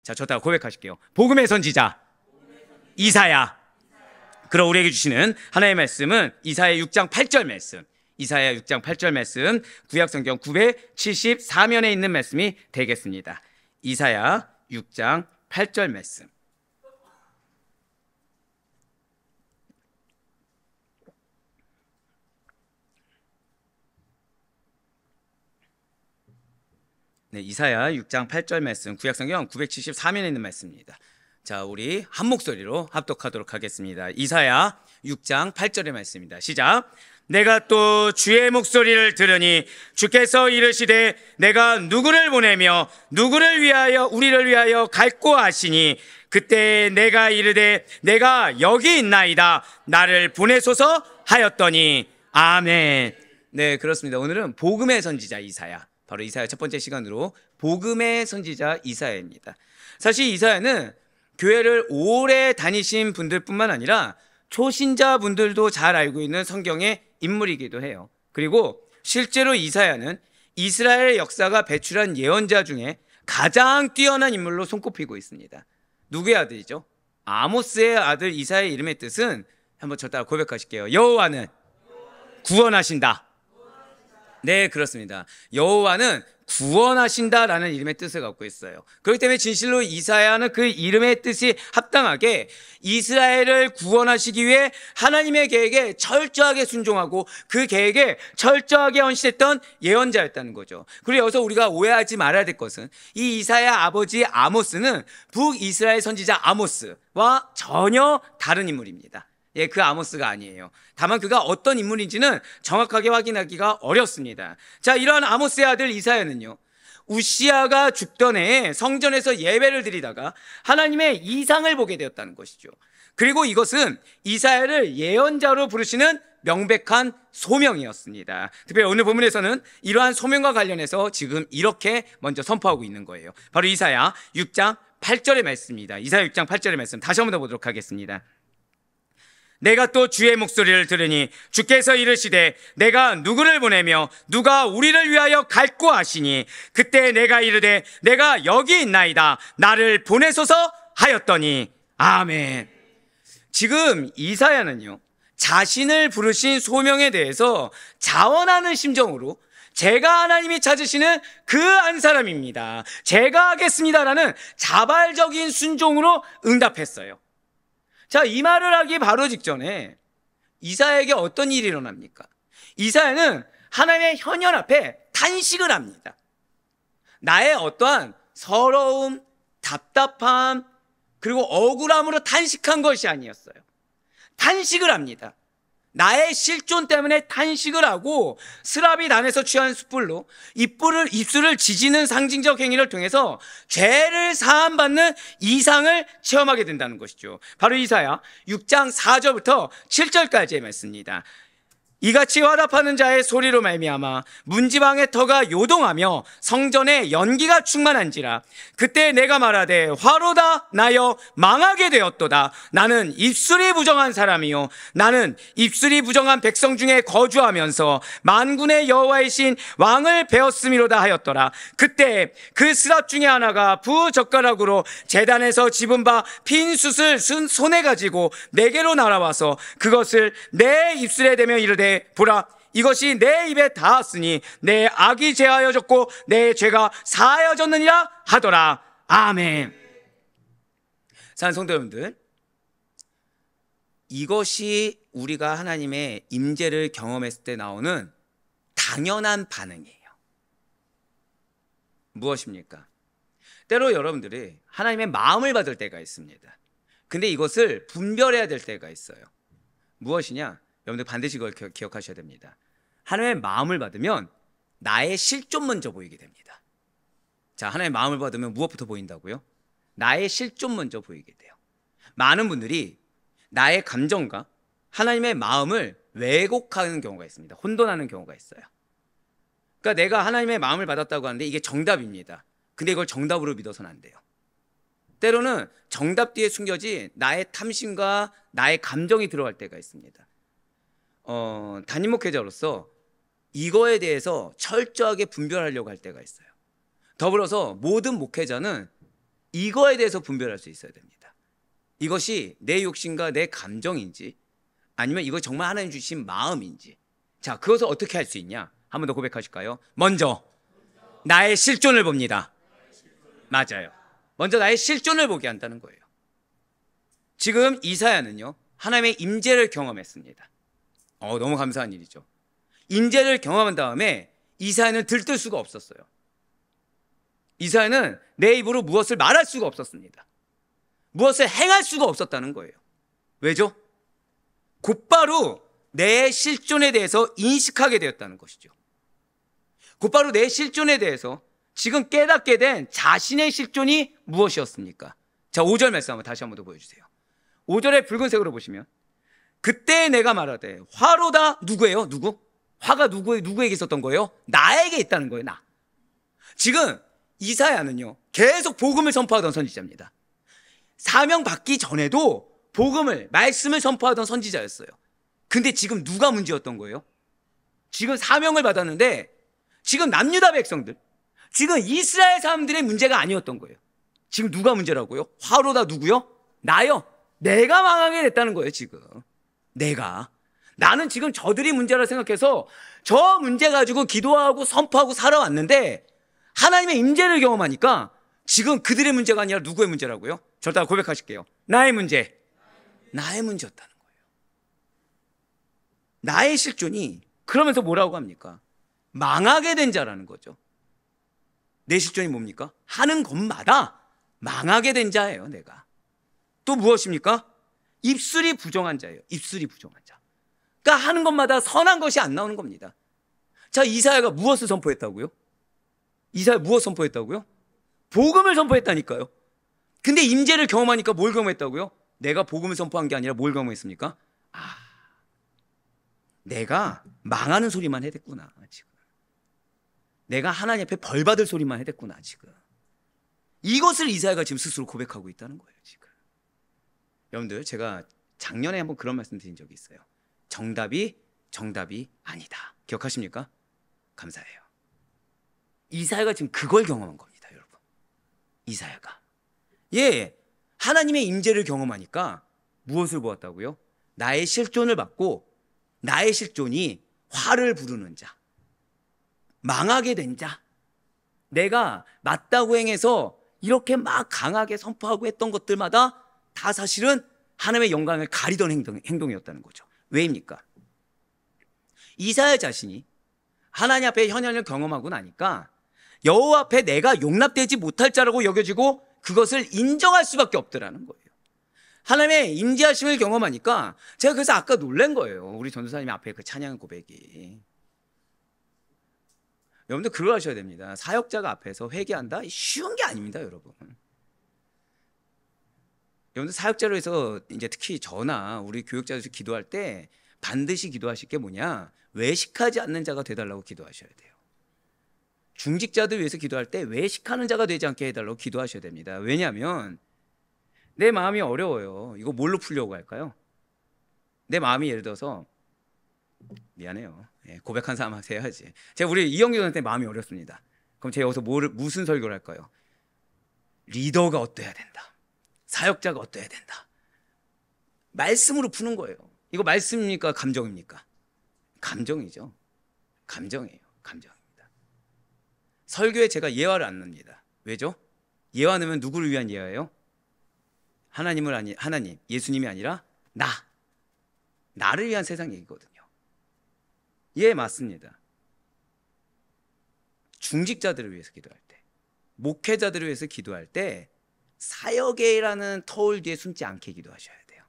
자, 저 따라 고백하실게요. 복음의 선지자 이사야. 그럼 우리에게 주시는 하나님의 말씀은 이사야 6장 8절 말씀. 이사야 6장 8절 말씀, 구약성경 974면에 있는 말씀이 되겠습니다. 이사야 6장 8절 말씀. 네, 이사야 6장 8절 말씀, 구약성경 974면에 있는 말씀입니다. 자, 우리 한 목소리로 합독하도록 하겠습니다. 이사야 6장 8절의 말씀입니다. 시작. 내가 또 주의 목소리를 들으니 주께서 이르시되 내가 누구를 보내며 누구를 위하여 우리를 위하여 갈고 하시니 그때 내가 이르되 내가 여기 있나이다 나를 보내소서 하였더니 아멘. 네, 그렇습니다. 오늘은 복음의 선지자 이사야, 바로 이사야 첫 번째 시간으로 복음의 선지자 이사야입니다. 사실 이사야는 교회를 오래 다니신 분들뿐만 아니라 초신자 분들도 잘 알고 있는 성경의 인물이기도 해요. 그리고 실제로 이사야는 이스라엘 역사가 배출한 예언자 중에 가장 뛰어난 인물로 손꼽히고 있습니다. 누구의 아들이죠? 아모스의 아들 이사야의 이름의 뜻은, 한번 저 따라 고백하실게요. 여호와는 구원하신다. 네, 그렇습니다. 여호와는 구원하신다라는 이름의 뜻을 갖고 있어요. 그렇기 때문에 진실로 이사야는 그 이름의 뜻이 합당하게 이스라엘을 구원하시기 위해 하나님의 계획에 철저하게 순종하고 그 계획에 철저하게 헌신했던 예언자였다는 거죠. 그리고 여기서 우리가 오해하지 말아야 될 것은 이 이사야 아버지 아모스는 북이스라엘 선지자 아모스와 전혀 다른 인물입니다. 예, 그 아모스가 아니에요. 다만 그가 어떤 인물인지는 정확하게 확인하기가 어렵습니다. 자, 이러한 아모스의 아들 이사야는요, 우시아가 죽던 해에 성전에서 예배를 드리다가 하나님의 이상을 보게 되었다는 것이죠. 그리고 이것은 이사야를 예언자로 부르시는 명백한 소명이었습니다. 특별히 오늘 본문에서는 이러한 소명과 관련해서 지금 이렇게 먼저 선포하고 있는 거예요. 바로 이사야 6장 8절의 말씀입니다. 이사야 6장 8절의 말씀 다시 한번 더 보도록 하겠습니다. 내가 또 주의 목소리를 들으니 주께서 이르시되 내가 누구를 보내며 누가 우리를 위하여 갈고 하시니 그때 내가 이르되 내가 여기 있나이다 나를 보내소서 하였더니 아멘. 지금 이사야는요, 자신을 부르신 소명에 대해서 자원하는 심정으로 제가 하나님이 찾으시는 그 한 사람입니다, 제가 하겠습니다라는 자발적인 순종으로 응답했어요. 자, 이 말을 하기 바로 직전에 이사야에게 어떤 일이 일어납니까? 이사야는 하나님의 현현 앞에 탄식을 합니다. 나의 어떠한 서러움, 답답함, 그리고 억울함으로 탄식한 것이 아니었어요. 탄식을 합니다. 나의 실존 때문에 탄식을 하고 스라비 단에서 취한 숯불로 입술을 지지는 상징적 행위를 통해서 죄를 사함받는 이상을 체험하게 된다는 것이죠. 바로 이사야 6장 4절부터 7절까지의 말씀입니다. 이같이 화답하는 자의 소리로 말미암아 문지방의 터가 요동하며 성전에 연기가 충만한지라. 그때 내가 말하되 화로다 나여 망하게 되었도다. 나는 입술이 부정한 사람이요 나는 입술이 부정한 백성 중에 거주하면서 만군의 여호와이신 왕을 배웠음이로다 하였더라. 그때 그 스랍 중에 하나가 부젓가락으로 제단에서 집은 바 핀 숯을 손에 가지고 내게로 날아와서 그것을 내 입술에 대며 이르되 보라, 이것이 내 입에 닿았으니 내 악이 제하여졌고 내 죄가 사하여졌느니라 하더라. 아멘. 사랑하는 성도 여러분들, 이것이 우리가 하나님의 임재를 경험했을 때 나오는 당연한 반응이에요. 무엇입니까? 때로 여러분들이 하나님의 마음을 받을 때가 있습니다. 근데 이것을 분별해야 될 때가 있어요. 무엇이냐? 여러분들 반드시 이걸 기억하셔야 됩니다. 하나님의 마음을 받으면 나의 실존 먼저 보이게 됩니다. 자, 하나님의 마음을 받으면 무엇부터 보인다고요? 나의 실존 먼저 보이게 돼요. 많은 분들이 나의 감정과 하나님의 마음을 왜곡하는 경우가 있습니다. 혼돈하는 경우가 있어요. 그러니까 내가 하나님의 마음을 받았다고 하는데 이게 정답입니다. 근데 이걸 정답으로 믿어서는 안 돼요. 때로는 정답 뒤에 숨겨진 나의 탐심과 나의 감정이 들어갈 때가 있습니다. 담임 목회자로서 이거에 대해서 철저하게 분별하려고 할 때가 있어요. 더불어서 모든 목회자는 이거에 대해서 분별할 수 있어야 됩니다. 이것이 내 욕심과 내 감정인지 아니면 이거 정말 하나님 주신 마음인지. 자, 그것을 어떻게 할 수 있냐? 한 번 더 고백하실까요? 먼저 나의 실존을 봅니다. 맞아요. 먼저 나의 실존을 보게 한다는 거예요. 지금 이사야는요, 하나님의 임재를 경험했습니다. 너무 감사한 일이죠. 임재를 경험한 다음에 이사야는 들뜰 수가 없었어요. 이사야는 내 입으로 무엇을 말할 수가 없었습니다. 무엇을 행할 수가 없었다는 거예요. 왜죠? 곧바로 내 실존에 대해서 인식하게 되었다는 것이죠. 곧바로 내 실존에 대해서 지금 깨닫게 된 자신의 실존이 무엇이었습니까? 자, 5절 말씀 한번 다시 한번 더 보여주세요. 5절에 붉은색으로 보시면 그때 내가 말하되 화로다. 누구예요? 누구? 화가 누구에게 있었던 거예요? 나에게 있다는 거예요. 나. 지금 이사야는요, 계속 복음을 선포하던 선지자입니다. 사명 받기 전에도 복음을, 말씀을 선포하던 선지자였어요. 근데 지금 누가 문제였던 거예요? 지금 사명을 받았는데 지금 남유다 백성들, 지금 이스라엘 사람들의 문제가 아니었던 거예요. 지금 누가 문제라고요? 화로다. 누구요? 나요. 내가 망하게 됐다는 거예요. 지금 나는 지금 저들이 문제라 생각해서 저 문제 가지고 기도하고 선포하고 살아왔는데 하나님의 임재를 경험하니까 지금 그들의 문제가 아니라 누구의 문제라고요? 저를 따라 고백하실게요. 나의 문제. 나의 문제였다는 거예요. 나의 실존이 그러면서 뭐라고 합니까? 망하게 된 자라는 거죠. 내 실존이 뭡니까? 하는 것마다 망하게 된 자예요. 내가. 또 무엇입니까? 입술이 부정한 자예요. 입술이 부정한 자. 그러니까 하는 것마다 선한 것이 안 나오는 겁니다. 자, 이사야가 무엇을 선포했다고요? 이사야 무엇 선포했다고요? 복음을 선포했다니까요. 근데 임재를 경험하니까 뭘 경험했다고요? 내가 복음을 선포한 게 아니라 뭘 경험했습니까? 내가 망하는 소리만 해댔구나. 지금 내가 하나님 앞에 벌 받을 소리만 해댔구나. 지금 이것을 이사야가 지금 스스로 고백하고 있다는 거예요. 지금 여러분들, 제가 작년에 한번 그런 말씀 드린 적이 있어요. 정답이 아니다. 기억하십니까? 감사해요. 이사야가 지금 그걸 경험한 겁니다. 여러분, 이사야가 하나님의 임재를 경험하니까 무엇을 보았다고요? 나의 실존을 받고 나의 실존이 화를 부르는 자, 망하게 된 자, 내가 맞다고 행해서 이렇게 막 강하게 선포하고 했던 것들마다 다 사실은 하나님의 영광을 가리던 행동이었다는 거죠. 왜입니까? 이사야 자신이 하나님 앞에 현현을 경험하고 나니까 여호와 앞에 내가 용납되지 못할 자라고 여겨지고 그것을 인정할 수밖에 없더라는 거예요. 하나님의 임재하심을 경험하니까 제가 그래서 아까 놀란 거예요. 우리 전도사님 앞에 그 찬양 고백이. 여러분들 그걸 하셔야 됩니다. 사역자가 앞에서 회개한다? 쉬운 게 아닙니다, 여러분. 여러분들 사역자로 해서 이제 특히 저나 우리 교육자들 기도할 때 반드시 기도하실 게 뭐냐? 외식하지 않는 자가 되달라고 기도하셔야 돼요. 중직자들 위해서 기도할 때 외식하는 자가 되지 않게 해달라고 기도하셔야 됩니다. 왜냐하면 내 마음이 어려워요. 이거 뭘로 풀려고 할까요? 내 마음이 예를 들어서 미안해요. 고백한 사람한테 해야지. 제가 우리 이영규 선생한테 마음이 어렵습니다. 그럼 제가 여기서 무슨 설교를 할까요? 리더가 어때야 된다. 사역자가 어때야 된다. 말씀으로 푸는 거예요. 이거 말씀입니까? 감정입니까? 감정이죠. 감정이에요. 감정입니다. 설교에 제가 예화를 안 넣습니다. 왜죠? 예화 넣으면 누구를 위한 예화예요? 하나님, 예수님이 아니라 나를 위한 세상 얘기거든요. 맞습니다. 중직자들을 위해서 기도할 때, 목회자들을 위해서 기도할 때 사역이라는 터울 뒤에 숨지 않게 기도하셔야 돼요.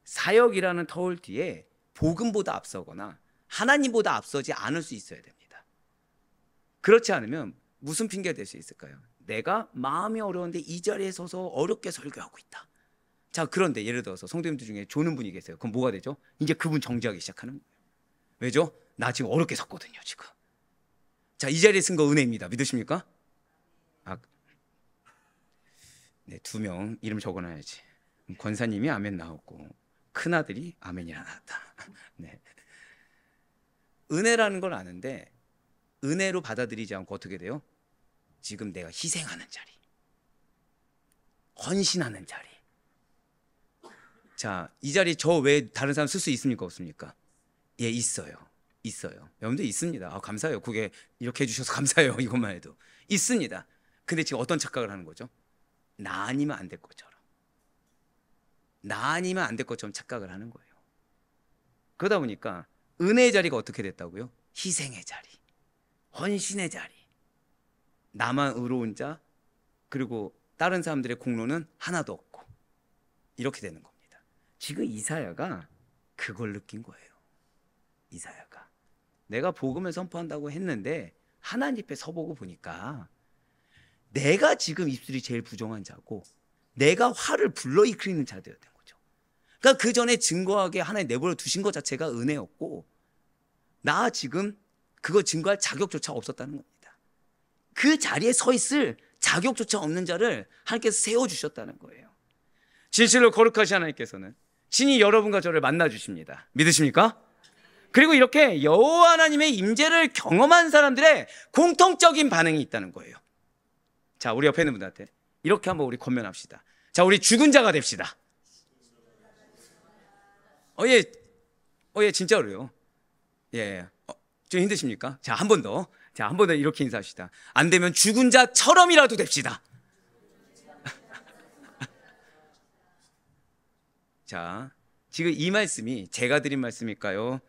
사역이라는 터울 뒤에 복음보다 앞서거나 하나님보다 앞서지 않을 수 있어야 됩니다. 그렇지 않으면 무슨 핑계가 될 수 있을까요? 내가 마음이 어려운데 이 자리에 서서 어렵게 설교하고 있다. 자, 그런데 예를 들어서 성도님들 중에 조는 분이 계세요. 그럼 뭐가 되죠? 이제 그분 정지하기 시작하는 거예요. 왜죠? 나 지금 어렵게 섰거든요, 지금. 자, 이 자리에 쓴 거 은혜입니다. 믿으십니까? 네, 2명 이름 적어놔야지. 권사님이 아멘 나왔고 큰아들이 아멘이라 나왔다. 네. 은혜라는 걸 아는데 은혜로 받아들이지 않고 어떻게 돼요? 지금 내가 희생하는 자리, 헌신하는 자리. 자, 이 자리 저 외에 다른 사람 쓸 수 있습니까? 없습니까? 예, 있어요. 여러분들 있습니다. 감사해요. 그게 이렇게 해주셔서 감사해요. 이것만 해도 있습니다. 근데 지금 어떤 착각을 하는 거죠? 나 아니면 안 될 것처럼, 나 아니면 안 될 것처럼 착각을 하는 거예요. 그러다 보니까 은혜의 자리가 어떻게 됐다고요? 희생의 자리, 헌신의 자리. 나만 의로운 자, 그리고 다른 사람들의 공로는 하나도 없고, 이렇게 되는 겁니다. 지금 이사야가 그걸 느낀 거예요. 이사야가 내가 복음을 선포한다고 했는데 하나님 앞에 서보고 보니까 내가 지금 입술이 제일 부정한 자고 내가 화를 불러일으키는 자들이었던 거죠. 그러니까 그 전에 증거하게 하나님 내버려 두신 것 자체가 은혜였고, 나 지금 그거 증거할 자격조차 없었다는 겁니다. 그 자리에 서 있을 자격조차 없는 자를 하나님께서 세워주셨다는 거예요. 진실로 거룩하신 하나님께서는 친히 여러분과 저를 만나주십니다. 믿으십니까? 그리고 이렇게 여호와 하나님의 임재를 경험한 사람들의 공통적인 반응이 있다는 거예요. 자, 우리 옆에 있는 분들한테 이렇게 한번 우리 권면합시다. 자, 우리 죽은 자가 됩시다. 예, 진짜로요. 예, 좀 힘드십니까? 자, 한 번 더. 자, 한 번 더 이렇게 인사합시다. 안 되면 죽은 자처럼이라도 됩시다. 자, 지금 이 말씀이 제가 드린 말씀일까요?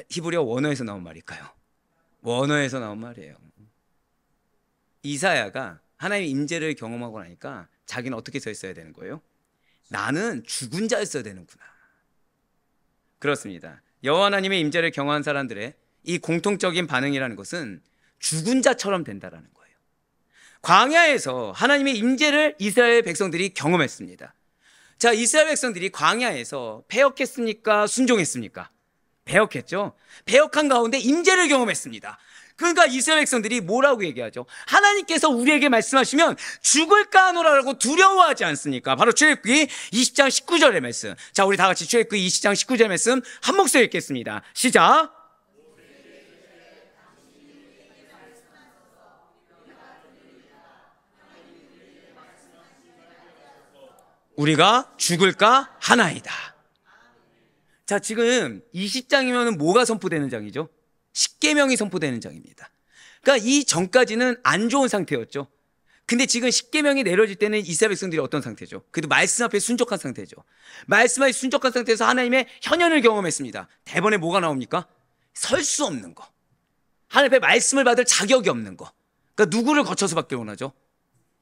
히브리어 원어에서 나온 말일까요? 원어에서 나온 말이에요. 이사야가 하나님의 임재를 경험하고 나니까 자기는 어떻게 서 있어야 되는 거예요? 나는 죽은 자였어야 되는구나. 그렇습니다. 여호와 하나님의 임재를 경험한 사람들의 이 공통적인 반응이라는 것은 죽은 자처럼 된다라는 거예요. 광야에서 하나님의 임재를 이스라엘 백성들이 경험했습니다. 자, 이스라엘 백성들이 광야에서 패역했습니까? 순종했습니까? 패역했죠. 패역한 가운데 임재를 경험했습니다. 그러니까 이스라엘 백성들이 뭐라고 얘기하죠? 하나님께서 우리에게 말씀하시면 죽을까 하노라라고 두려워하지 않습니까? 바로 출애굽기 20장 19절의 말씀. 자, 우리 다 같이 출애굽기 20장 19절의 말씀 한 목소리 읽겠습니다. 시작. 우리가 죽을까 하나이다. 자, 지금 20장이면 뭐가 선포되는 장이죠? 십계명이 선포되는 장입니다. 그러니까 이 전까지는 안 좋은 상태였죠. 근데 지금 십계명이 내려질 때는 이스라엘 백성들이 어떤 상태죠? 그래도 말씀 앞에 순종한 상태죠. 말씀 앞에 순종한 상태에서 하나님의 현현을 경험했습니다. 대본에 뭐가 나옵니까? 설 수 없는 거, 하나님 앞에 말씀을 받을 자격이 없는 거. 그러니까 누구를 거쳐서 받길 원하죠?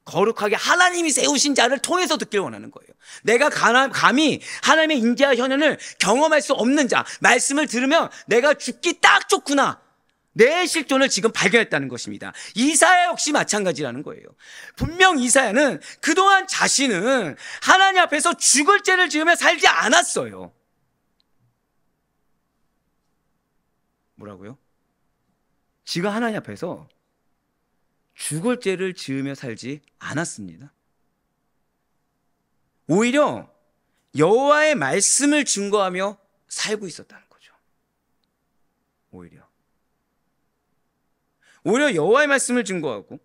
거룩하게 하나님이 세우신 자를 통해서 듣길 원하는 거예요. 내가 감히 하나님의 인재와 현현을 경험할 수 없는 자, 말씀을 들으면 내가 죽기 딱 좋구나, 내 실존을 지금 발견했다는 것입니다. 이사야 역시 마찬가지라는 거예요. 분명 이사야는 그동안 자신은 하나님 앞에서 죽을 죄를 지으며 살지 않았어요. 뭐라고요? 지금 하나님 앞에서 죽을 죄를 지으며 살지 않았습니다. 오히려 여호와의 말씀을 증거하며 살고 있었다는 거죠. 오히려 여호와의 말씀을 증거하고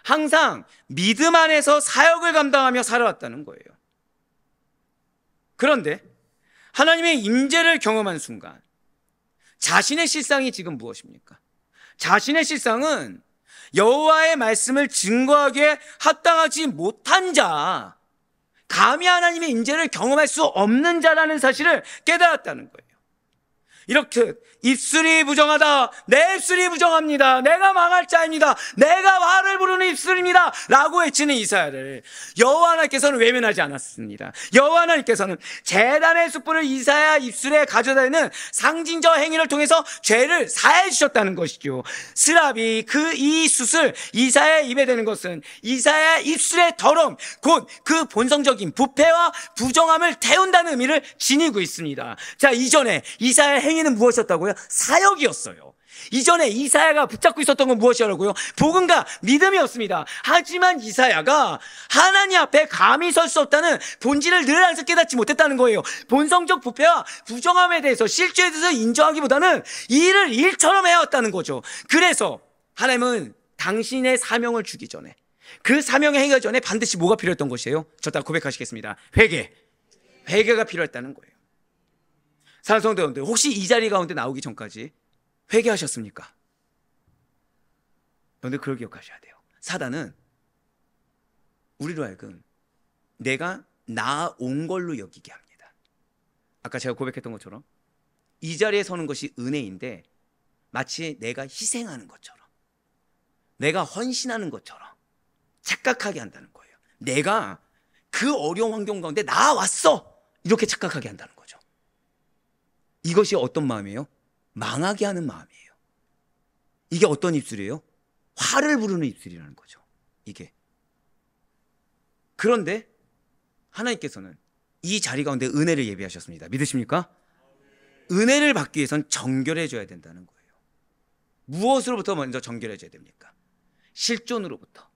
항상 믿음 안에서 사역을 감당하며 살아왔다는 거예요. 그런데 하나님의 임재를 경험한 순간 자신의 실상이 지금 무엇입니까? 자신의 실상은 여호와의 말씀을 증거하기에 합당하지 못한 자, 감히 하나님의 임재를 경험할 수 없는 자라는 사실을 깨달았다는 거예요. 이렇게 입술이 부정하다, 내 입술이 부정합니다, 내가 망할 자입니다, 내가 화를 부르는 입술입니다 라고 외치는 이사야를 여호와 하나님께서는 외면하지 않았습니다. 여호와 하나님께서는 제단의 숯불을 이사야 입술에 가져다니는 상징적 행위를 통해서 죄를 사해 주셨다는 것이죠. 스랍이 이 숯을 이사야 입에 대는 것은 이사야 입술의 더러움, 곧 그 본성적인 부패와 부정함을 태운다는 의미를 지니고 있습니다. 자, 이전에 이사야 행위는 무엇이었다고요? 사역이었어요. 이전에 이사야가 붙잡고 있었던 건 무엇이라고요? 복음과 믿음이었습니다. 하지만 이사야가 하나님 앞에 감히 설 수 없다는 본질을 늘 항상 깨닫지 못했다는 거예요. 본성적 부패와 부정함에 대해서, 실죄에 대해서 인정하기보다는 일을 일처럼 해왔다는 거죠. 그래서 하나님은 당신의 사명을 주기 전에, 그 사명을 행하기 전에 반드시 뭐가 필요했던 것이에요? 저 딱 고백하시겠습니다. 회개가 필요했다는 거예요. 사랑하는 성도 여러분들, 혹시 이 자리 가운데 나오기 전까지 회개하셨습니까? 여러분들 그걸 기억하셔야 돼요. 사단은 우리로 하여금 내가 나온 걸로 여기게 합니다. 아까 제가 고백했던 것처럼 이 자리에 서는 것이 은혜인데 마치 내가 희생하는 것처럼, 내가 헌신하는 것처럼 착각하게 한다는 거예요. 내가 그 어려운 환경 가운데 나왔어, 이렇게 착각하게 한다는 거죠. 이것이 어떤 마음이에요? 망하게 하는 마음이에요. 이게 어떤 입술이에요? 화를 부르는 입술이라는 거죠. 이게. 그런데 하나님께서는 이 자리 가운데 은혜를 예비하셨습니다. 믿으십니까? 은혜를 받기 위해선 정결해져야 된다는 거예요. 무엇으로부터 먼저 정결해져야 됩니까? 실존으로부터,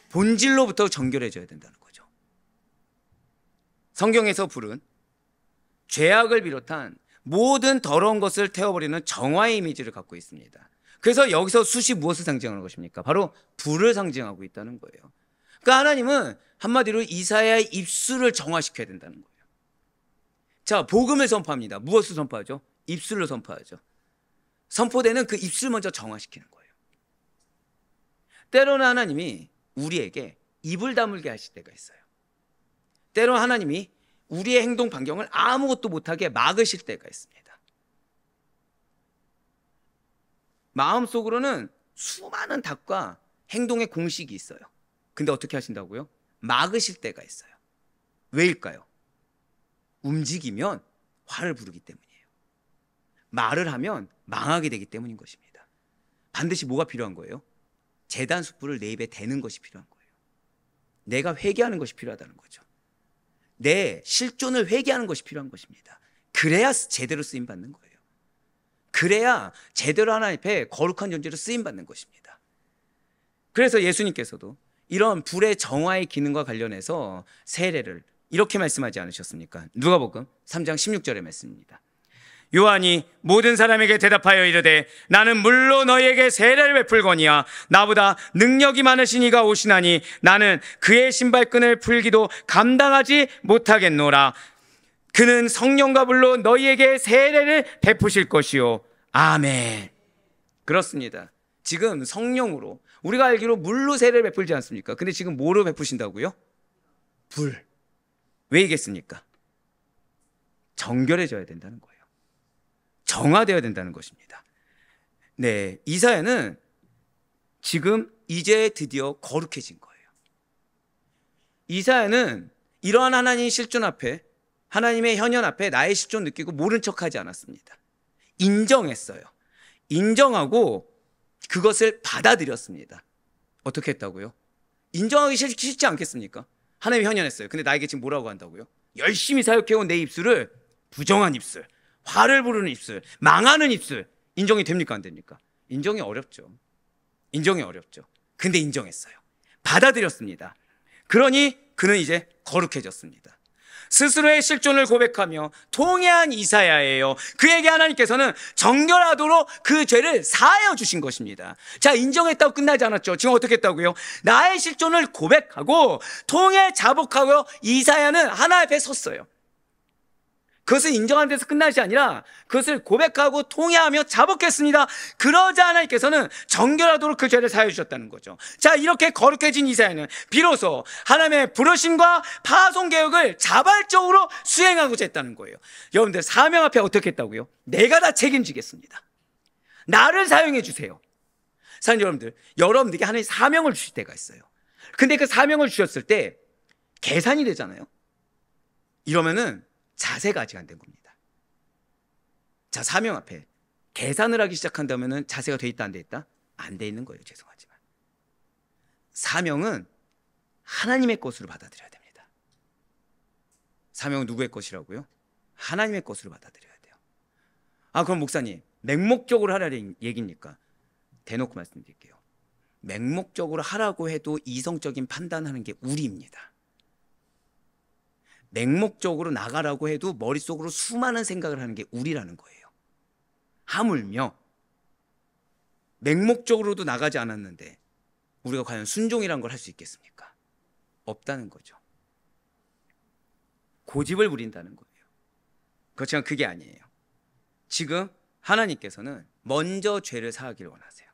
본질로부터 정결해져야 된다는 거죠. 성경에서 부른 죄악을 비롯한 모든 더러운 것을 태워버리는 정화의 이미지를 갖고 있습니다. 그래서 여기서 숯이 무엇을 상징하는 것입니까? 바로 불을 상징하고 있다는 거예요. 그러니까 하나님은 한마디로 이사야의 입술을 정화시켜야 된다는 거예요. 자, 복음을 선포합니다. 무엇을 선포하죠? 입술로 선포하죠. 선포되는 그 입술 먼저 정화시키는 거예요. 때로는 하나님이 우리에게 입을 다물게 하실 때가 있어요. 때로는 하나님이 우리의 행동 반경을 아무것도 못하게 막으실 때가 있습니다. 마음속으로는 수많은 답과 행동의 공식이 있어요. 근데 어떻게 하신다고요? 막으실 때가 있어요. 왜일까요? 움직이면 화를 부르기 때문이에요. 말을 하면 망하게 되기 때문인 것입니다. 반드시 뭐가 필요한 거예요? 제단 숯불을 내 입에 대는 것이 필요한 거예요. 내가 회개하는 것이 필요하다는 거죠. 내 실존을 회개하는 것이 필요한 것입니다. 그래야 제대로 쓰임받는 거예요. 그래야 제대로 하나님 앞에 거룩한 존재로 쓰임받는 것입니다. 그래서 예수님께서도 이런 불의 정화의 기능과 관련해서 세례를 이렇게 말씀하지 않으셨습니까? 누가복음 3장 16절의 말씀입니다. 요한이 모든 사람에게 대답하여 이르되 나는 물로 너희에게 세례를 베풀거니와 나보다 능력이 많으신 이가 오시나니 나는 그의 신발끈을 풀기도 감당하지 못하겠노라. 그는 성령과 불로 너희에게 세례를 베푸실 것이요. 아멘. 그렇습니다. 지금 성령으로, 우리가 알기로 물로 세례를 베풀지 않습니까? 근데 지금 뭐로 베푸신다고요? 불. 왜이겠습니까? 정결해져야 된다는 거예요. 정화되어야 된다는 것입니다. 네, 이사야는 지금 이제 드디어 거룩해진 거예요. 이사야는 이러한 하나님의 실존 앞에, 하나님의 현현 앞에 나의 실존 느끼고 모른 척하지 않았습니다. 인정했어요. 인정하고 그것을 받아들였습니다. 어떻게 했다고요? 인정하기 싫지 않겠습니까? 하나님이 현현했어요. 근데 나에게 지금 뭐라고 한다고요? 열심히 사역해온 내 입술을 부정한 입술, 화를 부르는 입술, 망하는 입술, 인정이 됩니까? 안 됩니까? 인정이 어렵죠. 인정이 어렵죠. 근데 인정했어요. 받아들였습니다. 그러니 그는 이제 거룩해졌습니다. 스스로의 실존을 고백하며 통회한 이사야예요. 그에게 하나님께서는 정결하도록 그 죄를 사하여 주신 것입니다. 자, 인정했다고 끝나지 않았죠. 지금 어떻게 했다고요? 나의 실존을 고백하고 통회 자복하고 이사야는 하나님 앞에 섰어요. 그것을 인정하는 데서 끝나지 아니라 그것을 고백하고 통회하며 자복했습니다. 그러자 하나님께서는 정결하도록 그 죄를 사하여 주셨다는 거죠. 자, 이렇게 거룩해진 이사야는 비로소 하나님의 부르심과 파송 계획을 자발적으로 수행하고자 했다는 거예요. 여러분들, 사명 앞에 어떻게 했다고요? 내가 다 책임지겠습니다. 나를 사용해 주세요. 사는 여러분들, 여러분들에게 하나님 사명을 주실 때가 있어요. 근데 그 사명을 주셨을 때 계산이 되잖아요. 이러면은 자세가 아직 안 된 겁니다. 자, 사명 앞에 계산을 하기 시작한다면 자세가 돼 있다 안 돼 있다? 안 돼 있는 거예요. 죄송하지만 사명은 하나님의 것으로 받아들여야 됩니다. 사명은 누구의 것이라고요? 하나님의 것으로 받아들여야 돼요. 아, 그럼 목사님 맹목적으로 하라는 얘기입니까? 대놓고 말씀드릴게요. 맹목적으로 하라고 해도 이성적인 판단하는 게 우리입니다. 맹목적으로 나가라고 해도 머릿속으로 수많은 생각을 하는 게 우리라는 거예요. 하물며 맹목적으로도 나가지 않았는데 우리가 과연 순종이란 걸 할 수 있겠습니까? 없다는 거죠. 고집을 부린다는 거예요. 그렇지만 그게 아니에요. 지금 하나님께서는 먼저 죄를 사하기를 원하세요.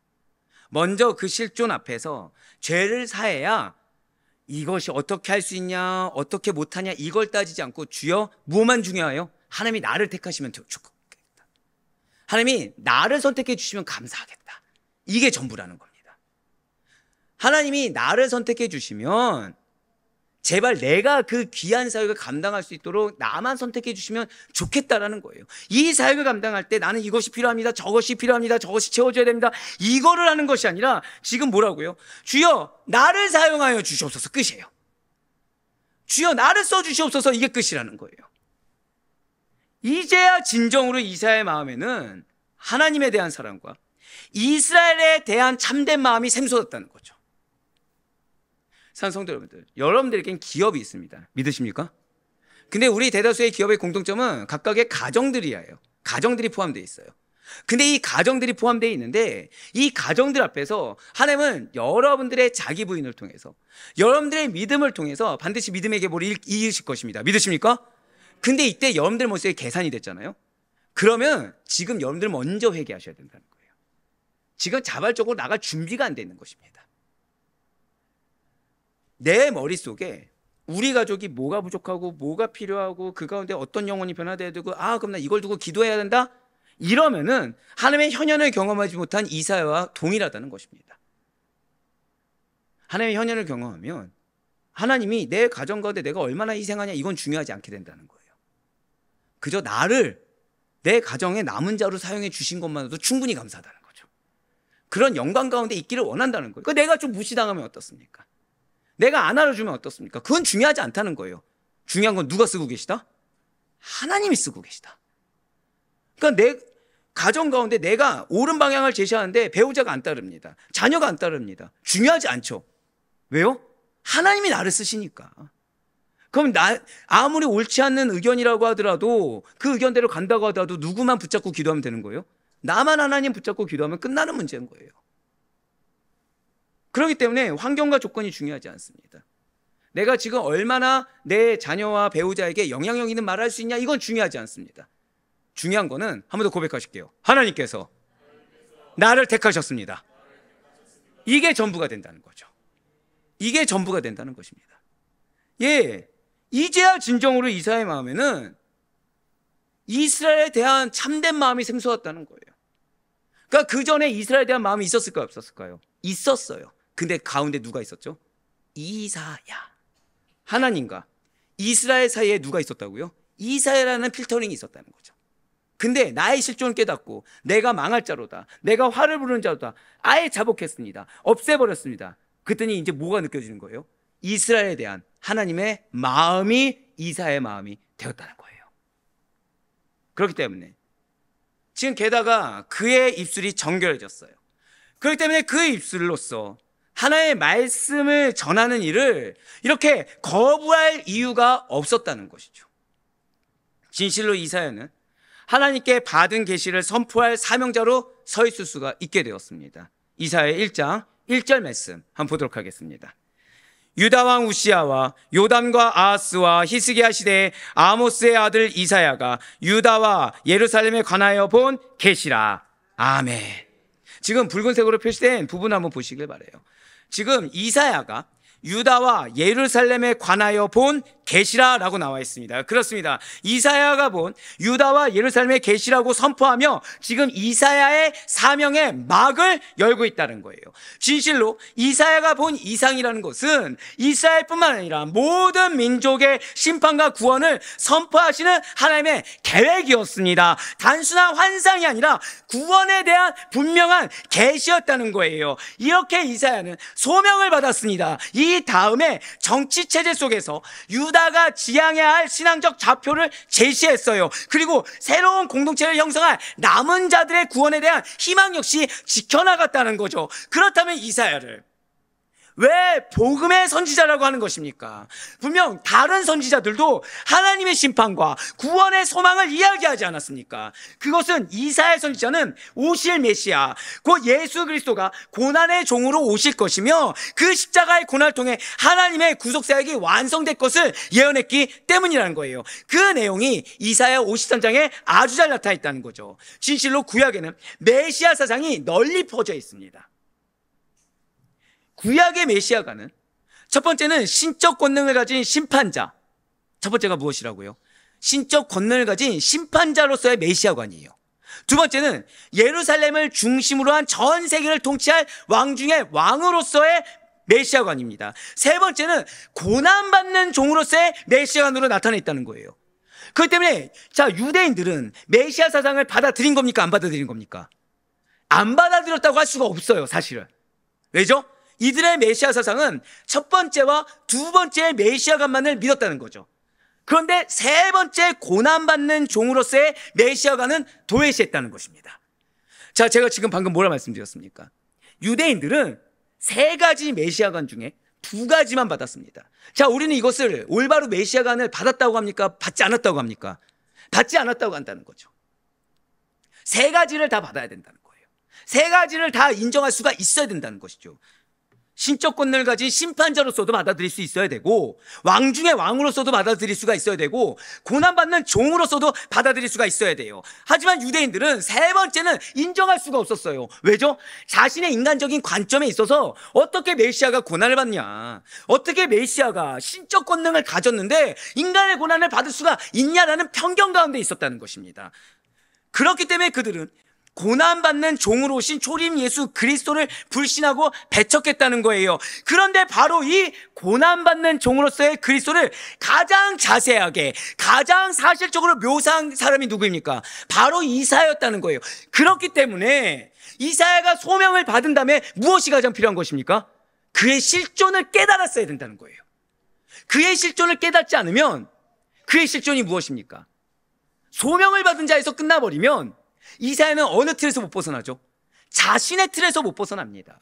먼저 그 실존 앞에서 죄를 사해야 이것이 어떻게 할 수 있냐, 어떻게 못하냐, 이걸 따지지 않고 주여 무엇만 중요해요? 하나님이 나를 택하시면 좋겠다. 하나님이 나를 선택해 주시면 감사하겠다. 이게 전부라는 겁니다. 하나님이 나를 선택해 주시면 제발 내가 그 귀한 사역을 감당할 수 있도록 나만 선택해 주시면 좋겠다라는 거예요. 이 사역을 감당할 때 나는 이것이 필요합니다, 저것이 필요합니다, 저것이 채워져야 됩니다, 이거를 하는 것이 아니라 지금 뭐라고요? 주여 나를 사용하여 주시옵소서. 끝이에요. 주여 나를 써주시옵소서. 이게 끝이라는 거예요. 이제야 진정으로 이사야의 마음에는 하나님에 대한 사랑과 이스라엘에 대한 참된 마음이 샘솟았다는 거죠. 성도 여러분들, 여러분들에겐 기업이 있습니다. 믿으십니까? 근데 우리 대다수의 기업의 공통점은 각각의 가정들이에요. 가정들이 포함되어 있어요. 근데 이 가정들이 포함되어 있는데 이 가정들 앞에서 하나님은 여러분들의 자기 부인을 통해서 여러분들의 믿음을 통해서 반드시 믿음의 계보를 이으실 것입니다. 믿으십니까? 근데 이때 여러분들 모습에 계산이 됐잖아요. 그러면 지금 여러분들 먼저 회개하셔야 된다는 거예요. 지금 자발적으로 나갈 준비가 안 돼 있는 것입니다. 내 머릿속에 우리 가족이 뭐가 부족하고 뭐가 필요하고 그 가운데 어떤 영혼이 변화돼야 되고 그럼 나 이걸 두고 기도해야 된다? 이러면은 하나님의 현현을 경험하지 못한 이사야와 동일하다는 것입니다. 하나님의 현현을 경험하면 하나님이 내 가정 가운데 내가 얼마나 희생하냐 이건 중요하지 않게 된다는 거예요. 그저 나를 내 가정의 남은 자로 사용해 주신 것만으로도 충분히 감사하다는 거죠. 그런 영광 가운데 있기를 원한다는 거예요. 내가 좀 무시당하면 어떻습니까? 내가 안 알아주면 어떻습니까? 그건 중요하지 않다는 거예요. 중요한 건 누가 쓰고 계시다? 하나님이 쓰고 계시다. 그러니까 내 가정 가운데 내가 옳은 방향을 제시하는데 배우자가 안 따릅니다. 자녀가 안 따릅니다. 중요하지 않죠. 왜요? 하나님이 나를 쓰시니까. 그럼 아무리 옳지 않는 의견이라고 하더라도 그 의견대로 간다고 하더라도 누구만 붙잡고 기도하면 되는 거예요? 나만 하나님 붙잡고 기도하면 끝나는 문제인 거예요. 그렇기 때문에 환경과 조건이 중요하지 않습니다. 내가 지금 얼마나 내 자녀와 배우자에게 영향력 있는 말을 할 수 있냐 이건 중요하지 않습니다. 중요한 거는 한 번 더 고백하실게요. 하나님께서 나를 택하셨습니다. 이게 전부가 된다는 거죠. 이게 전부가 된다는 것입니다. 이제야 진정으로 이사야의 마음에는 이스라엘에 대한 참된 마음이 샘솟았다는 거예요. 그러니까 그 전에 이스라엘에 대한 마음이 있었을까요, 없었을까요? 있었어요. 근데 가운데 누가 있었죠? 이사야. 하나님과 이스라엘 사이에 누가 있었다고요? 이사야라는 필터링이 있었다는 거죠. 근데 나의 실존을 깨닫고 내가 망할 자로다, 내가 화를 부르는 자로다, 아예 자복했습니다. 없애버렸습니다. 그랬더니 이제 뭐가 느껴지는 거예요? 이스라엘에 대한 하나님의 마음이 이사야의 마음이 되었다는 거예요. 그렇기 때문에 지금 게다가 그의 입술이 정결해졌어요. 그렇기 때문에 그의 입술로서 하나의 말씀을 전하는 일을 이렇게 거부할 이유가 없었다는 것이죠. 진실로 이사야는 하나님께 받은 계시를 선포할 사명자로 서 있을 수가 있게 되었습니다. 이사야 1장 1절 말씀 한번 보도록 하겠습니다. 유다 왕 우시야와 요담과 아하스와 히스기야 시대에 아모스의 아들 이사야가 유다와 예루살렘에 관하여 본 계시라. 아멘. 지금 붉은색으로 표시된 부분 한번 보시길 바라요. 지금 이사야가 유다와 예루살렘에 관하여 본 계시라라고 나와 있습니다. 그렇습니다. 이사야가 본 유다와 예루살렘의 계시라고 선포하며 지금 이사야의 사명의 막을 열고 있다는 거예요. 진실로 이사야가 본 이상이라는 것은 이스라엘뿐만 아니라 모든 민족의 심판과 구원을 선포하시는 하나님의 계획이었습니다. 단순한 환상이 아니라 구원에 대한 분명한 계시였다는 거예요. 이렇게 이사야는 소명을 받았습니다. 이 다음에 정치 체제 속에서 유다가 지향해야 할 신앙적 좌표를 제시했어요. 그리고 새로운 공동체를 형성할 남은 자들의 구원에 대한 희망 역시 지켜나갔다는 거죠. 그렇다면 이사야를 왜 복음의 선지자라고 하는 것입니까? 분명 다른 선지자들도 하나님의 심판과 구원의 소망을 이야기하지 않았습니까? 그것은 이사야 선지자는 오실 메시아, 곧 예수 그리스도가 고난의 종으로 오실 것이며 그 십자가의 고난을 통해 하나님의 구속사역이 완성될 것을 예언했기 때문이라는 거예요. 그 내용이 이사야 53장에 아주 잘 나타나 있다는 거죠. 진실로 구약에는 메시아 사상이 널리 퍼져 있습니다. 구약의 메시아가는 첫 번째는 신적 권능을 가진 심판자. 첫 번째가 무엇이라고요? 신적 권능을 가진 심판자로서의 메시아관이에요. 두 번째는 예루살렘을 중심으로 한 전 세계를 통치할 왕 중의 왕으로서의 메시아관입니다. 세 번째는 고난받는 종으로서의 메시아관으로 나타나 있다는 거예요. 그렇기 때문에 유대인들은 메시아 사상을 받아들인 겁니까? 안 받아들인 겁니까? 안 받아들였다고 할 수가 없어요, 사실은. 왜죠? 이들의 메시아 사상은 첫 번째와 두 번째의 메시아관만을 믿었다는 거죠. 그런데 세 번째 고난받는 종으로서의 메시아관은 도외시했다는 것입니다. 제가 지금 방금 뭐라 말씀드렸습니까? 유대인들은 세 가지 메시아관 중에 두 가지만 받았습니다. 우리는 이것을 올바로 메시아관을 받았다고 합니까? 받지 않았다고 합니까? 받지 않았다고 한다는 거죠. 세 가지를 다 받아야 된다는 거예요. 세 가지를 다 인정할 수가 있어야 된다는 것이죠. 신적 권능을 가진 심판자로서도 받아들일 수 있어야 되고, 왕 중의 왕으로서도 받아들일 수가 있어야 되고, 고난받는 종으로서도 받아들일 수가 있어야 돼요. 하지만 유대인들은 세 번째는 인정할 수가 없었어요. 왜죠? 자신의 인간적인 관점에 있어서 어떻게 메시아가 고난을 받냐, 어떻게 메시아가 신적 권능을 가졌는데 인간의 고난을 받을 수가 있냐라는 편견 가운데 있었다는 것입니다. 그렇기 때문에 그들은 고난받는 종으로 오신 초림 예수 그리스도를 불신하고 배척했다는 거예요. 그런데 바로 이 고난받는 종으로서의 그리스도를 가장 자세하게, 가장 사실적으로 묘사한 사람이 누구입니까? 바로 이사야였다는 거예요. 그렇기 때문에 이사야가 소명을 받은 다음에 무엇이 가장 필요한 것입니까? 그의 실존을 깨달았어야 된다는 거예요. 그의 실존을 깨닫지 않으면 그의 실존이 무엇입니까? 소명을 받은 자에서 끝나버리면 이사야는 어느 틀에서 못 벗어나죠? 자신의 틀에서 못 벗어납니다.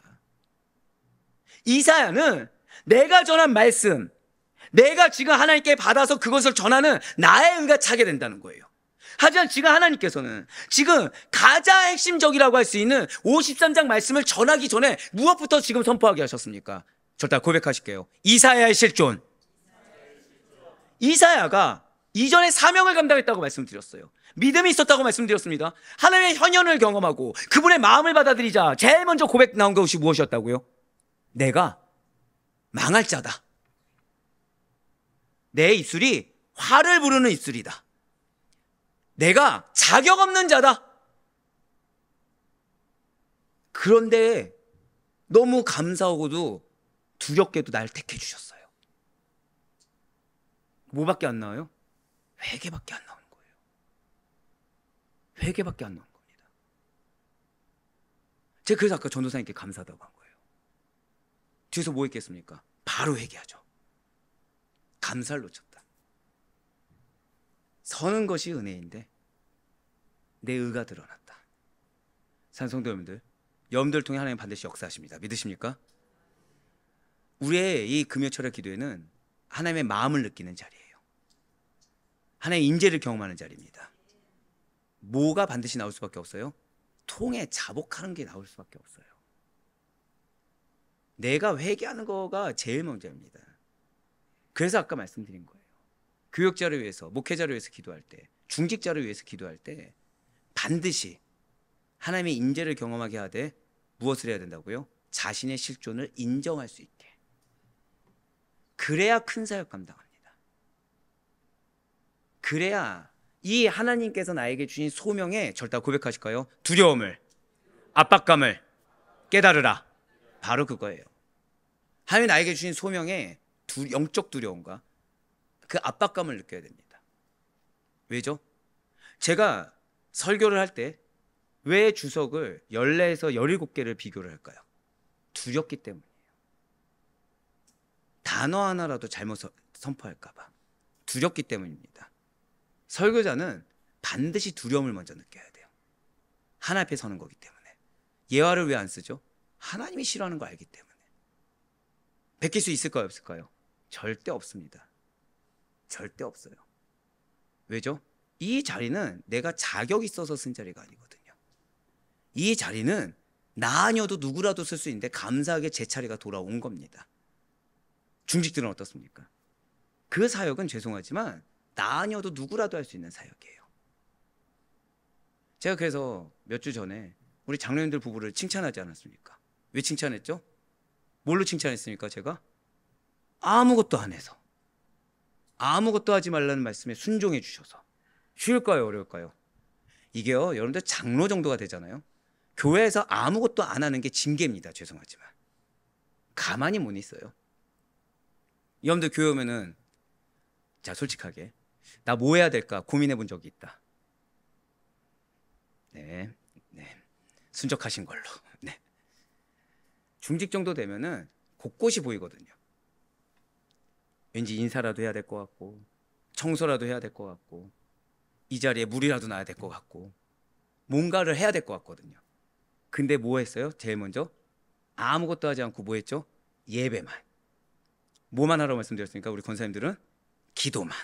이사야는 내가 전한 말씀, 내가 지금 하나님께 받아서 그것을 전하는 나의 의가 차게 된다는 거예요. 하지만 지금 하나님께서는 지금 가장 핵심적이라고 할 수 있는 53장 말씀을 전하기 전에 무엇부터 지금 선포하게 하셨습니까? 다 고백하실게요. 이사야의 실존. 이사야가 이전에 사명을 감당했다고 말씀드렸어요. 믿음이 있었다고 말씀드렸습니다. 하나님의 현현을 경험하고 그분의 마음을 받아들이자 제일 먼저 고백 나온 것이 무엇이었다고요? 내가 망할 자다. 내 입술이 화를 부르는 입술이다. 내가 자격 없는 자다. 그런데 너무 감사하고도 두렵게도 날 택해 주셨어요. 뭐밖에 안 나와요? 회개밖에 안 나오는 거예요. 회개밖에 안 나오는 겁니다. 제가 그래서 아까 전도사님께 감사하다고 한 거예요. 뒤에서 뭐 있겠습니까? 바로 회개하죠. 감사를 놓쳤다. 서는 것이 은혜인데 내 의가 드러났다. 산성도 여러분들 통해 하나님 반드시 역사하십니다. 믿으십니까? 우리의 이 금요철의 기도회는 하나님의 마음을 느끼는 자리예요. 하나님의 임재를 경험하는 자리입니다. 뭐가 반드시 나올 수밖에 없어요? 통에 자복하는 게 나올 수밖에 없어요. 내가 회개하는 거가 제일 먼저입니다. 그래서 아까 말씀드린 거예요. 교역자를 위해서, 목회자를 위해서 기도할 때, 중직자를 위해서 기도할 때 반드시 하나님의 임재를 경험하게 하되 무엇을 해야 된다고요? 자신의 실존을 인정할 수 있게. 그래야 큰 사역 감당합니다. 그래야 이 하나님께서 나에게 주신 소명에 절대 고백하실까요? 두려움을, 압박감을 깨달으라. 바로 그거예요. 하나님이 나에게 주신 소명에 영적 두려움과 그 압박감을 느껴야 됩니다. 왜죠? 제가 설교를 할 때 왜 주석을 14에서 17개를 비교를 할까요? 두렵기 때문이에요. 단어 하나라도 잘못 선포할까 봐. 두렵기 때문입니다. 설교자는 반드시 두려움을 먼저 느껴야 돼요. 하나님 앞에 서는 거기 때문에. 예화를 왜 안 쓰죠? 하나님이 싫어하는 거 알기 때문에. 베낄 수 있을까요, 없을까요? 절대 없습니다. 절대 없어요. 왜죠? 이 자리는 내가 자격 있어서 쓴 자리가 아니거든요. 이 자리는 나 아니어도 누구라도 쓸 수 있는데 감사하게 제 차례가 돌아온 겁니다. 중직들은 어떻습니까? 그 사역은 죄송하지만 나 아니어도 누구라도 할 수 있는 사역이에요. 제가 그래서 몇 주 전에 우리 장로님들 부부를 칭찬하지 않았습니까? 왜 칭찬했죠? 뭘로 칭찬했습니까? 제가 아무것도 안 해서, 아무것도 하지 말라는 말씀에 순종해 주셔서. 쉬울까요, 어려울까요? 이게요, 여러분들 장로 정도가 되잖아요. 교회에서 아무것도 안 하는 게 징계입니다. 죄송하지만 가만히 못 있어요. 여러분들 교회 오면은, 자, 솔직하게 나 뭐 해야 될까 고민해 본 적이 있다. 네, 순적하신 걸로. 네. 중직 정도 되면은 곳곳이 보이거든요. 왠지 인사라도 해야 될 것 같고, 청소라도 해야 될 것 같고, 이 자리에 물이라도 놔야 될 것 같고, 뭔가를 해야 될 것 같거든요. 근데 뭐 했어요? 제일 먼저 아무것도 하지 않고 뭐 했죠? 예배만. 뭐만 하라고 말씀드렸습니까? 우리 권사님들은 기도만.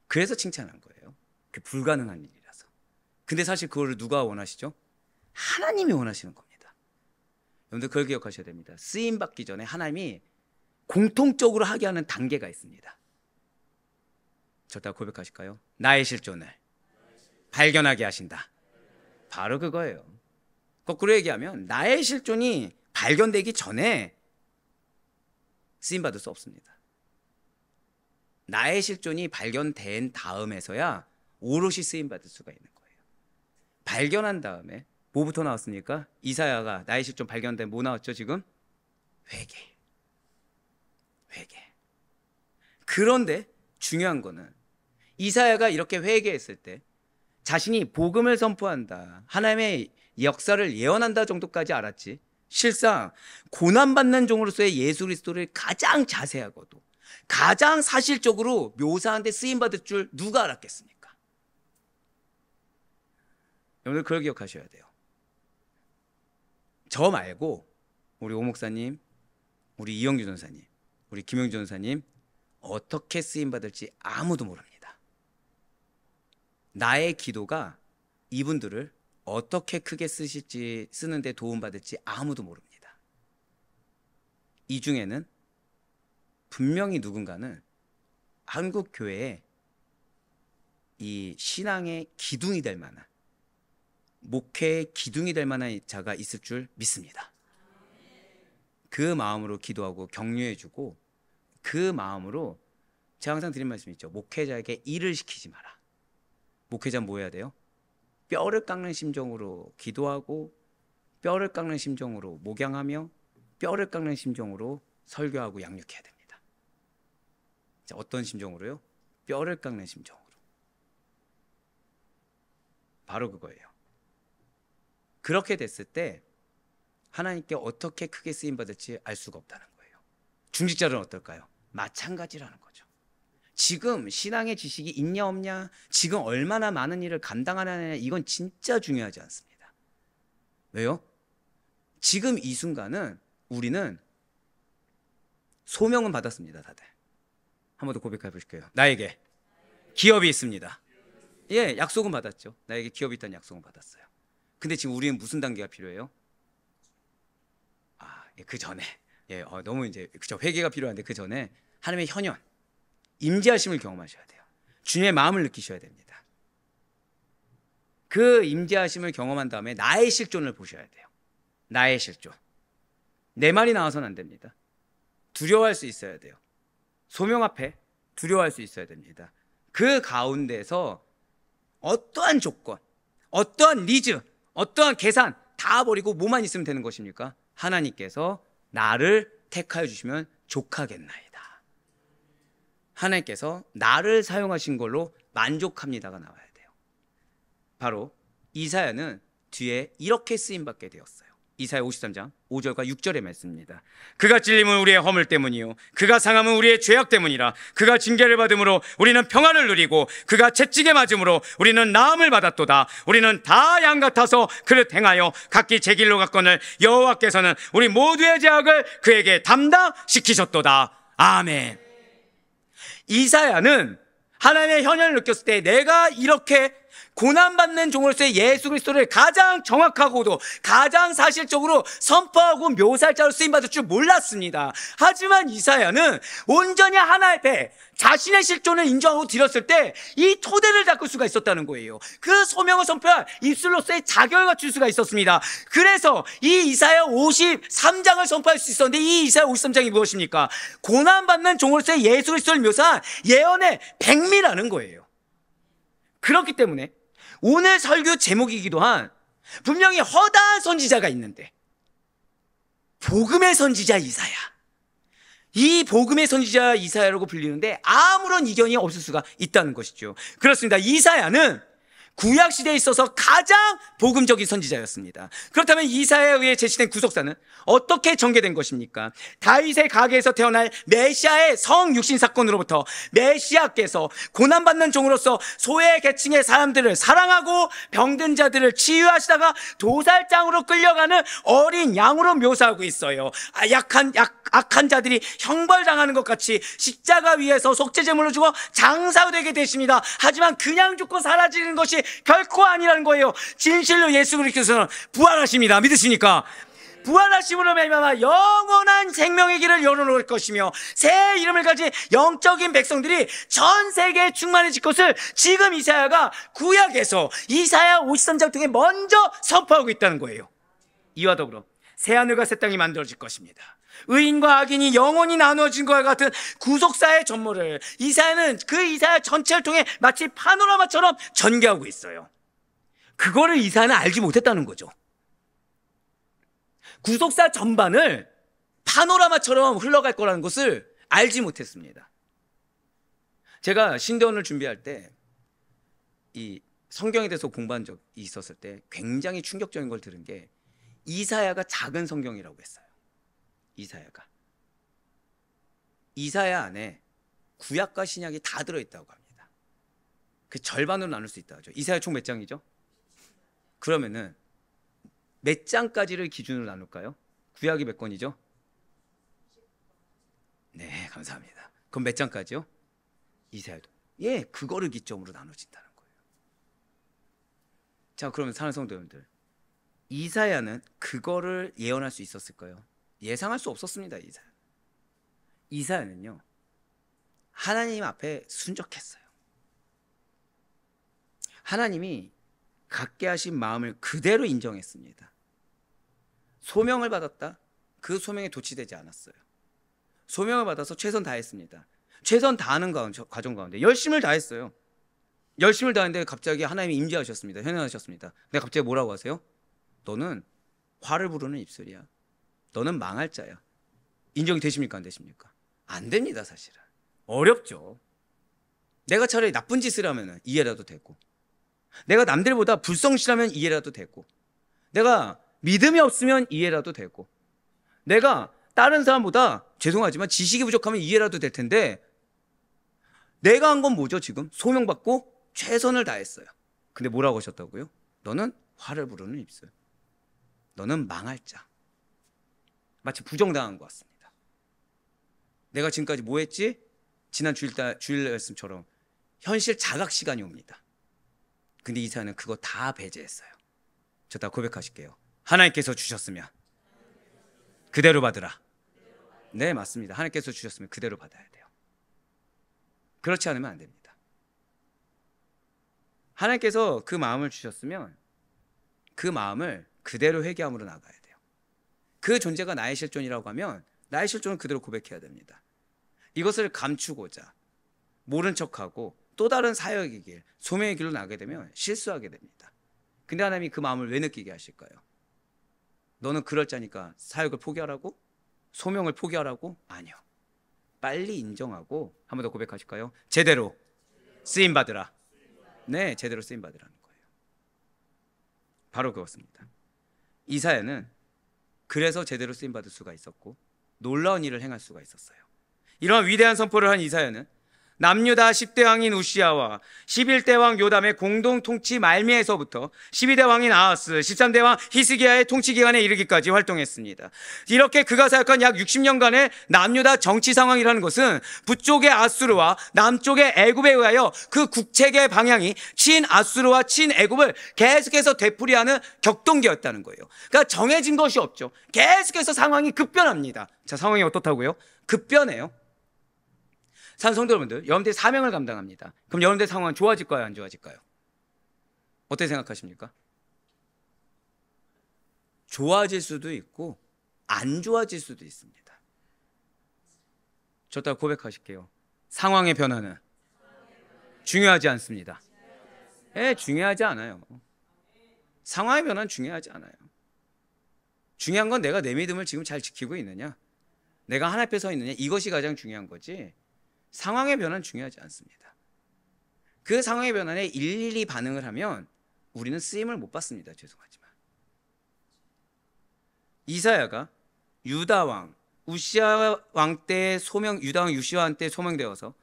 그래서 칭찬한 거예요. 그 불가능한 일이라서. 근데 사실 그거를 누가 원하시죠? 하나님이 원하시는 겁니다. 여러분들 그걸 기억하셔야 됩니다. 쓰임 받기 전에 하나님이 공통적으로 하게 하는 단계가 있습니다. 저따 고백하실까요? 나의 실존을 발견하게 하신다. 바로 그거예요. 거꾸로 얘기하면 나의 실존이 발견되기 전에 쓰임 받을 수 없습니다. 나의 실존이 발견된 다음에서야 오롯이 쓰임 받을 수가 있는 거예요. 발견한 다음에 뭐부터 나왔습니까? 이사야가 나의 실존 발견된 뭐 나왔죠 지금? 회개. 그런데 중요한 거는 이사야가 이렇게 회개했을 때 자신이 복음을 선포한다, 하나님의 역사를 예언한다 정도까지 알았지, 실상 고난받는 종으로서의 예수 그리스도를 가장 자세하고도 가장 사실적으로 묘사한 데 쓰임받을 줄 누가 알았겠습니까? 여러분들 그걸 기억하셔야 돼요. 저 말고 우리 오 목사님, 우리 이영규 전사님, 우리 김영주 전사님 어떻게 쓰임받을지 아무도 모릅니다. 나의 기도가 이분들을 어떻게 크게 쓰실지, 쓰는데 도움받을지 아무도 모릅니다. 이 중에는 분명히 누군가는 한국 교회에 이 신앙의 기둥이 될 만한, 목회의 기둥이 될 만한 자가 있을 줄 믿습니다. 그 마음으로 기도하고 격려해주고, 그 마음으로 제가 항상 드린 말씀이 있죠. 목회자에게 일을 시키지 마라. 목회자는 뭐 해야 돼요? 뼈를 깎는 심정으로 기도하고, 뼈를 깎는 심정으로 목양하며, 뼈를 깎는 심정으로 설교하고 양육해야 됩니다. 자, 어떤 심정으로요? 뼈를 깎는 심정으로. 바로 그거예요. 그렇게 됐을 때 하나님께 어떻게 크게 쓰임받을지 알 수가 없다는 거예요. 중직자는 어떨까요? 마찬가지라는 거죠. 지금 신앙의 지식이 있냐 없냐, 지금 얼마나 많은 일을 감당하느냐, 이건 진짜 중요하지 않습니다. 왜요? 지금 이 순간은 우리는 소명은 받았습니다. 다들 한 번 더 고백해 보실게요. 나에게 기업이 있습니다. 예, 약속은 받았죠. 나에게 기업이 있다는 약속은 받았어요. 근데 지금 우리는 무슨 단계가 필요해요? 그 전에, 너무 이제 그죠, 회개가 필요한데 그 전에 하나님의 현현, 임재하심을 경험하셔야 돼요. 주님의 마음을 느끼셔야 됩니다. 그 임재하심을 경험한 다음에 나의 실존을 보셔야 돼요. 나의 실존. 내 말이 나와서는 안 됩니다. 두려워할 수 있어야 돼요. 소명 앞에 두려워할 수 있어야 됩니다. 그 가운데서 어떠한 조건, 어떠한 리즈, 어떠한 계산 다 버리고 뭐만 있으면 되는 것입니까? 하나님께서 나를 택하여 주시면 족하겠나이다. 하나님께서 나를 사용하신 걸로 만족합니다가 나와야 돼요. 바로 이사야는 뒤에 이렇게 쓰임받게 되었어요. 이사야 53장 5절과 6절의 말씀입니다. 그가 찔림은 우리의 허물 때문이요 그가 상함은 우리의 죄악 때문이라. 그가 징계를 받음으로 우리는 평안을 누리고 그가 채찍에 맞음으로 우리는 나음을 받았도다. 우리는 다 양 같아서 그릇 행하여 각기 제 길로 갔거늘 여호와께서는 우리 모두의 죄악을 그에게 담당시키셨도다. 아멘. 이사야는 하나님의 현현을 느꼈을 때 내가 이렇게 고난받는 종으로서의 예수 그리스도를 가장 정확하고도 가장 사실적으로 선포하고 묘사할 자로 쓰임받을 줄 몰랐습니다. 하지만 이사야는 온전히 하나님 앞에 자신의 실존을 인정하고 드렸을 때 이 토대를 닦을 수가 있었다는 거예요. 그 소명을 선포할 입술로서의 자격을 갖출 수가 있었습니다. 그래서 이 이사야 53장을 선포할 수 있었는데, 이 이사야 53장이 무엇입니까? 고난받는 종으로서의 예수 그리스도를 묘사한 예언의 백미라는 거예요. 그렇기 때문에 오늘 설교 제목이기도 한, 분명히 허다한 선지자가 있는데 복음의 선지자 이사야, 이 복음의 선지자 이사야라고 불리는데 아무런 이견이 없을 수가 있다는 것이죠. 그렇습니다. 이사야는 구약 시대에 있어서 가장 복음적인 선지자였습니다. 그렇다면 이사야에 의해 제시된 구속사는 어떻게 전개된 것입니까? 다윗의 가게에서 태어날 메시아의 성육신 사건으로부터 메시아께서 고난받는 종으로서 소외 계층의 사람들을 사랑하고 병든 자들을 치유하시다가 도살장으로 끌려가는 어린 양으로 묘사하고 있어요. 악한 자들이 형벌당하는 것 같이 십자가 위에서 속죄제물로 죽어 장사가 되게 되십니다. 하지만 그냥 죽고 사라지는 것이 결코 아니라는 거예요. 진실로 예수 그리스도는 부활하십니다. 믿으십니까? 부활하심으로 말미암아 영원한 생명의 길을 열어놓을 것이며 새 이름을 가진 영적인 백성들이 전 세계에 충만해질 것을 지금 이사야가 구약에서 이사야 53장 통해 먼저 선포하고 있다는 거예요. 이와 더불어 새하늘과 새 땅이 만들어질 것입니다. 의인과 악인이 영원히 나누어진 것과 같은 구속사의 전모를 이사야는 그 이사야 전체를 통해 마치 파노라마처럼 전개하고 있어요. 그거를 이사야는 알지 못했다는 거죠. 구속사 전반을 파노라마처럼 흘러갈 거라는 것을 알지 못했습니다. 제가 신대원을 준비할 때 이 성경에 대해서 공부한 적이 있었을 때 굉장히 충격적인 걸 들은 게, 이사야가 작은 성경이라고 했어요. 이사야 안에 구약과 신약이 다 들어있다고 합니다. 그 절반으로 나눌 수 있다고 하죠. 이사야 총 몇 장이죠? 그러면은 몇 장까지를 기준으로 나눌까요? 구약이 몇 권이죠? 네, 감사합니다. 그럼 몇 장까지요? 이사야도. 예, 그거를 기점으로 나눠진다는 거예요. 자, 그러면 사랑하는 성도 여러분들, 이사야는 그거를 예언할 수 있었을까요? 예상할 수 없었습니다. 이사야는요, 하나님 앞에 순적했어요. 하나님이 갖게 하신 마음을 그대로 인정했습니다. 소명을 받았다. 그 소명에 도취되지 않았어요. 소명을 받아서 최선 다했습니다. 최선 다하는 과정 가운데 열심을 다했어요. 열심을 다했는데 갑자기 하나님이 임재하셨습니다. 현현하셨습니다. 근데 갑자기 뭐라고 하세요? 너는 화를 부르는 입술이야. 너는 망할 자야. 인정이 되십니까? 안 되십니까? 안 됩니다. 사실은 어렵죠. 내가 차라리 나쁜 짓을 하면 이해라도 되고, 내가 남들보다 불성실하면 이해라도 되고, 내가 믿음이 없으면 이해라도 되고, 내가 다른 사람보다 죄송하지만 지식이 부족하면 이해라도 될 텐데, 내가 한 건 뭐죠? 지금 소명받고 최선을 다했어요. 근데 뭐라고 하셨다고요? 너는 화를 부르는 입술, 너는 망할 자. 마치 부정당한 것 같습니다. 내가 지금까지 뭐 했지? 지난 주일 말씀처럼 현실 자각 시간이 옵니다. 근데 이사야는 그거 다 배제했어요. 저 다 고백하실게요. 하나님께서 주셨으면 그대로 받으라. 네, 맞습니다. 하나님께서 주셨으면 그대로 받아야 돼요. 그렇지 않으면 안 됩니다. 하나님께서 그 마음을 주셨으면 그 마음을 그대로 회개함으로 나가야 돼요. 그 존재가 나의 실존이라고 하면 나의 실존을 그대로 고백해야 됩니다. 이것을 감추고자 모른 척하고 또 다른 사역의 길, 소명의 길로 나가게 되면 실수하게 됩니다. 근데 하나님이 그 마음을 왜 느끼게 하실까요? 너는 그럴 자니까 사역을 포기하라고? 소명을 포기하라고? 아니요. 빨리 인정하고 한 번 더 고백하실까요? 제대로 쓰임받으라. 네, 제대로 쓰임받으라는 거예요. 바로 그렇습니다. 이사야는 그래서 제대로 쓰임받을 수가 있었고 놀라운 일을 행할 수가 있었어요. 이러한 위대한 선포를 한 이사야는 남유다 10대 왕인 우시아와 11대 왕 요담의 공동 통치 말미에서부터 12대 왕인 아하스, 13대 왕 히스기야의 통치 기간에 이르기까지 활동했습니다. 이렇게 그가 사역한 약 60년간의 남유다 정치 상황이라는 것은 북쪽의 아수르와 남쪽의 애굽에 의하여 그 국책의 방향이 친아수르와 친애굽을 계속해서 되풀이하는 격동기였다는 거예요. 그러니까 정해진 것이 없죠. 계속해서 상황이 급변합니다. 자, 상황이 어떻다고요? 급변해요. 산 성도 여러분들, 여러분들이 사명을 감당합니다. 그럼 여러분들의 상황은 좋아질까요, 안 좋아질까요? 어떻게 생각하십니까? 좋아질 수도 있고 안 좋아질 수도 있습니다. 저 따라 고백하실게요. 상황의 변화는 중요하지 않습니다. 예, 중요하지 않아요. 상황의 변화는 중요하지 않아요. 중요한 건 내가 내 믿음을 지금 잘 지키고 있느냐, 내가 하나님 앞에 서 있느냐, 이것이 가장 중요한 거지 상황의 변화는 중요하지 않습니다. 그 상황의 변화에 일일이 반응을 하면 우리는 쓰임을 못 받습니다. 죄송하지만 이사야가 유다 왕 우시아 왕 때 유다 왕 우시아 왕 때 소명되어서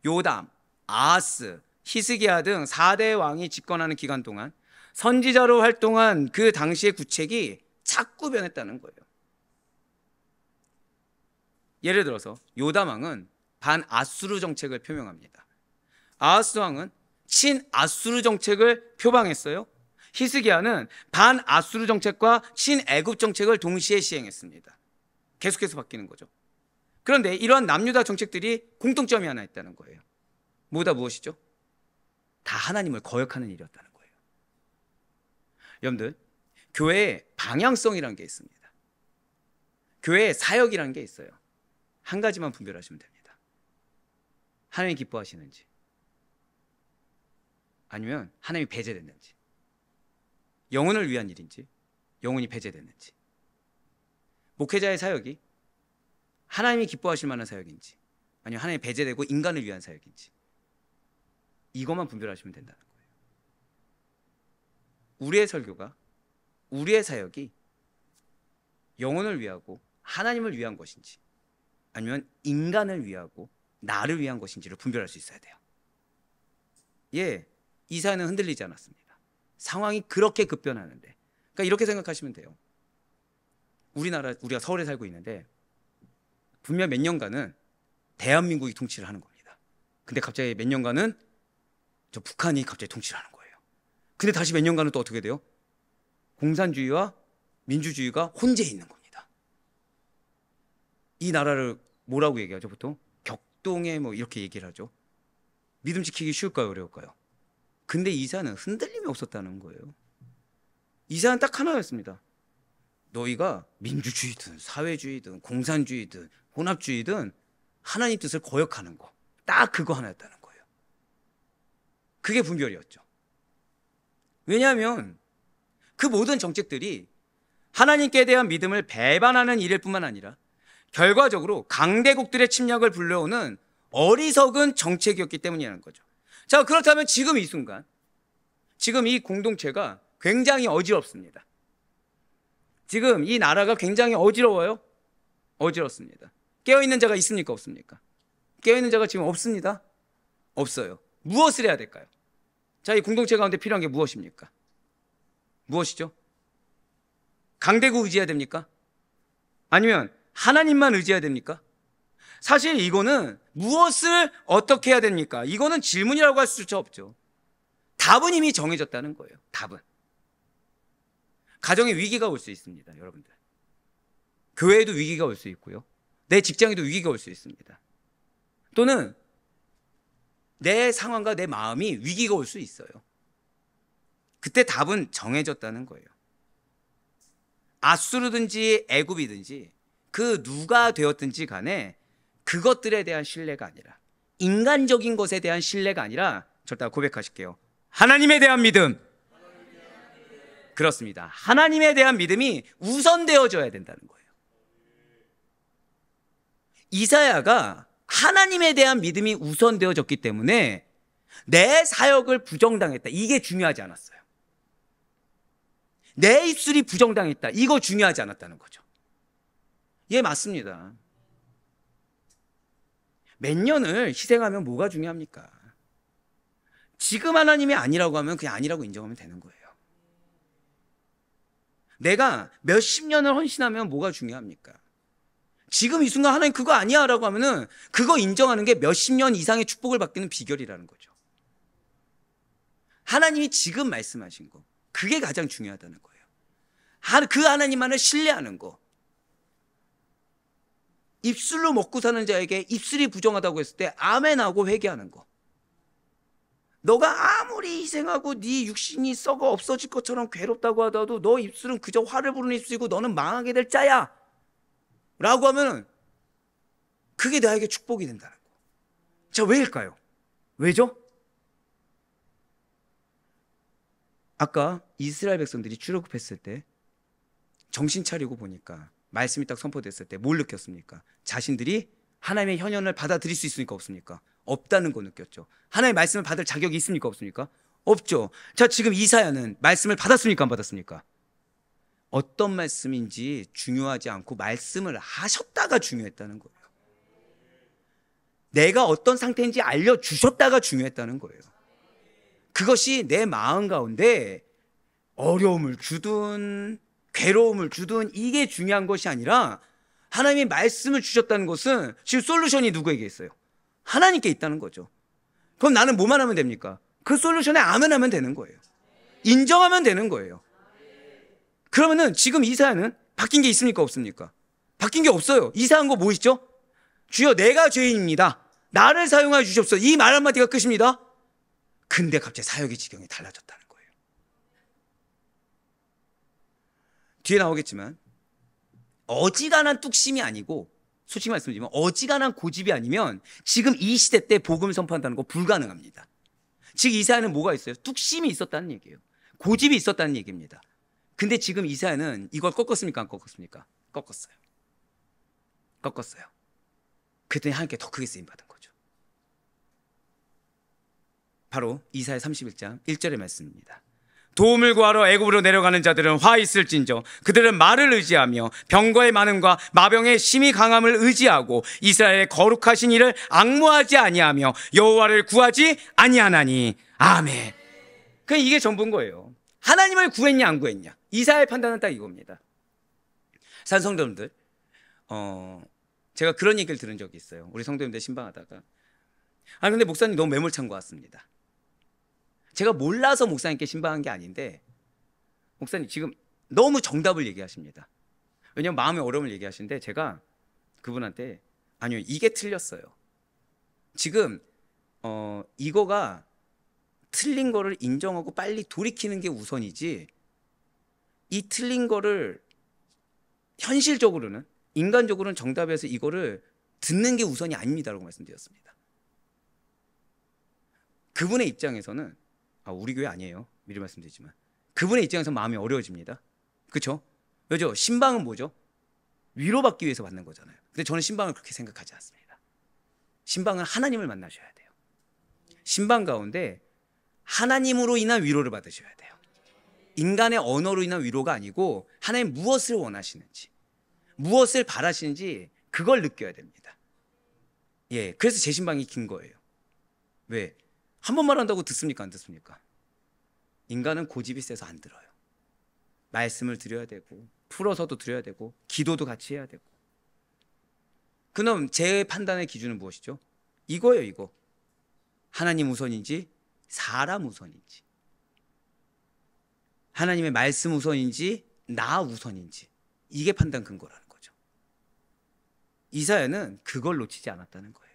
요담, 아하스, 히스기야 등 4대 왕이 집권하는 기간 동안 선지자로 활동한 그 당시의 국책이 자꾸 변했다는 거예요. 예를 들어서 요담 왕은 반아수르 정책을 표명합니다. 아하스 왕은 친아수르 정책을 표방했어요. 히스기야는 반아수르 정책과 친애굽 정책을 동시에 시행했습니다. 계속해서 바뀌는 거죠. 그런데 이러한 남유다 정책들이 공통점이 하나 있다는 거예요. 뭐다 무엇이죠? 다 하나님을 거역하는 일이었다는 거예요. 여러분들, 교회에 방향성이라는 게 있습니다. 교회에 사역이라는 게 있어요. 한 가지만 분별하시면 됩니다. 하나님이 기뻐하시는지, 아니면 하나님이 배제됐는지, 영혼을 위한 일인지, 영혼이 배제됐는지, 목회자의 사역이 하나님이 기뻐하실 만한 사역인지, 아니면 하나님이 배제되고 인간을 위한 사역인지, 이것만 분별하시면 된다는 거예요. 우리의 설교가, 우리의 사역이 영혼을 위하고 하나님을 위한 것인지, 아니면 인간을 위하고 나를 위한 것인지를 분별할 수 있어야 돼요. 예, 이사야는 흔들리지 않았습니다. 상황이 그렇게 급변하는데, 그러니까 이렇게 생각하시면 돼요. 우리가 서울에 살고 있는데 분명 몇 년간은 대한민국이 통치를 하는 겁니다. 근데 갑자기 몇 년간은 저 북한이 갑자기 통치를 하는 거예요. 근데 다시 몇 년간은 또 어떻게 돼요? 공산주의와 민주주의가 혼재 있는 겁니다. 이 나라를 뭐라고 얘기하죠? 보통 격동에 뭐 이렇게 얘기를 하죠. 믿음 지키기 쉬울까요, 어려울까요? 근데 이사야는 흔들림이 없었다는 거예요. 이사야는 딱 하나였습니다. 너희가 민주주의든 사회주의든 공산주의든 혼합주의든 하나님 뜻을 거역하는 거, 딱 그거 하나였다는 거예요. 그게 분별이었죠. 왜냐하면 그 모든 정책들이 하나님께 대한 믿음을 배반하는 일일 뿐만 아니라 결과적으로 강대국들의 침략을 불러오는 어리석은 정책이었기 때문이라는 거죠. 자, 그렇다면 지금 이 순간, 지금 이 공동체가 굉장히 어지럽습니다. 지금 이 나라가 굉장히 어지러워요? 어지럽습니다. 깨어있는 자가 있습니까? 없습니까? 깨어있는 자가 지금 없습니다. 없어요. 무엇을 해야 될까요? 자, 이 공동체 가운데 필요한 게 무엇입니까? 무엇이죠? 강대국 의지해야 됩니까? 아니면 하나님만 의지해야 됩니까? 사실 이거는 무엇을 어떻게 해야 됩니까? 이거는 질문이라고 할 수조차 없죠. 답은 이미 정해졌다는 거예요. 답은. 가정에 위기가 올 수 있습니다, 여러분들. 교회에도 위기가 올 수 있고요. 내 직장에도 위기가 올 수 있습니다. 또는 내 상황과 내 마음이 위기가 올 수 있어요. 그때 답은 정해졌다는 거예요. 아수르든지 애굽이든지 그 누가 되었든지 간에 그것들에 대한 신뢰가 아니라, 인간적인 것에 대한 신뢰가 아니라, 절대 고백하실게요. 하나님에 대한 믿음. 그렇습니다. 하나님에 대한 믿음이 우선되어져야 된다는 거예요. 이사야가 하나님에 대한 믿음이 우선되어졌기 때문에 내 사역을 부정당했다, 이게 중요하지 않았어요. 내 입술이 부정당했다, 이거 중요하지 않았다는 거죠. 예, 맞습니다. 몇 년을 희생하면 뭐가 중요합니까? 지금 하나님이 아니라고 하면 그냥 아니라고 인정하면 되는 거예요. 내가 몇십 년을 헌신하면 뭐가 중요합니까? 지금 이 순간 하나님 그거 아니야 라고 하면은 그거 인정하는 게 몇십 년 이상의 축복을 받기는 비결이라는 거죠. 하나님이 지금 말씀하신 거, 그게 가장 중요하다는 거예요. 그 하나님만을 신뢰하는 거. 입술로 먹고 사는 자에게 입술이 부정하다고 했을 때 아멘하고 회개하는 거. 너가 아무리 희생하고 네 육신이 썩어 없어질 것처럼 괴롭다고 하더라도 너 입술은 그저 화를 부르는 입술이고 너는 망하게 될 자야 라고 하면 그게 나에게 축복이 된다는 거. 자, 왜일까요? 왜죠? 아까 이스라엘 백성들이 출애굽했을 때 정신 차리고 보니까 말씀이 딱 선포됐을 때 뭘 느꼈습니까? 자신들이 하나님의 현현을 받아들일 수 있습니까? 없습니까? 없다는 거 느꼈죠. 하나님의 말씀을 받을 자격이 있습니까? 없습니까? 없죠. 자, 지금 이사야는 말씀을 받았습니까? 안 받았습니까? 어떤 말씀인지 중요하지 않고 말씀을 하셨다가 중요했다는 거예요. 내가 어떤 상태인지 알려주셨다가 중요했다는 거예요. 그것이 내 마음 가운데 어려움을 주든 괴로움을 주든 이게 중요한 것이 아니라 하나님이 말씀을 주셨다는 것은 지금 솔루션이 누구에게 있어요? 하나님께 있다는 거죠. 그럼 나는 뭐만 하면 됩니까? 그 솔루션에 아멘하면 되는 거예요. 인정하면 되는 거예요. 그러면은 지금 이사야는 바뀐 게 있습니까? 없습니까? 바뀐 게 없어요. 이사한 거 뭐 있죠? 주여 내가 죄인입니다. 나를 사용하여 주십시오. 이 말 한마디가 끝입니다. 근데 갑자기 사역의 지경이 달라졌다는 거예요. 뒤에 나오겠지만 어지간한 뚝심이 아니고 솔직히 말씀드리면 어지간한 고집이 아니면 지금 이 시대 때 복음을 선포한다는 거 불가능합니다. 즉 이사야는 뭐가 있어요? 뚝심이 있었다는 얘기예요. 고집이 있었다는 얘기입니다. 근데 지금 이사야는 이걸 꺾었습니까? 안 꺾었습니까? 꺾었어요. 꺾었어요. 그랬더니 하나님께 더 크게 쓰임받은 거죠. 바로 이사야 31장 1절의 말씀입니다. 도움을 구하러 애굽으로 내려가는 자들은 화 있을진저 그들은 말을 의지하며 병거의 많음과 마병의 심히 강함을 의지하고 이스라엘의 거룩하신 이를 앙모하지 아니하며 여호와를 구하지 아니하나니 아멘. 그냥 이게 전부인 거예요. 하나님을 구했냐 안 구했냐. 이사야의 판단은 딱 이겁니다. 산성도님들 제가 그런 얘기를 들은 적이 있어요. 우리 성도님들 신방하다가 근데 목사님 너무 매몰찬 것 같습니다. 제가 몰라서 목사님께 신방한 게 아닌데 목사님 지금 너무 정답을 얘기하십니다. 왜냐하면 마음의 어려움을 얘기하시는데 제가 그분한테 아니요 이게 틀렸어요. 지금 이거가 틀린 거를 인정하고 빨리 돌이키는 게 우선이지 이 틀린 거를 현실적으로는 인간적으로는 정답에서 이거를 듣는 게 우선이 아닙니다라고 말씀드렸습니다. 그분의 입장에서는 우리 교회 아니에요. 미리 말씀드리지만 그분의 입장에서 마음이 어려워집니다. 그렇죠? 왜죠? 신방은 뭐죠? 위로받기 위해서 받는 거잖아요. 근데 저는 신방을 그렇게 생각하지 않습니다. 신방은 하나님을 만나셔야 돼요. 신방 가운데 하나님으로 인한 위로를 받으셔야 돼요. 인간의 언어로 인한 위로가 아니고 하나님 무엇을 원하시는지 무엇을 바라시는지 그걸 느껴야 됩니다. 예, 그래서 제 신방이 긴 거예요. 왜? 한 번만 한다고 듣습니까? 안 듣습니까? 인간은 고집이 세서 안 들어요. 말씀을 드려야 되고 풀어서도 드려야 되고 기도도 같이 해야 되고. 그럼 제 판단의 기준은 무엇이죠? 이거예요. 이거. 하나님 우선인지 사람 우선인지 하나님의 말씀 우선인지 나 우선인지 이게 판단 근거라는 거죠. 이사야는 그걸 놓치지 않았다는 거예요.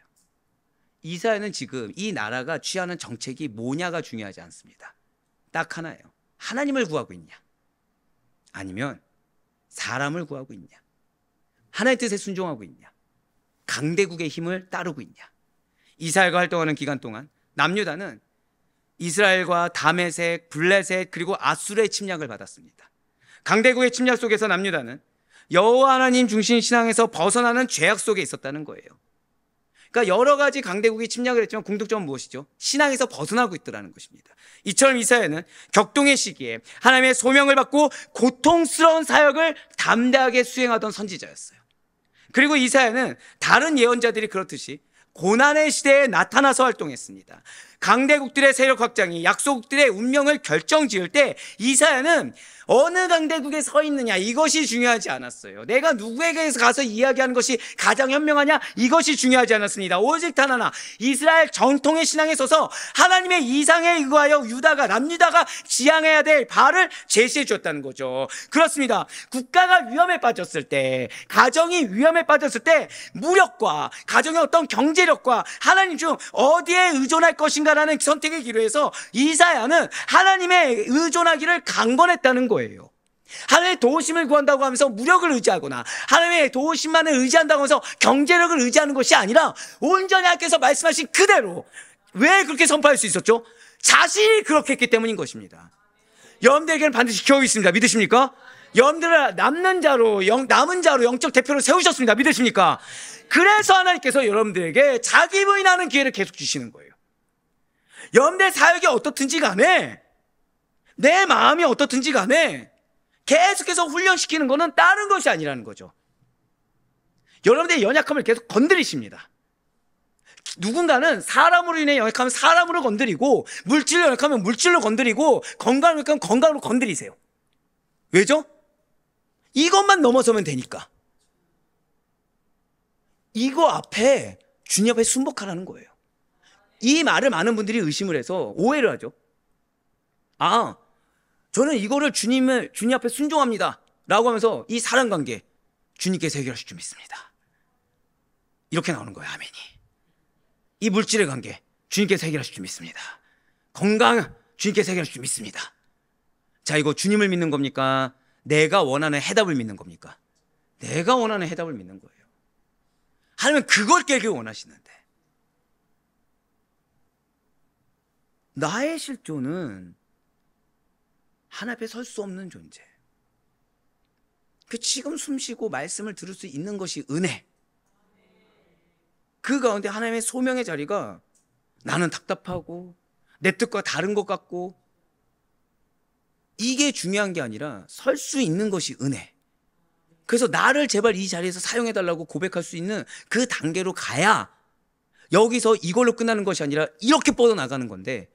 이사야는 지금 이 나라가 취하는 정책이 뭐냐가 중요하지 않습니다. 딱 하나예요. 하나님을 구하고 있냐 아니면 사람을 구하고 있냐 하나님의 뜻에 순종하고 있냐 강대국의 힘을 따르고 있냐. 이스라엘과 활동하는 기간 동안 남유다는 이스라엘과 다메섹, 블레셋 그리고 아수르의 침략을 받았습니다. 강대국의 침략 속에서 남유다는 여호와 하나님 중심 신앙에서 벗어나는 죄악 속에 있었다는 거예요. 그러니까 여러 가지 강대국이 침략을 했지만 공통점은 무엇이죠? 신앙에서 벗어나고 있더라는 것입니다. 이처럼 이사야는 격동의 시기에 하나님의 소명을 받고 고통스러운 사역을 담대하게 수행하던 선지자였어요. 그리고 이사야는 다른 예언자들이 그렇듯이 고난의 시대에 나타나서 활동했습니다. 강대국들의 세력 확장이 약소국들의 운명을 결정지을 때 이사야는 어느 강대국에 서 있느냐 이것이 중요하지 않았어요. 내가 누구에게 가서 이야기하는 것이 가장 현명하냐 이것이 중요하지 않았습니다. 오직 단 하나, 이스라엘 정통의 신앙에 서서 하나님의 이상에 의하여 남유다가 지향해야 될 바를 제시해 주었다는 거죠. 그렇습니다. 국가가 위험에 빠졌을 때, 가정이 위험에 빠졌을 때 무력과 가정의 어떤 경제력과 하나님 중 어디에 의존할 것인가라는 선택의 기로에서 이사야는 하나님의 의존하기를 강권했다는 거예요. 하나님의 도우심을 구한다고 하면서 무력을 의지하거나 하나님의 도우심만을 의지한다고 하면서 경제력을 의지하는 것이 아니라 온전히 하나님께서 말씀하신 그대로. 왜 그렇게 선포할 수 있었죠? 자신이 그렇게 했기 때문인 것입니다. 여러분들에게는 반드시 기억이 있습니다. 믿으십니까? 여러분들을 남은 자로 영적 대표로 세우셨습니다. 믿으십니까? 그래서 하나님께서 여러분들에게 자기 부인하는 기회를 계속 주시는 거예요. 여러분들의 사역이 어떻든지 간에, 내 마음이 어떻든지 간에 계속해서 훈련시키는 것은 다른 것이 아니라는 거죠. 여러분들의 연약함을 계속 건드리십니다. 누군가는 사람으로 인해 연약하면 사람으로 건드리고, 물질로 연약하면 물질로 건드리고, 건강으로 연약하면 건강으로 건드리세요. 왜죠? 이것만 넘어서면 되니까. 이거 앞에 주님 앞에 순복하라는 거예요. 이 말을 많은 분들이 의심을 해서 오해를 하죠. 아, 저는 이거를 주님 앞에 순종합니다 라고 하면서 이 사랑관계 주님께서 해결하실 줄 믿습니다. 이렇게 나오는 거예요. 아멘이. 이 물질의 관계 주님께서 해결하실 줄 믿습니다. 건강 주님께서 해결하실 줄 믿습니다. 자, 이거 주님을 믿는 겁니까? 내가 원하는 해답을 믿는 겁니까? 내가 원하는 해답을 믿는 거예요. 하나님은 그걸 깨길 원하시는데, 나의 실존은 하나님 앞에 설 수 없는 존재. 그 지금 숨쉬고 말씀을 들을 수 있는 것이 은혜. 그 가운데 하나님의 소명의 자리가 나는 답답하고 내 뜻과 다른 것 같고, 이게 중요한 게 아니라 설 수 있는 것이 은혜. 그래서 나를 제발 이 자리에서 사용해달라고 고백할 수 있는 그 단계로 가야, 여기서 이걸로 끝나는 것이 아니라 이렇게 뻗어나가는 건데,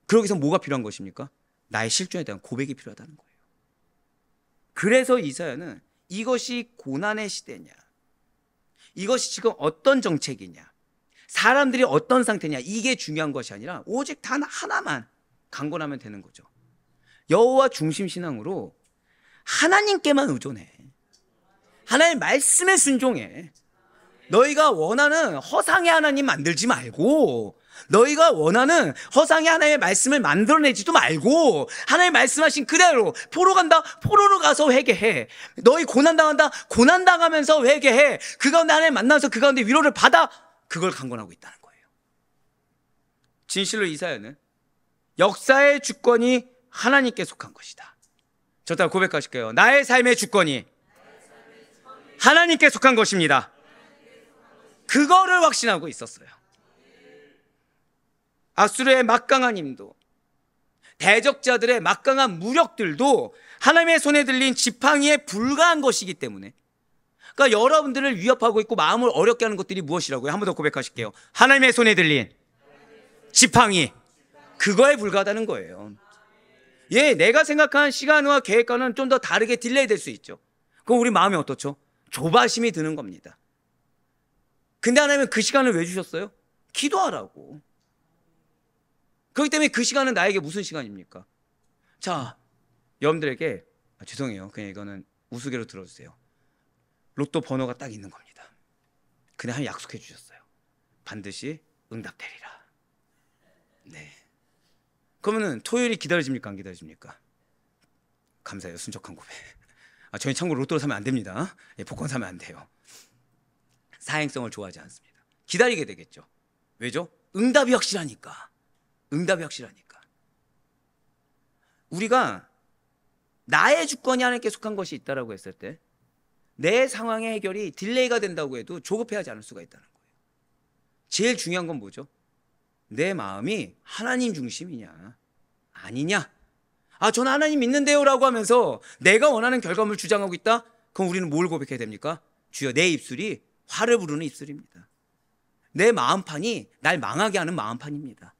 그러기 위해서 뭐가 필요한 것입니까? 나의 실존에 대한 고백이 필요하다는 거예요. 그래서 이사야는 이것이 고난의 시대냐, 이것이 지금 어떤 정책이냐, 사람들이 어떤 상태냐, 이게 중요한 것이 아니라 오직 단 하나만 강권하면 되는 거죠. 여호와 중심 신앙으로 하나님께만 의존해. 하나님의 말씀에 순종해. 너희가 원하는 허상의 하나님 만들지 말고, 너희가 원하는 허상의 하나님의 말씀을 만들어내지도 말고, 하나님 말씀하신 그대로 포로 간다, 포로로 가서 회개해. 너희 고난당한다, 고난당하면서 회개해. 그 가운데 하나님 만나서 그 가운데 위로를 받아. 그걸 강권하고 있다는 거예요. 진실로 이사야는 역사의 주권이 하나님께 속한 것이다. 저 따라 고백하실게요. 나의 삶의 주권이 하나님께 속한 것입니다. 그거를 확신하고 있었어요. 아수르의 막강한 힘도, 대적자들의 막강한 무력들도 하나님의 손에 들린 지팡이에 불과한 것이기 때문에, 그러니까 여러분들을 위협하고 있고 마음을 어렵게 하는 것들이 무엇이라고요? 한 번 더 고백하실게요. 하나님의 손에 들린 지팡이, 그거에 불과하다는 거예요. 예, 내가 생각한 시간과 계획과는 좀 더 다르게 딜레이 될 수 있죠. 그럼 우리 마음이 어떻죠? 조바심이 드는 겁니다. 근데 하나님은 그 시간을 왜 주셨어요? 기도하라고. 그렇기 때문에 그 시간은 나에게 무슨 시간입니까? 자, 여러분들에게 죄송해요. 그냥 이거는 우스개로 들어주세요. 로또 번호가 딱 있는 겁니다. 그냥 하나님 약속해 주셨어요. 반드시 응답되리라. 네. 그러면은 토요일이 기다려집니까? 안 기다려집니까? 감사해요. 순적한 고백. 저희 참고로 로또를 사면 안 됩니다. 복권 사면 안 돼요. 사행성을 좋아하지 않습니다. 기다리게 되겠죠. 왜죠? 응답이 확실하니까. 응답이 확실하니까. 우리가 나의 주권이 하나님께 속한 것이 있다라고 했을 때, 내 상황의 해결이 딜레이가 된다고 해도 조급해하지 않을 수가 있다는 거예요. 제일 중요한 건 뭐죠? 내 마음이 하나님 중심이냐 아니냐. 저는 하나님 믿는데요 라고 하면서 내가 원하는 결과물을 주장하고 있다? 그럼 우리는 뭘 고백해야 됩니까? 주여 내 입술이 화를 부르는 입술입니다. 내 마음판이 날 망하게 하는 마음판입니다.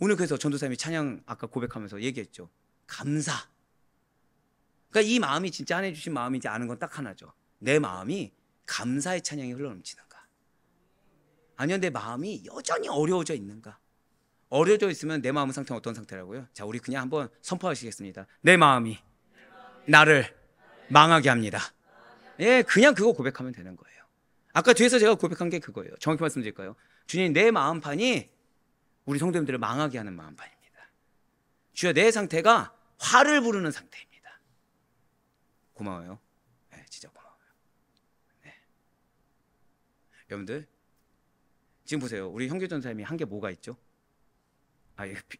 오늘 그래서 전도사님이 찬양 아까 고백하면서 얘기했죠. 감사. 그러니까 이 마음이 진짜 하나님 주신 마음인지 아는 건 딱 하나죠. 내 마음이 감사의 찬양이 흘러넘치는가? 아니면 내 마음이 여전히 어려워져 있는가? 어려워져 있으면 내 마음 상태는 어떤 상태라고요? 자, 우리 그냥 한번 선포하시겠습니다. 내 마음이 나를 망하게 합니다. 예, 그냥 그거 고백하면 되는 거예요. 아까 뒤에서 제가 고백한 게 그거예요. 정확히 말씀드릴까요? 주님, 내 마음판이 우리 성도님들을 망하게 하는 마음판입니다. 주여, 내 상태가 화를 부르는 상태입니다. 고마워요. 네, 진짜 고마워요. 네. 여러분들 지금 보세요. 우리 형규 전사님이 한 게 뭐가 있죠?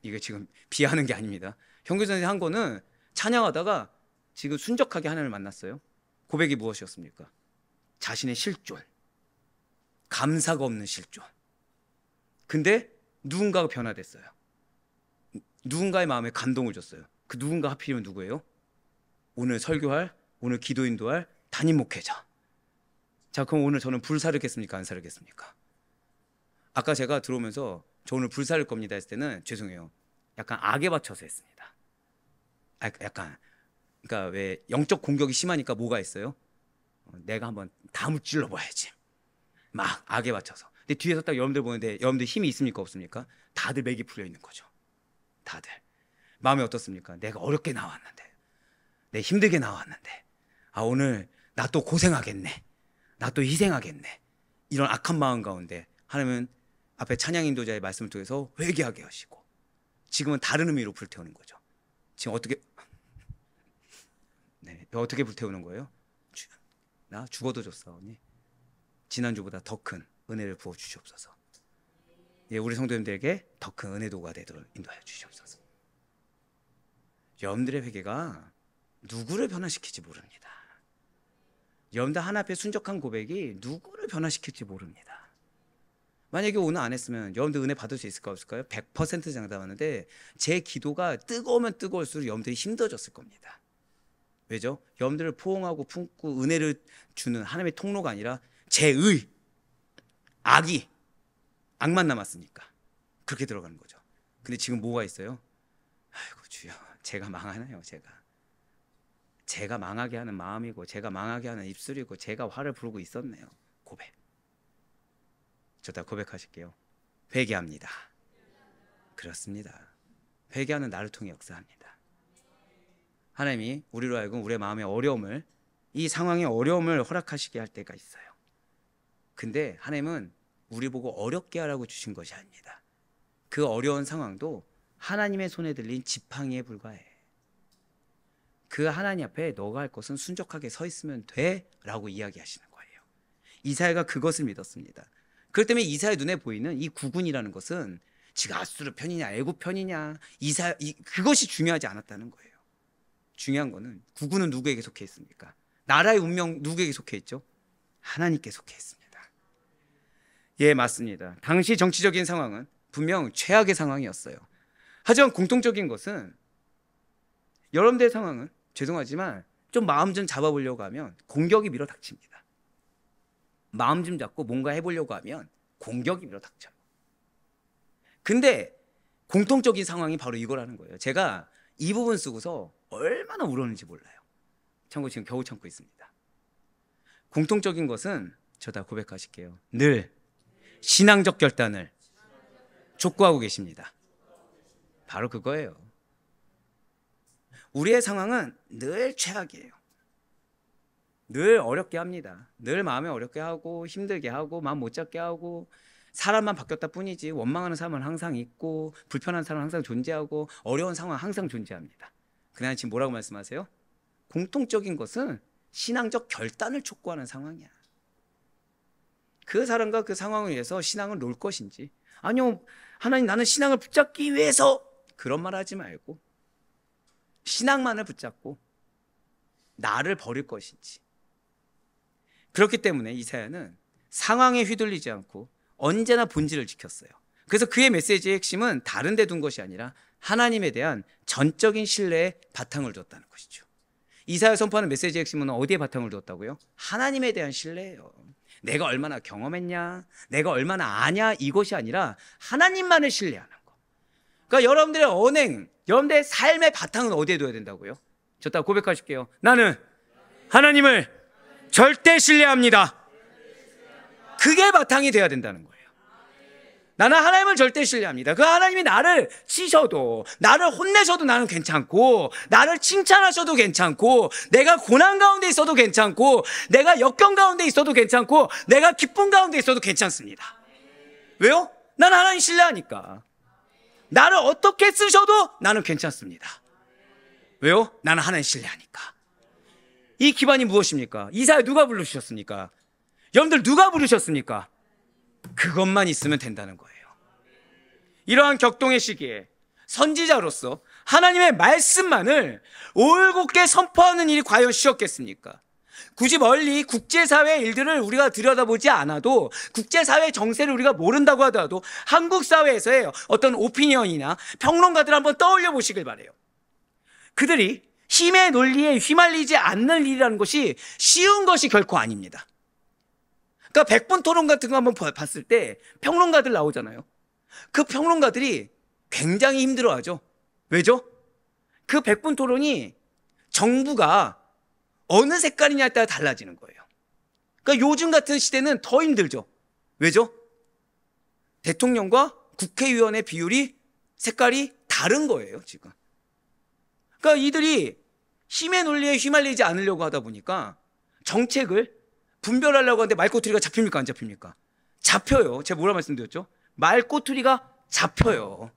이게 지금 비하하는 게 아닙니다. 형규 전사님이 한 거는 찬양하다가 지금 순적하게 하나님을 만났어요. 고백이 무엇이었습니까? 자신의 실존, 감사가 없는 실존. 근데 누군가가 변화됐어요. 누군가의 마음에 감동을 줬어요. 그 누군가 하필이면 누구예요? 오늘 설교할, 오늘 기도 인도할 담임 목회자. 자, 그럼 오늘 저는 불 사르겠습니까? 안 사르겠습니까? 아까 제가 들어오면서 저 오늘 불 사를 겁니다 했을 때는 죄송해요. 약간 악에 받쳐서 했습니다. 약간 그러니까 왜 영적 공격이 심하니까 뭐가 있어요? 내가 한번 다 무찔러 봐야지. 막 악에 받쳐서. 근데 뒤에서 딱 여러분들 보는데 여러분들 힘이 있습니까? 없습니까? 다들 맥이 풀려 있는 거죠. 다들. 마음이 어떻습니까? 내가 어렵게 나왔는데, 내 힘들게 나왔는데, 오늘 나 또 고생하겠네. 나 또 희생하겠네. 이런 악한 마음 가운데 하나님은 앞에 찬양 인도자의 말씀을 통해서 회개하게 하시고 지금은 다른 의미로 불태우는 거죠. 지금 어떻게 불태우는 거예요? 나 죽어도 좋사오니 지난주보다 더 큰 은혜를 부어 주시옵소서. 예, 우리 성도님들에게 더 큰 은혜도가 되도록 인도하여 주시옵소서. 여러분들의 회개가 누구를 변화시킬지 모릅니다. 여러분들 하나 앞에 순적한 고백이 누구를 변화시킬지 모릅니다. 만약에 오늘 안 했으면 여러분들 은혜 받을 수 있을까 없을까요? 100% 장담하는데 제 기도가 뜨거우면 뜨거울수록 여러분들이 힘들어졌을 겁니다. 왜죠? 여러분들을 포옹하고 품고 은혜를 주는 하나님의 통로가 아니라 악만 남았으니까 그렇게 들어가는 거죠. 근데 지금 뭐가 있어요? 아이고 주여, 제가 망하나요? 제가 망하게 하는 마음이고 제가 망하게 하는 입술이고 제가 화를 부르고 있었네요. 고백. 저 다 고백하실게요. 회개합니다. 그렇습니다. 회개하는 나를 통해 역사합니다. 하나님이 우리로 하여금 우리의 마음의 어려움을, 이 상황의 어려움을 허락하시게 할 때가 있어요. 근데 하나님은 우리 보고 어렵게 하라고 주신 것이 아닙니다. 그 어려운 상황도 하나님의 손에 들린 지팡이에 불과해. 그 하나님 앞에 너가 할 것은 순적하게 서 있으면 돼 라고 이야기하시는 거예요. 이사야가 그것을 믿었습니다. 그렇기 때문에 이사야 눈에 보이는 이 구군이라는 것은 지금 아수르 편이냐 애굽 편이냐 그것이 중요하지 않았다는 거예요. 중요한 거는 구군은 누구에게 속해 있습니까? 나라의 운명 누구에게 속해 있죠? 하나님께 속해 있습니다. 예, 맞습니다. 당시 정치적인 상황은 분명 최악의 상황이었어요. 하지만 공통적인 것은 여러분들의 상황은 죄송하지만 좀 마음 좀 잡아보려고 하면 공격이 밀어닥칩니다. 마음 좀 잡고 뭔가 해보려고 하면 공격이 밀어닥쳐요. 근데 공통적인 상황이 바로 이거라는 거예요. 제가 이 부분 쓰고서 얼마나 울었는지 몰라요. 참고 지금 겨우 참고 있습니다. 공통적인 것은 저 다 고백하실게요. 늘 신앙적 결단을 촉구하고 계십니다. 바로 그거예요. 우리의 상황은 늘 최악이에요. 늘 어렵게 합니다. 늘 마음에 어렵게 하고 힘들게 하고 마음 못 잡게 하고 사람만 바뀌었다 뿐이지 원망하는 사람은 항상 있고 불편한 사람은 항상 존재하고 어려운 상황은 항상 존재합니다. 그러나 지금 뭐라고 말씀하세요? 공통적인 것은 신앙적 결단을 촉구하는 상황이야. 그 사람과 그 상황을 위해서 신앙을 놓을 것인지 아니요 하나님 나는 신앙을 붙잡기 위해서 그런 말 하지 말고 신앙만을 붙잡고 나를 버릴 것인지. 그렇기 때문에 이사야는 상황에 휘둘리지 않고 언제나 본질을 지켰어요. 그래서 그의 메시지의 핵심은 다른 데 둔 것이 아니라 하나님에 대한 전적인 신뢰에 바탕을 뒀다는 것이죠. 이사야 선포하는 메시지의 핵심은 어디에 바탕을 두었다고요? 하나님에 대한 신뢰예요. 내가 얼마나 경험했냐, 내가 얼마나 아냐, 이것이 아니라 하나님만을 신뢰하는 거. 그러니까 여러분들의 언행, 여러분들의 삶의 바탕은 어디에 둬야 된다고요? 저 딱 고백하실게요. 나는 하나님을 절대 신뢰합니다. 그게 바탕이 돼야 된다는 거예요. 나는 하나님을 절대 신뢰합니다. 그 하나님이 나를 치셔도, 나를 혼내셔도 나는 괜찮고, 나를 칭찬하셔도 괜찮고, 내가 고난 가운데 있어도 괜찮고, 내가 역경 가운데 있어도 괜찮고, 내가 기쁨 가운데 있어도 괜찮습니다. 왜요? 나는 하나님 신뢰하니까. 나를 어떻게 쓰셔도 나는 괜찮습니다. 왜요? 나는 하나님 신뢰하니까. 이 기반이 무엇입니까? 이사야 누가 부르셨습니까? 여러분들 누가 부르셨습니까? 그것만 있으면 된다는 거예요. 이러한 격동의 시기에 선지자로서 하나님의 말씀만을 올곧게 선포하는 일이 과연 쉬웠겠습니까? 굳이 멀리 국제사회의 일들을 우리가 들여다보지 않아도, 국제사회 정세를 우리가 모른다고 하더라도 한국 사회에서의 어떤 오피니언이나 평론가들 한번 떠올려 보시길 바라요. 그들이 힘의 논리에 휘말리지 않는 일이라는 것이 쉬운 것이 결코 아닙니다. 그러니까 백분 토론 같은 거 한번 봤을 때 평론가들 나오잖아요. 그 평론가들이 굉장히 힘들어하죠. 왜죠? 그 백분 토론이 정부가 어느 색깔이냐에 따라 달라지는 거예요. 그러니까 요즘 같은 시대는 더 힘들죠. 왜죠? 대통령과 국회의원의 비율이 색깔이 다른 거예요, 지금. 그러니까 이들이 힘의 논리에 휘말리지 않으려고 하다 보니까 정책을 분별하려고 하는데 말꼬투리가 잡힙니까? 안 잡힙니까? 잡혀요. 제가 뭐라 말씀드렸죠? 말꼬투리가 잡혀요.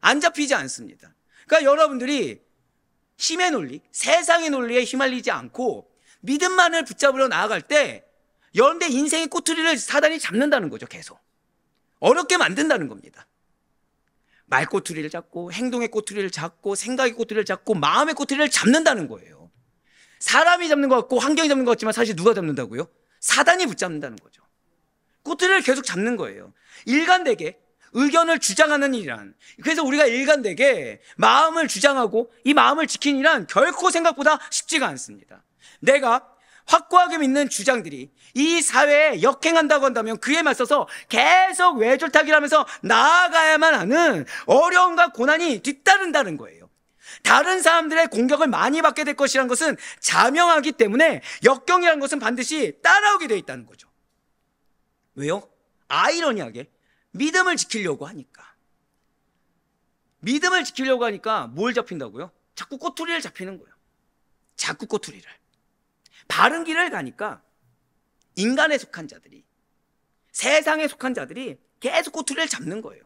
안 잡히지 않습니다. 그러니까 여러분들이 힘의 논리, 세상의 논리에 휘말리지 않고 믿음만을 붙잡으려 나아갈 때 여러분들 인생의 꼬투리를 사단이 잡는다는 거죠. 계속 어렵게 만든다는 겁니다. 말꼬투리를 잡고, 행동의 꼬투리를 잡고, 생각의 꼬투리를 잡고, 마음의 꼬투리를 잡는다는 거예요. 사람이 잡는 것 같고 환경이 잡는 것 같지만 사실 누가 잡는다고요? 사단이 붙잡는다는 거죠. 꼬투리를 계속 잡는 거예요. 일관되게 의견을 주장하는 일이란, 그래서 우리가 일관되게 마음을 주장하고 이 마음을 지키는 일은 결코 생각보다 쉽지가 않습니다. 내가 확고하게 믿는 주장들이 이 사회에 역행한다고 한다면 그에 맞서서 계속 외줄타기를 하면서 나아가야만 하는 어려움과 고난이 뒤따른다는 거예요. 다른 사람들의 공격을 많이 받게 될 것이라는 것은 자명하기 때문에 역경이라는 것은 반드시 따라오게 되어 있다는 거죠. 왜요? 아이러니하게 믿음을 지키려고 하니까. 믿음을 지키려고 하니까 뭘 잡힌다고요? 자꾸 꼬투리를 잡히는 거예요. 자꾸 꼬투리를. 바른 길을 가니까 인간에 속한 자들이, 세상에 속한 자들이 계속 꼬투리를 잡는 거예요.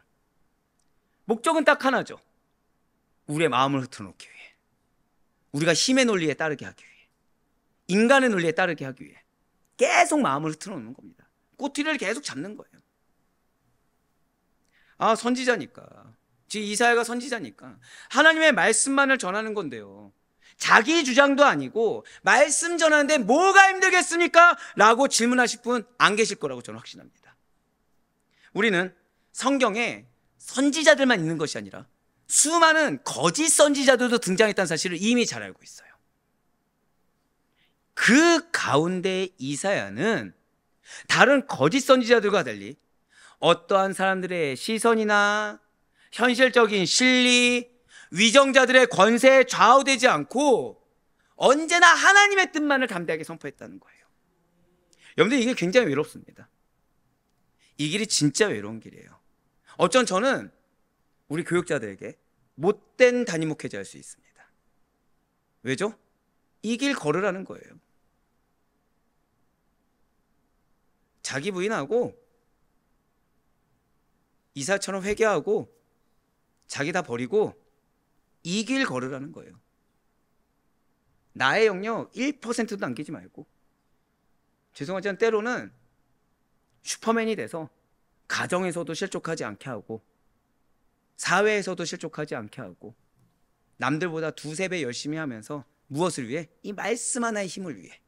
목적은 딱 하나죠. 우리의 마음을 흐트러놓기 위해, 우리가 힘의 논리에 따르게 하기 위해, 인간의 논리에 따르게 하기 위해 계속 마음을 흐트러놓는 겁니다. 꼬투리를 계속 잡는 거예요. 아, 선지자니까, 지금 이사야가 선지자니까 하나님의 말씀만을 전하는 건데요, 자기 주장도 아니고 말씀 전하는데 뭐가 힘들겠습니까? 라고 질문하실 분 안 계실 거라고 저는 확신합니다. 우리는 성경에 선지자들만 있는 것이 아니라 수많은 거짓 선지자들도 등장했다는 사실을 이미 잘 알고 있어요. 그 가운데 이사야는 다른 거짓 선지자들과 달리 어떠한 사람들의 시선이나 현실적인 실리, 위정자들의 권세에 좌우되지 않고 언제나 하나님의 뜻만을 담대하게 선포했다는 거예요. 여러분들, 이게 굉장히 외롭습니다. 이 길이 진짜 외로운 길이에요. 어쩐 저는 우리 교육자들에게 못된 담임 목회자일 수 있습니다. 왜죠? 이 길 걸으라는 거예요. 자기 부인하고 이사처럼 회개하고 자기 다 버리고 이 길 걸으라는 거예요. 나의 영역 1%도 남기지 말고. 죄송하지만 때로는 슈퍼맨이 돼서 가정에서도 실족하지 않게 하고, 사회에서도 실족하지 않게 하고, 남들보다 두세 배 열심히 하면서 무엇을 위해? 이 말씀 하나의 힘을 위해.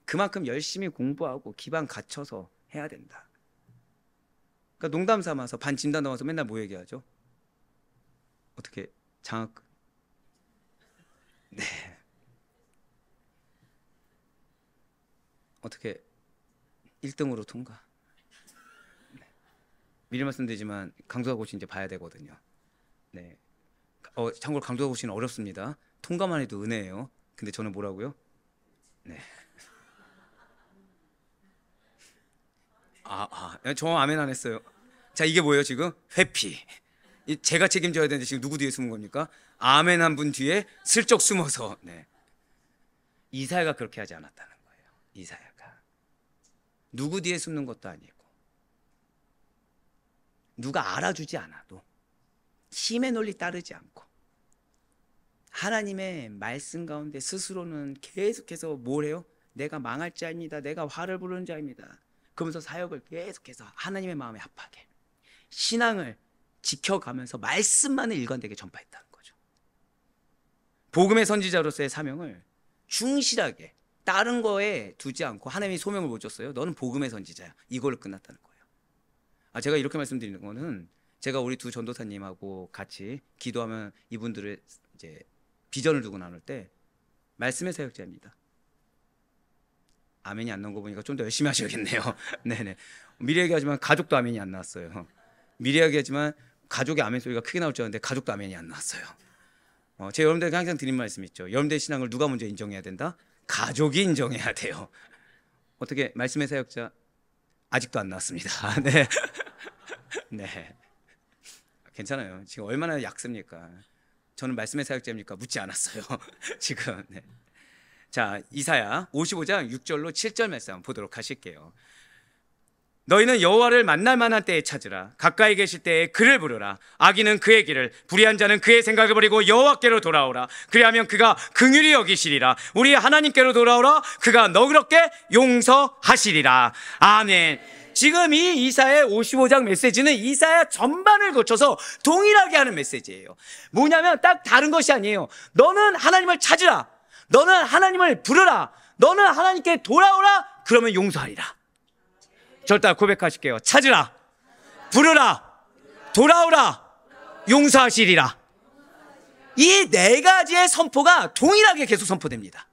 그만큼 열심히 공부하고 기반 갖춰서 해야 된다. 그러니까 농담 삼아서 반 진단 넘어서 맨날 뭐 얘기하죠? 어떻게 장학? 네, 어떻게 1등으로 통과? 미리 말씀드리지만 강도하고시 이제 봐야 되거든요. 네. 참고로 강도하고시는 어렵습니다. 통과만 해도 은혜예요. 근데 저는 뭐라고요? 네. 저 아멘 안 했어요. 자, 이게 뭐예요 지금? 회피. 제가 책임져야 되는데 지금 누구 뒤에 숨은 겁니까? 아멘 한 분 뒤에 슬쩍 숨어서. 네. 이사야가 그렇게 하지 않았다는 거예요. 이사야가 누구 뒤에 숨는 것도 아니고, 누가 알아주지 않아도 힘의 논리 따르지 않고 하나님의 말씀 가운데 스스로는 계속해서 뭘 해요? 내가 망할 자입니다. 내가 화를 부르는 자입니다. 그러면서 사역을 계속해서 하나님의 마음에 합하게 신앙을 지켜가면서 말씀만을 일관되게 전파했다는 거죠. 복음의 선지자로서의 사명을 충실하게 다른 거에 두지 않고, 하나님이 소명을 못 줬어요. 너는 복음의 선지자야. 이걸로 끝났다는 거예요. 제가 이렇게 말씀드리는 거는, 제가 우리 두 전도사님하고 같이 기도하면 이분들의 이제 비전을 두고 나눌 때 말씀의 사역자입니다. 아멘이 안 나온 거 보니까 좀 더 열심히 하셔야겠네요. 네네. 미리 얘기하지만 가족도 아멘이 안 나왔어요. 미리 얘기하지만 가족의 아멘 소리가 크게 나올 줄 알았는데 가족도 아멘이 안 나왔어요. 제가 여러분들에게 항상 드린 말씀 있죠. 여러분들의 신앙을 누가 먼저 인정해야 된다? 가족이 인정해야 돼요. 어떻게 말씀의 사역자 아직도 안 나왔습니다. 네. 네. 괜찮아요. 지금 얼마나 약습니까? 저는 말씀의 사역자입니까? 묻지 않았어요. 지금. 네. 자, 이사야 55장 6절로 7절 말씀 한번 보도록 하실게요. 너희는 여호와를 만날 만한 때에 찾으라. 가까이 계실 때에 그를 부르라. 악인은 그의 길을, 불의한 자는 그의 생각을 버리고 여호와께로 돌아오라. 그리하면 그가 긍휼히 여기시리라. 우리 하나님께로 돌아오라. 그가 너그럽게 용서하시리라. 아멘. 지금 이 이사야 55장 메시지는 이사야 전반을 거쳐서 동일하게 하는 메시지예요. 뭐냐면 딱 다른 것이 아니에요. 너는 하나님을 찾으라. 너는 하나님을 부르라. 너는 하나님께 돌아오라. 그러면 용서하리라. 절대 고백하실게요. 찾으라, 부르라, 돌아오라, 용서하시리라. 이 네 가지의 선포가 동일하게 계속 선포됩니다.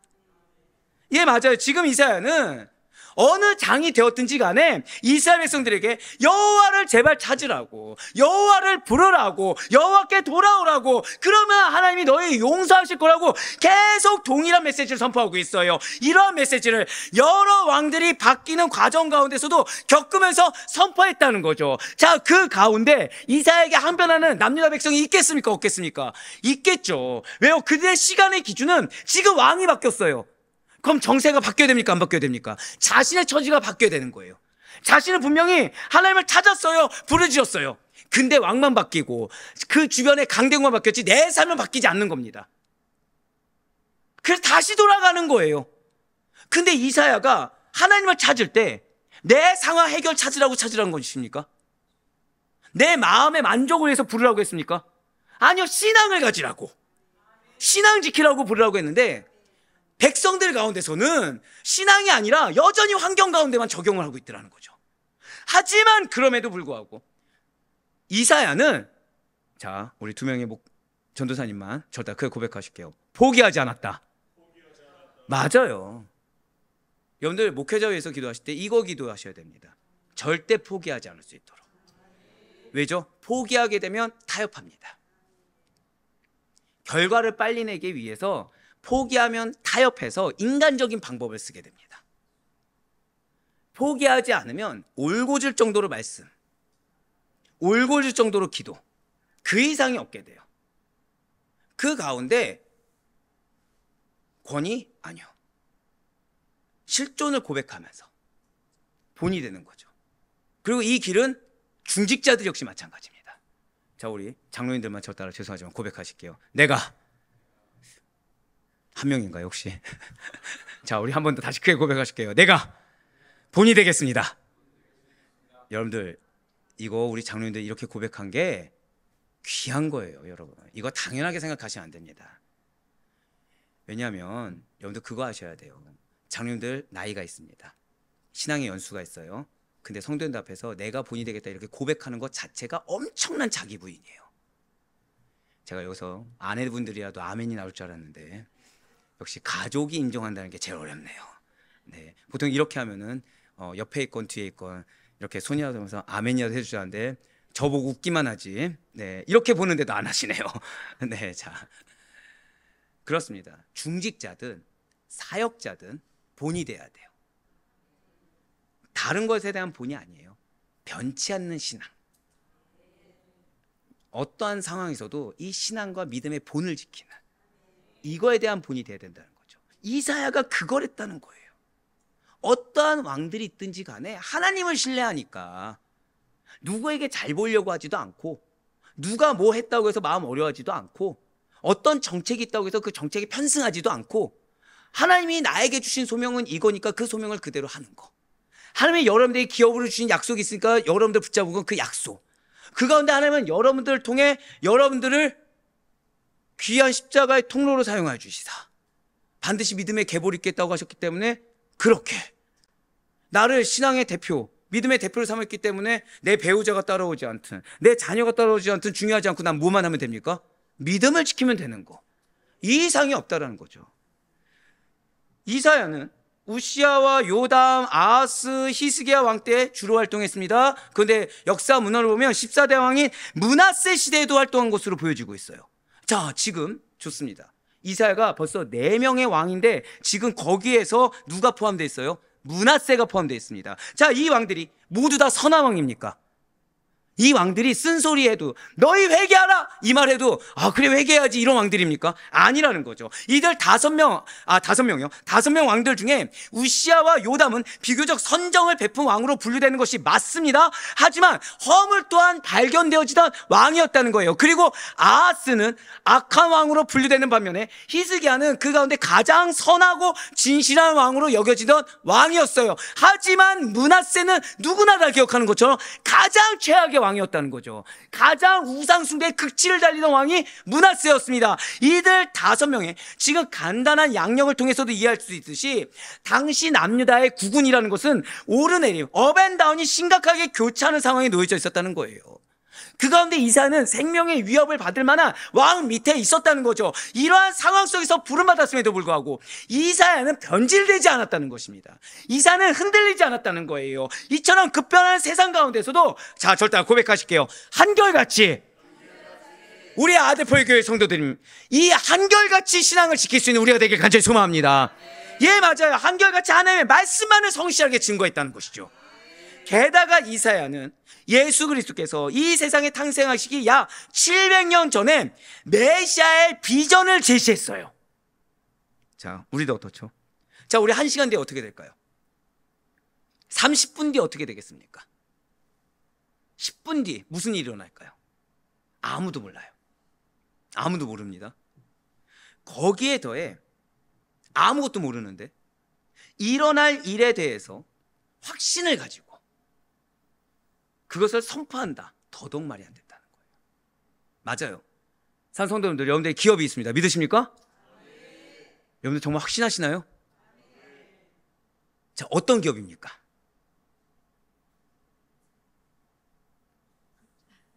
예, 맞아요. 지금 이사야는 어느 장이 되었든지 간에 이스라엘 백성들에게 여호와를 제발 찾으라고, 여호와를 부르라고, 여호와께 돌아오라고, 그러면 하나님이 너희 용서하실 거라고 계속 동일한 메시지를 선포하고 있어요. 이러한 메시지를 여러 왕들이 바뀌는 과정 가운데서도 겪으면서 선포했다는 거죠. 자, 그 가운데 이사야에게 항변하는 남유다 백성이 있겠습니까? 없겠습니까? 있겠죠. 왜요? 그들의 시간의 기준은 지금 왕이 바뀌었어요. 그럼 정세가 바뀌어야 됩니까? 안 바뀌어야 됩니까? 자신의 처지가 바뀌어야 되는 거예요. 자신은 분명히 하나님을 찾았어요. 부르짖었어요. 근데 왕만 바뀌고 그 주변에 강대국만 바뀌었지 내 삶은 바뀌지 않는 겁니다. 그래서 다시 돌아가는 거예요. 근데 이사야가 하나님을 찾을 때 내 상황 해결 찾으라는 것이십니까? 내 마음의 만족을 위해서 부르라고 했습니까? 아니요. 신앙을 가지라고, 신앙 지키라고 부르라고 했는데, 백성들 가운데서는 신앙이 아니라 여전히 환경 가운데만 적용을 하고 있더라는 거죠. 하지만 그럼에도 불구하고 이사야는, 자, 우리 두 명의 전도사님만 절대 그걸 고백하실게요. 포기하지 않았다. 맞아요. 여러분들 목회자 위해서 기도하실 때 이거 기도하셔야 됩니다. 절대 포기하지 않을 수 있도록. 왜죠? 포기하게 되면 타협합니다. 결과를 빨리 내기 위해서 포기하면 타협해서 인간적인 방법을 쓰게 됩니다. 포기하지 않으면 올고질 정도로 말씀, 올고질 정도로 기도, 그 이상이 없게 돼요. 그 가운데 권위? 아니요. 실존을 고백하면서 본이 되는 거죠. 그리고 이 길은 중직자들 역시 마찬가지입니다. 자, 우리 장로님들만 저 따라 죄송하지만 고백하실게요. 내가 한 명인가요 혹시? 자, 우리 한 번 더 다시 크게 고백하실게요. 내가 본이 되겠습니다. 여러분들, 이거 우리 장로님들 이렇게 고백한 게 귀한 거예요. 여러분, 이거 당연하게 생각하시면 안 됩니다. 왜냐하면 여러분들 그거 아셔야 돼요. 장로님들 나이가 있습니다. 신앙의 연수가 있어요. 근데 성도님들 앞에서 내가 본이 되겠다 이렇게 고백하는 것 자체가 엄청난 자기 부인이에요. 제가 여기서 아내분들이라도 아멘이 나올 줄 알았는데 역시 가족이 인정한다는 게 제일 어렵네요. 네, 보통 이렇게 하면은 옆에 있건 뒤에 있건 이렇게 손이라도 하면서 아멘이라도 해주자는데 저보고 웃기만 하지. 네, 이렇게 보는데도 안 하시네요. 네, 자, 그렇습니다. 중직자든 사역자든 본이 돼야 돼요. 다른 것에 대한 본이 아니에요. 변치 않는 신앙. 어떠한 상황에서도 이 신앙과 믿음의 본을 지키는 이거에 대한 본이 돼야 된다는 거죠. 이사야가 그걸 했다는 거예요. 어떠한 왕들이 있든지 간에 하나님을 신뢰하니까 누구에게 잘 보이려고 하지도 않고, 누가 뭐 했다고 해서 마음 어려워하지도 않고, 어떤 정책이 있다고 해서 그 정책에 편승하지도 않고, 하나님이 나에게 주신 소명은 이거니까 그 소명을 그대로 하는 거. 하나님이 여러분들에게 기업으로 주신 약속이 있으니까 여러분들 붙잡은 건 그 약속. 그 가운데 하나님은 여러분들을 통해 여러분들을 귀한 십자가의 통로로 사용하여 주시사 반드시 믿음의 계보를 있겠다고 하셨기 때문에 그렇게 나를 신앙의 대표, 믿음의 대표를 삼았기 때문에 내 배우자가 따라오지 않든 내 자녀가 따라오지 않든 중요하지 않고 난 뭐만 하면 됩니까? 믿음을 지키면 되는 거. 이 이상이 없다라는 거죠. 이사야는 우시아와 요담, 아하스, 히스기야 왕 때 주로 활동했습니다. 그런데 역사 문헌을 보면 14대 왕인 므낫세 시대에도 활동한 것으로 보여지고 있어요. 자, 지금 좋습니다. 이사야가 벌써 4명의 왕인데 지금 거기에서 누가 포함되어 있어요? 므낫세가 포함되어 있습니다. 자, 이 왕들이 모두 다 선한 왕입니까? 이 왕들이 쓴소리해도 너희 회개하라 이 말해도 그래 회개해야지 이런 왕들입니까? 아니라는 거죠. 이들 5명 왕들 중에 우시아와 요담은 비교적 선정을 베푼 왕으로 분류되는 것이 맞습니다. 하지만 허물 또한 발견되어지던 왕이었다는 거예요. 그리고 아하스는 악한 왕으로 분류되는 반면에 히스기야는 그 가운데 가장 선하고 진실한 왕으로 여겨지던 왕이었어요. 하지만 므낫세는 누구나 다 기억하는 것처럼 가장 최악의 왕이었다는 거죠. 가장 우상숭배의 극치를 달리던 왕이 므낫세였습니다. 이들 5명의 지금 간단한 양력을 통해서도 이해할 수 있듯이 당시 남유다의 국군이라는 것은 오르내림, 업앤다운이 심각하게 교차하는 상황에 놓여져 있었다는 거예요. 그 가운데 이사야는 생명의 위협을 받을 만한 왕 밑에 있었다는 거죠. 이러한 상황 속에서 부름받았음에도 불구하고 이사야는 변질되지 않았다는 것입니다. 이사야는 흔들리지 않았다는 거예요. 이처럼 급변하는 세상 가운데서도 자, 절대 고백하실게요. 한결같이 우리 아들포의 교회 성도들님, 이 한결같이 신앙을 지킬 수 있는 우리가 되길 간절히 소망합니다. 예, 맞아요. 한결같이 하나님의 말씀만을 성실하게 증거했다는 것이죠. 게다가 이사야는 예수 그리스도께서 이 세상에 탄생하시기 약 700년 전에 메시아의 비전을 제시했어요. 자, 우리도 어떻죠? 자, 우리 1시간 뒤에 어떻게 될까요? 30분 뒤에 어떻게 되겠습니까? 10분 뒤에 무슨 일이 일어날까요? 아무도 몰라요. 아무도 모릅니다. 거기에 더해 아무것도 모르는데 일어날 일에 대해서 확신을 가지고 그것을 선포한다. 더더욱 말이 안 된다는 거예요. 맞아요. 산성도님들, 여러분들 기업이 있습니다. 믿으십니까? 네. 여러분들 정말 확신하시나요? 네. 자, 어떤 기업입니까?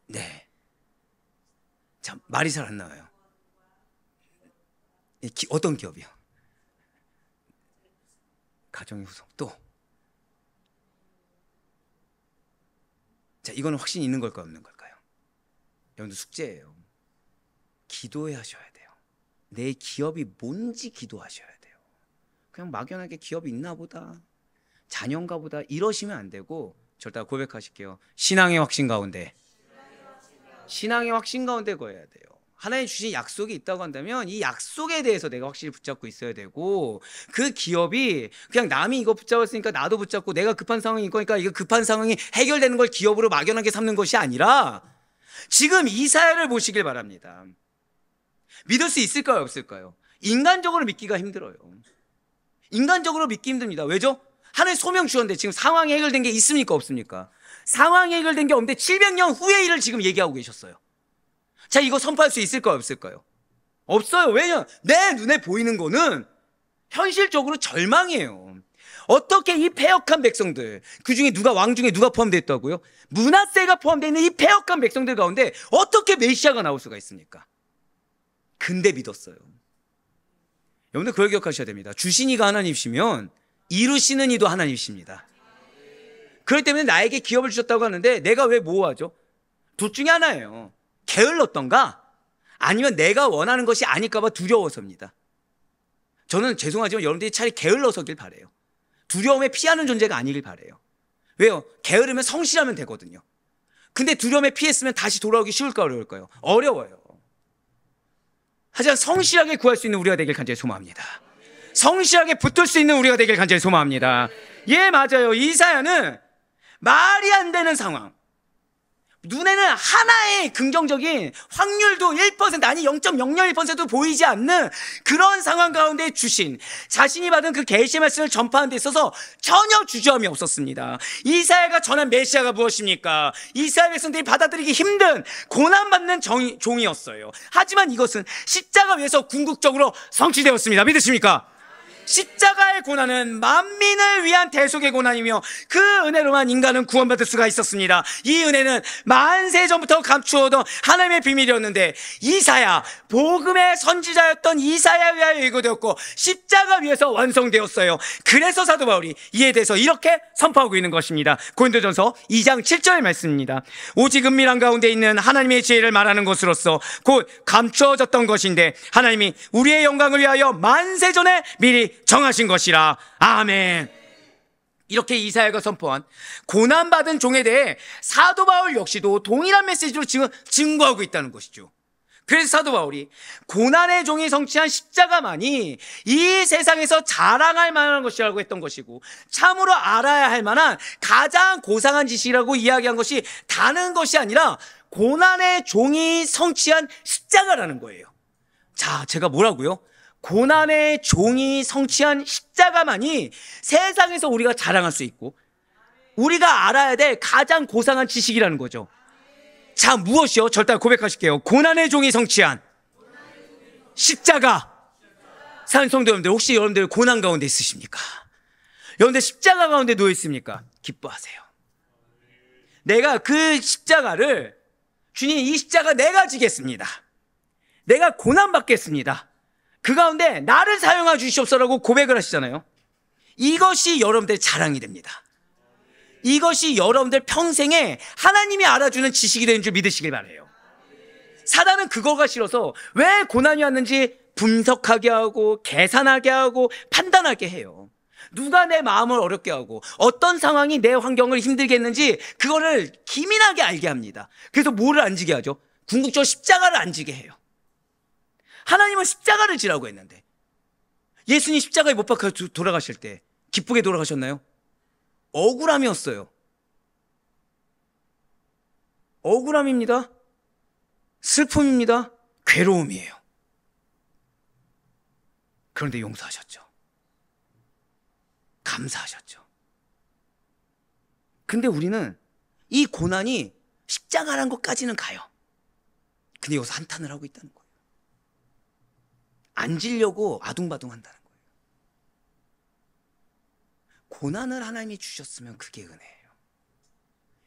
네. 자, 말이 잘 안 나와요. 어떤 기업이요? 가정의 후속 또. 자, 이거는 확신이 있는 걸까요, 없는 걸까요? 여러분들 숙제예요. 기도해 하셔야 돼요. 내 기업이 뭔지 기도하셔야 돼요. 그냥 막연하게 기업이 있나 보다, 자녀인가 보다 이러시면 안 되고 절대 고백하실게요. 신앙의 확신 가운데 거해야 돼요. 하나님 주신 약속이 있다고 한다면 이 약속에 대해서 내가 확실히 붙잡고 있어야 되고, 그 기업이 그냥 남이 이거 붙잡았으니까 나도 붙잡고 내가 급한 상황인 거니까 이거 급한 상황이 해결되는 걸 기업으로 막연하게 삼는 것이 아니라 지금 이사야를 보시길 바랍니다. 믿을 수 있을까요, 없을까요? 인간적으로 믿기가 힘들어요. 인간적으로 믿기 힘듭니다. 왜죠? 하나님 소명 주었는데 지금 상황이 해결된 게 있습니까, 없습니까? 상황이 해결된 게 없는데 700년 후의 일을 지금 얘기하고 계셨어요. 자, 이거 선포할 수 있을까요, 없을까요? 없어요. 왜냐면 내 눈에 보이는 거는 현실적으로 절망이에요. 어떻게 이 패역한 백성들, 그 중에 왕 중에 누가 포함되어 있다고요? 므낫세가 포함되어 있는 이 패역한 백성들 가운데 어떻게 메시아가 나올 수가 있습니까? 근데 믿었어요. 여러분들 그걸 기억하셔야 됩니다. 주신 이가 하나님이시면 이루시는 이도 하나님이십니다. 그렇기 때문에 나에게 기업을 주셨다고 하는데 내가 왜 모호하죠? 둘 중에 하나예요. 게을렀던가 아니면 내가 원하는 것이 아닐까 봐 두려워서입니다. 저는 죄송하지만 여러분들이 차라리 게을러서길 바라요. 두려움에 피하는 존재가 아니길 바라요. 왜요? 게으르면 성실하면 되거든요. 근데 두려움에 피했으면 다시 돌아오기 쉬울까 어려울까요? 어려워요. 하지만 성실하게 구할 수 있는 우리가 되길 간절히 소망합니다. 성실하게 붙들 수 있는 우리가 되길 간절히 소망합니다. 예, 맞아요. 이사야는 말이 안 되는 상황, 눈에는 하나의 긍정적인 확률도 1% 아니 0.001%도 보이지 않는 그런 상황 가운데 주신 자신이 받은 그 계시의 말씀을 전파하는 데 있어서 전혀 주저함이 없었습니다. 이사야가 전한 메시아가 무엇입니까? 이스라엘 백성들이 받아들이기 힘든 고난받는 종이었어요. 하지만 이것은 십자가 위에서 궁극적으로 성취되었습니다. 믿으십니까? 십자가의 고난은 만민을 위한 대속의 고난이며 그 은혜로만 인간은 구원받을 수가 있었습니다. 이 은혜는 만세 전부터 감추어둔 하나님의 비밀이었는데 이사야, 복음의 선지자였던 이사야에 의하여 예고되었고 십자가 위에서 완성되었어요. 그래서 사도 바울이 이에 대해서 이렇게 선포하고 있는 것입니다. 고린도전서 2장 7절의 말씀입니다. 오직 은밀한 가운데 있는 하나님의 지혜를 말하는 것으로서 곧 감추어졌던 것인데 하나님이 우리의 영광을 위하여 만세 전에 미리 정하신 것이라. 아멘. 이렇게 이사야가 선포한 고난받은 종에 대해 사도 바울 역시도 동일한 메시지로 지금 증거하고 있다는 것이죠. 그래서 사도 바울이 고난의 종이 성취한 십자가만이 이 세상에서 자랑할 만한 것이라고 했던 것이고 참으로 알아야 할 만한 가장 고상한 지식이라고 이야기한 것이 다른 것이 아니라 고난의 종이 성취한 십자가라는 거예요. 자, 제가 뭐라고요? 고난의 종이 성취한 십자가만이 세상에서 우리가 자랑할 수 있고 우리가 알아야 될 가장 고상한 지식이라는 거죠. 자, 무엇이요? 절대 고백하실게요. 고난의 종이 성취한 십자가. 사랑하는 성도 여러분들, 혹시 여러분들 고난 가운데 있으십니까? 여러분들 십자가 가운데 놓여 있습니까? 기뻐하세요. 내가 그 십자가를, 주님 이 십자가 내가 지겠습니다. 내가 고난 받겠습니다. 그 가운데 나를 사용하 주시옵소서라고 고백을 하시잖아요. 이것이 여러분들의 자랑이 됩니다. 이것이 여러분들 평생에 하나님이 알아주는 지식이 되는 줄 믿으시길 바라요. 사단은 그거가 싫어서 왜 고난이 왔는지 분석하게 하고 계산하게 하고 판단하게 해요. 누가 내 마음을 어렵게 하고 어떤 상황이 내 환경을 힘들게 했는지 그거를 기민하게 알게 합니다. 그래서 뭐를 안 지게 하죠? 궁극적으로 십자가를 안 지게 해요. 하나님은 십자가를 지라고 했는데 예수님 십자가에 못 박혀 돌아가실 때 기쁘게 돌아가셨나요? 억울함이었어요. 억울함입니다. 슬픔입니다. 괴로움이에요. 그런데 용서하셨죠. 감사하셨죠. 근데 우리는 이 고난이 십자가란 것까지는 가요. 근데 여기서 한탄을 하고 있다는 거예요. 안 지려고 아둥바둥 한다는 거예요. 고난을 하나님이 주셨으면 그게 은혜예요.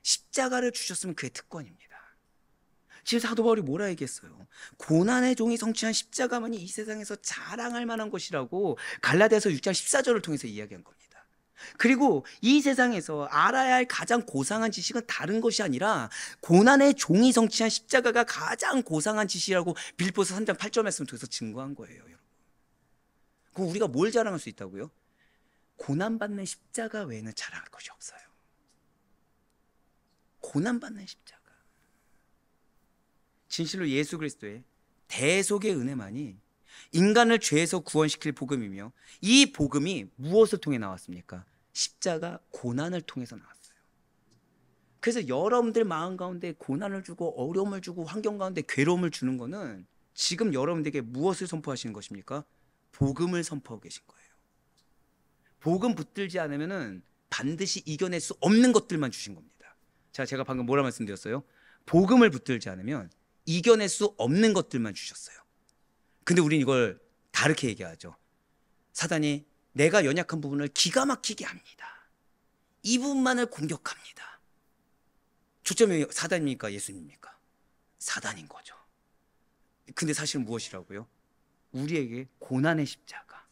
십자가를 주셨으면 그게 특권입니다. 지금 사도 바울이 뭐라 얘기했어요? 고난의 종이 성취한 십자가만이 이 세상에서 자랑할 만한 것이라고 갈라디아서 6장 14절을 통해서 이야기한 겁니다. 그리고 이 세상에서 알아야 할 가장 고상한 지식은 다른 것이 아니라 고난의 종이 성취한 십자가가 가장 고상한 지식이라고 빌립보서 3장 8절 말씀을 통해서 증거한 거예요. 여러분. 그럼 우리가 뭘 자랑할 수 있다고요? 고난받는 십자가 외에는 자랑할 것이 없어요. 고난받는 십자가. 진실로 예수 그리스도의 대속의 은혜만이 인간을 죄에서 구원시킬 복음이며 이 복음이 무엇을 통해 나왔습니까? 십자가 고난을 통해서 나왔어요. 그래서 여러분들 마음 가운데 고난을 주고 어려움을 주고 환경 가운데 괴로움을 주는 거는 지금 여러분들에게 무엇을 선포하시는 것입니까? 복음을 선포하고 계신 거예요. 복음 붙들지 않으면은 반드시 이겨낼 수 없는 것들만 주신 겁니다. 자, 제가 방금 뭐라 말씀드렸어요? 복음을 붙들지 않으면 이겨낼 수 없는 것들만 주셨어요. 근데 우린 이걸 다르게 얘기하죠. 사단이 내가 연약한 부분을 기가 막히게 합니다. 이 부분만을 공격합니다. 초점이 사단입니까? 예수님입니까? 사단인 거죠. 근데 사실은 무엇이라고요? 우리에게 고난의 십자가,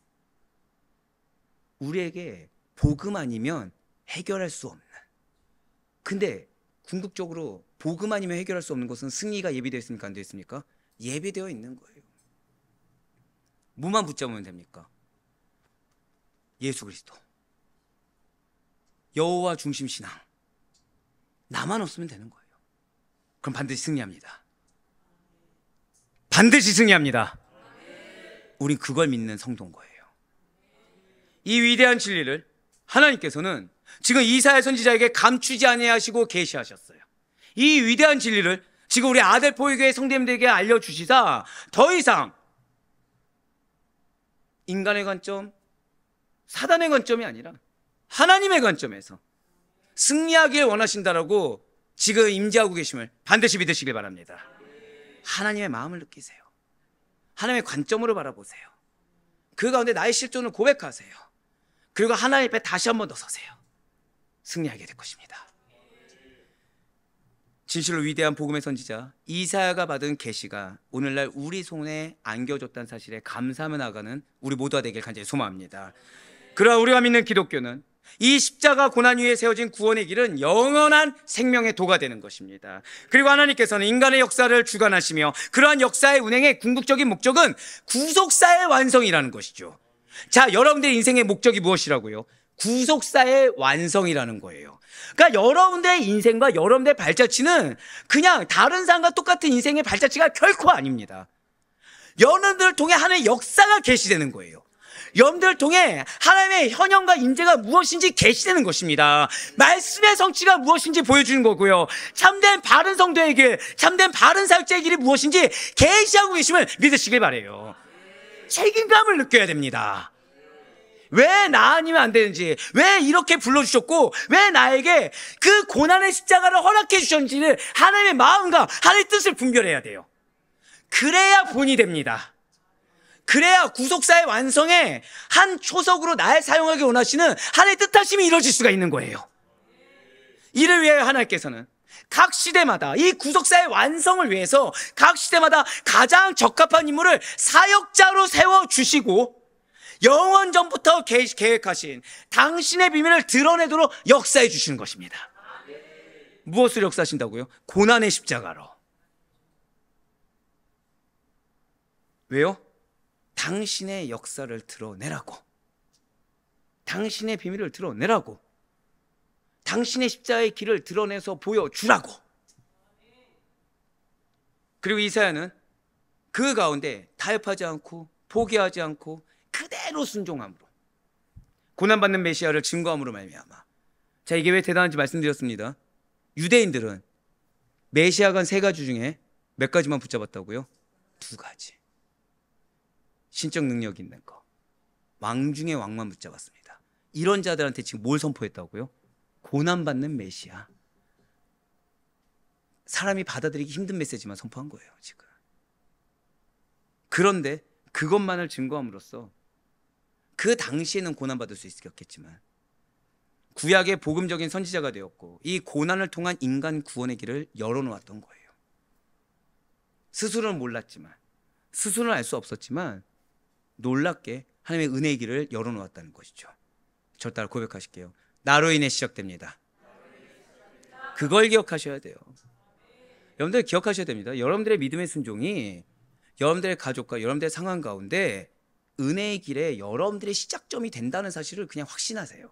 우리에게 복음 아니면 해결할 수 없는. 근데 궁극적으로 복음 아니면 해결할 수 없는 것은 승리가 예비되어 있습니까? 안 되어 있습니까? 예비되어 있는 거예요. 뭐만 붙잡으면 됩니까? 예수 그리스도, 여호와 중심 신앙. 나만 없으면 되는 거예요. 그럼 반드시 승리합니다. 반드시 승리합니다. 우린 그걸 믿는 성도인 거예요. 이 위대한 진리를 하나님께서는 지금 이사야 선지자에게 감추지 아니하시고 계시하셨어요. 이 위대한 진리를 지금 우리 아델포유교회 성도님들에게 알려주시다 더 이상 인간의 관점, 사단의 관점이 아니라 하나님의 관점에서 승리하길 원하신다라고 지금 임재하고 계심을 반드시 믿으시길 바랍니다. 하나님의 마음을 느끼세요. 하나님의 관점으로 바라보세요. 그 가운데 나의 실존을 고백하세요. 그리고 하나님 앞에 다시 한 번 더 서세요. 승리하게 될 것입니다. 진실로 위대한 복음의 선지자 이사야가 받은 계시가 오늘날 우리 손에 안겨졌다는 사실에 감사하며 나가는 우리 모두가 되길 간절히 소망합니다. 그러나 우리가 믿는 기독교는 이 십자가 고난 위에 세워진 구원의 길은 영원한 생명의 도가 되는 것입니다. 그리고 하나님께서는 인간의 역사를 주관하시며 그러한 역사의 운행의 궁극적인 목적은 구속사의 완성이라는 것이죠. 자, 여러분들의 인생의 목적이 무엇이라고요? 구속사의 완성이라는 거예요. 그러니까 여러분들의 인생과 여러분들의 발자취는 그냥 다른 사람과 똑같은 인생의 발자취가 결코 아닙니다. 여러분들을 통해 하나님의 역사가 계시되는 거예요. 여러분들을 통해 하나님의 현현과 인재가 무엇인지 계시되는 것입니다. 말씀의 성취가 무엇인지 보여주는 거고요. 참된 바른 성도의 길, 참된 바른 사역자의 길이 무엇인지 계시하고 계심을 믿으시길 바라요. 책임감을 느껴야 됩니다. 왜 나 아니면 안 되는지, 왜 이렇게 불러주셨고 왜 나에게 그 고난의 십자가를 허락해 주셨는지를 하나님의 마음과 하나님의 뜻을 분별해야 돼요. 그래야 본이 됩니다. 그래야 구속사의 완성에 한 초석으로 날 사용하기 원하시는 하나님의 뜻하심이 이루어질 수가 있는 거예요. 이를 위하여 하나님께서는 각 시대마다 이 구속사의 완성을 위해서 각 시대마다 가장 적합한 인물을 사역자로 세워주시고 영원 전부터 계획하신 당신의 비밀을 드러내도록 역사해 주시는 것입니다. 무엇을 역사하신다고요? 고난의 십자가로. 왜요? 당신의 역사를 드러내라고, 당신의 비밀을 드러내라고, 당신의 십자가의 길을 드러내서 보여주라고. 그리고 이사야는 그 가운데 타협하지 않고 포기하지 않고 그대로 순종함으로 고난받는 메시아를 증거함으로 말미암아. 자, 이게 왜 대단한지 말씀드렸습니다. 유대인들은 메시아가 세 가지 중에 몇 가지만 붙잡았다고요? 두 가지. 신적 능력 있는 거, 왕 중에 왕만 붙잡았습니다. 이런 자들한테 지금 뭘 선포했다고요? 고난받는 메시아. 사람이 받아들이기 힘든 메시지만 선포한 거예요 지금. 그런데 그것만을 증거함으로써 그 당시에는 고난받을 수 있었겠지만 구약의 복음적인 선지자가 되었고 이 고난을 통한 인간 구원의 길을 열어놓았던 거예요. 스스로는 몰랐지만, 스스로는 알 수 없었지만 놀랍게 하나님의 은혜의 길을 열어놓았다는 것이죠. 저 따라 고백하실게요. 나로 인해 시작됩니다. 그걸 기억하셔야 돼요. 여러분들 기억하셔야 됩니다. 여러분들의 믿음의 순종이 여러분들의 가족과 여러분들의 상황 가운데 은혜의 길에 여러분들의 시작점이 된다는 사실을 그냥 확신하세요.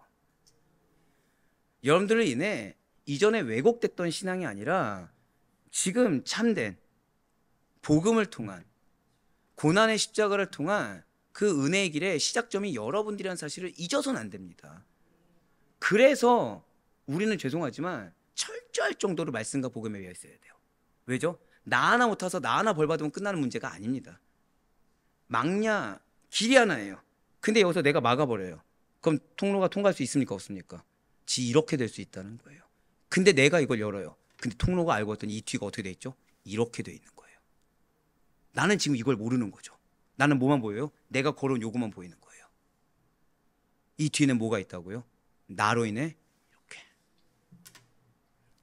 여러분들로 인해 이전에 왜곡됐던 신앙이 아니라 지금 참된 복음을 통한 고난의 십자가를 통한 그 은혜의 길의 시작점이 여러분들이라는 사실을 잊어서는 안 됩니다. 그래서 우리는 죄송하지만 철저할 정도로 말씀과 복음에 위해 있어야 돼요. 왜죠? 나 하나 못타서 나 하나 벌 받으면 끝나는 문제가 아닙니다. 막냐 길이 하나예요. 근데 여기서 내가 막아버려요. 그럼 통로가 통과할 수 있습니까? 없습니까? 이렇게 될 수 있다는 거예요. 근데 내가 이걸 열어요. 근데 통로가 알고 봤더니 이 뒤가 어떻게 돼 있죠? 이렇게 돼 있는 거예요. 나는 지금 이걸 모르는 거죠. 나는 뭐만 보여요? 내가 걸어온 요구만 보이는 거예요. 이 뒤에는 뭐가 있다고요? 나로 인해 이렇게.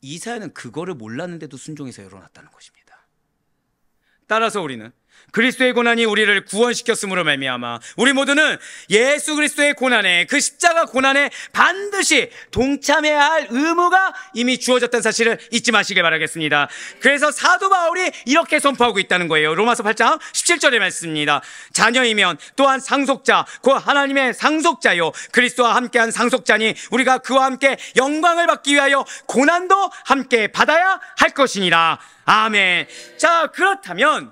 이사야는 그거를 몰랐는데도 순종해서 열어놨다는 것입니다. 따라서 우리는 그리스도의 고난이 우리를 구원시켰으므로 말미암아 우리 모두는 예수 그리스도의 고난에, 그 십자가 고난에 반드시 동참해야 할 의무가 이미 주어졌다는 사실을 잊지 마시길 바라겠습니다. 그래서 사도 바울이 이렇게 선포하고 있다는 거예요. 로마서 8장 17절의 말씀입니다. 자녀이면 또한 상속자, 곧 하나님의 상속자요 그리스도와 함께한 상속자니 우리가 그와 함께 영광을 받기 위하여 고난도 함께 받아야 할 것이니라. 아멘. 자, 그렇다면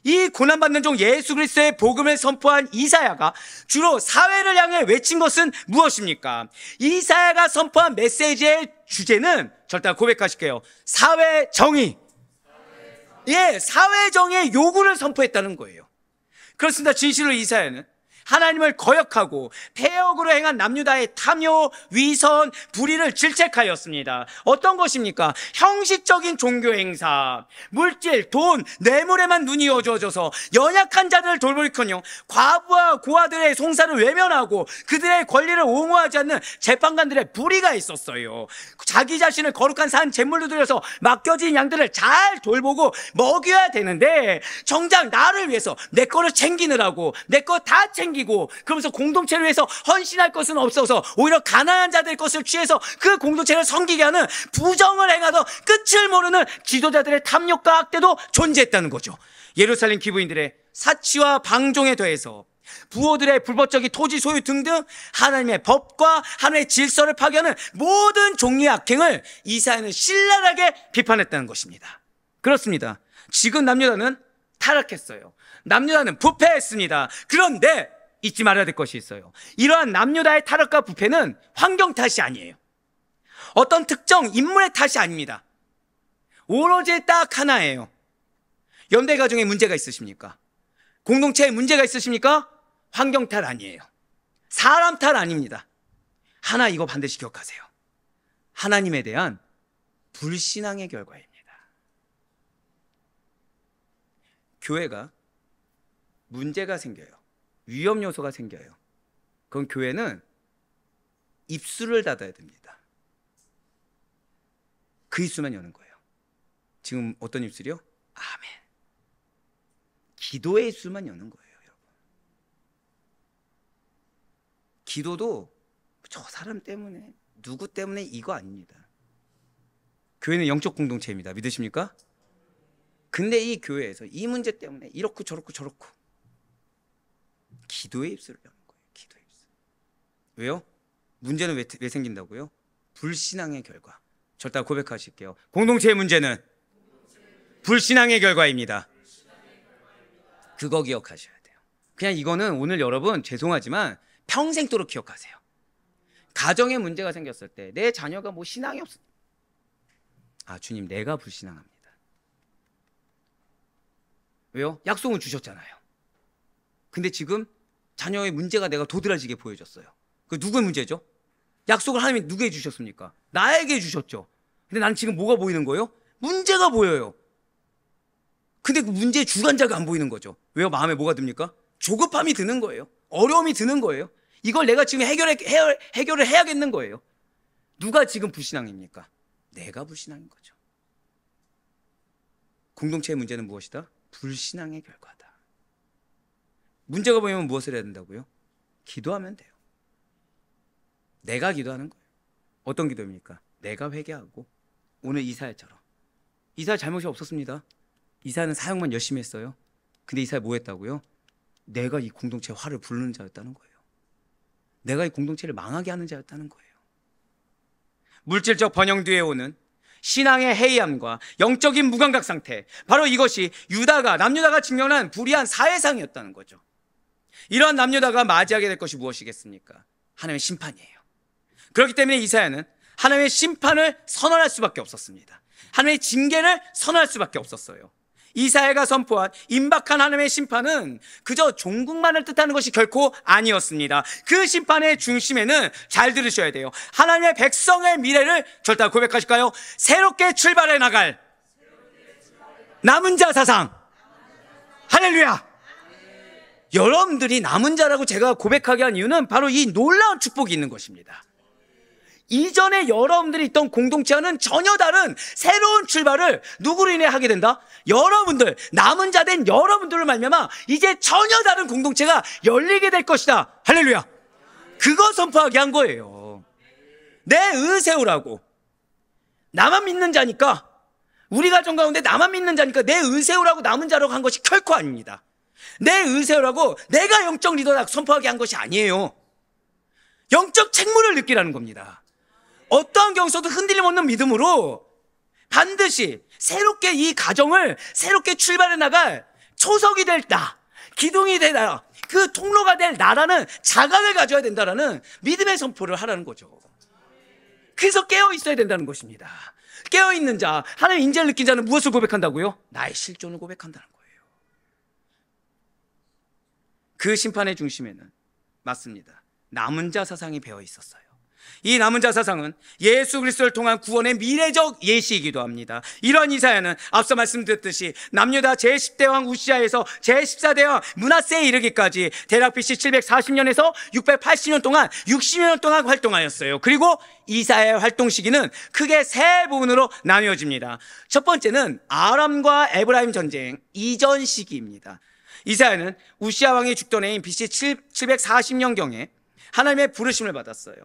이 고난받는 종 예수 그리스도의 복음을 선포한 이사야가 주로 사회를 향해 외친 것은 무엇입니까? 이사야가 선포한 메시지의 주제는 절대 고백하실게요. 사회 정의. 예, 사회 정의의 요구를 선포했다는 거예요. 그렇습니다. 진실로 이사야는 하나님을 거역하고 폐역으로 행한 남유다의 탐욕, 위선, 불의를 질책하였습니다. 어떤 것입니까? 형식적인 종교 행사, 물질, 돈, 뇌물에만 눈이 어두워져서 연약한 자들을 돌보리커녕 과부와 고아들의 송사를 외면하고 그들의 권리를 옹호하지 않는 재판관들의 불의가 있었어요. 자기 자신을 거룩한 산 제물로 드려서 맡겨진 양들을 잘 돌보고 먹여야 되는데 정작 나를 위해서 내 거를 챙기느라고 내 거 다 챙기고 그러면서 공동체를 위해서 헌신할 것은 없어서 오히려 가난한 자들의 것을 취해서 그 공동체를 섬기게 하는 부정을 행하던 끝을 모르는 지도자들의 탐욕과 악대도 존재했다는 거죠. 예루살렘 기부인들의 사치와 방종에 더해서 부호들의 불법적인 토지 소유 등등 하나님의 법과 하나님의 질서를 파괴하는 모든 종류의 악행을 이사야는 신랄하게 비판했다는 것입니다. 그렇습니다. 지금 남유다는 타락했어요. 남유다는 부패했습니다. 그런데 잊지 말아야 될 것이 있어요. 이러한 남유다의 타락과 부패는 환경 탓이 아니에요. 어떤 특정 인물의 탓이 아닙니다. 오로지 딱 하나예요. 연대 가정에 문제가 있으십니까? 공동체에 문제가 있으십니까? 환경 탓 아니에요. 사람 탓 아닙니다. 하나 이거 반드시 기억하세요. 하나님에 대한 불신앙의 결과입니다. 교회가 문제가 생겨요. 위험 요소가 생겨요. 그럼 교회는 입술을 닫아야 됩니다. 그 입술만 여는 거예요. 지금 어떤 입술이요? 아멘. 기도의 입술만 여는 거예요, 여러분. 기도도 저 사람 때문에, 누구 때문에 이거 아닙니다. 교회는 영적 공동체입니다. 믿으십니까? 근데 이 교회에서 이 문제 때문에 이렇고 저렇고 기도의 입술을 여는 거예요. 기도의 입술. 왜요? 문제는 왜 생긴다고요? 불신앙의 결과. 절대 고백하실게요. 공동체의 문제는 불신앙의 결과입니다. 그거 기억하셔야 돼요. 그냥 이거는 오늘 여러분 죄송하지만 평생도록 기억하세요. 가정에 문제가 생겼을 때 내 자녀가 뭐 신앙이 없어. 아, 주님, 내가 불신앙합니다. 왜요? 약속은 주셨잖아요. 근데 지금 자녀의 문제가 내가 도드라지게 보여졌어요. 그 누구의 문제죠? 약속을 하나님이 누구에게 주셨습니까? 나에게 주셨죠. 근데 나는 지금 뭐가 보이는 거예요? 문제가 보여요. 근데 그 문제의 주관자가 안 보이는 거죠. 왜요? 마음에 뭐가 듭니까? 조급함이 드는 거예요. 어려움이 드는 거예요. 이걸 내가 지금 해결을 해야겠는 거예요. 누가 지금 불신앙입니까? 내가 불신앙인 거죠. 공동체의 문제는 무엇이다? 불신앙의 결과다. 문제가 보이면 무엇을 해야 된다고요? 기도하면 돼요. 내가 기도하는 거예요. 어떤 기도입니까? 내가 회개하고 오늘 이사야처럼. 이사야 잘못이 없었습니다. 이사야는 사역만 열심히 했어요. 근데 이사야 뭐 했다고요? 내가 이 공동체에 화를 부르는 자였다는 거예요. 내가 이 공동체를 망하게 하는 자였다는 거예요. 물질적 번영 뒤에 오는 신앙의 해이함과 영적인 무감각 상태, 바로 이것이 남유다가 직면한 불의한 사회상이었다는 거죠. 이러한 남유다가 맞이하게 될 것이 무엇이겠습니까? 하나님의 심판이에요. 그렇기 때문에 이사야는 하나님의 심판을 선언할 수밖에 없었습니다. 하나님의 징계를 선언할 수밖에 없었어요. 이사야가 선포한 임박한 하나님의 심판은 그저 종국만을 뜻하는 것이 결코 아니었습니다. 그 심판의 중심에는, 잘 들으셔야 돼요, 하나님의 백성의 미래를 절대 고백하실까요? 새롭게 출발해 나갈 남은 자 사상. 할렐루야. 여러분들이 남은 자라고 제가 고백하게 한 이유는 바로 이 놀라운 축복이 있는 것입니다. 이전에 여러분들이 있던 공동체와는 전혀 다른 새로운 출발을 누구로 인해 하게 된다? 여러분들, 남은 자 된 여러분들을 말미암아 이제 전혀 다른 공동체가 열리게 될 것이다. 할렐루야. 그거 선포하게 한 거예요. 내 의세우라고. 나만 믿는 자니까, 우리 가정 가운데 나만 믿는 자니까 내 의세우라고 남은 자라고 한 것이 결코 아닙니다. 내 의세우라고 내가 영적 리더다 선포하게 한 것이 아니에요. 영적 책무를 느끼라는 겁니다. 어떠한 경우서도 흔들림 없는 믿음으로 반드시 새롭게 이 가정을 새롭게 출발해 나갈 초석이 될 나, 기둥이 될 나, 그 통로가 될 나라는 자각을 가져야 된다라는 믿음의 선포를 하라는 거죠. 그래서 깨어 있어야 된다는 것입니다. 깨어 있는 자, 하나님 인재를 느낀 자는 무엇을 고백한다고요? 나의 실존을 고백한다는 거예요. 그 심판의 중심에는 맞습니다, 남은 자 사상이 배어 있었어요. 이 남은 자 사상은 예수 그리스도를 통한 구원의 미래적 예시이기도 합니다. 이러한 이사야는 앞서 말씀드렸듯이 남유다 제10대 왕 우시아에서 제14대 왕 므낫세에 이르기까지 대략 BC 740년에서 680년 동안 60년 동안 활동하였어요. 그리고 이사야의 활동 시기는 크게 세 부분으로 나뉘어집니다. 첫 번째는 아람과 에브라임 전쟁 이전 시기입니다. 이사야는 우시아 왕이 죽던 해인 BC 740년경에 하나님의 부르심을 받았어요.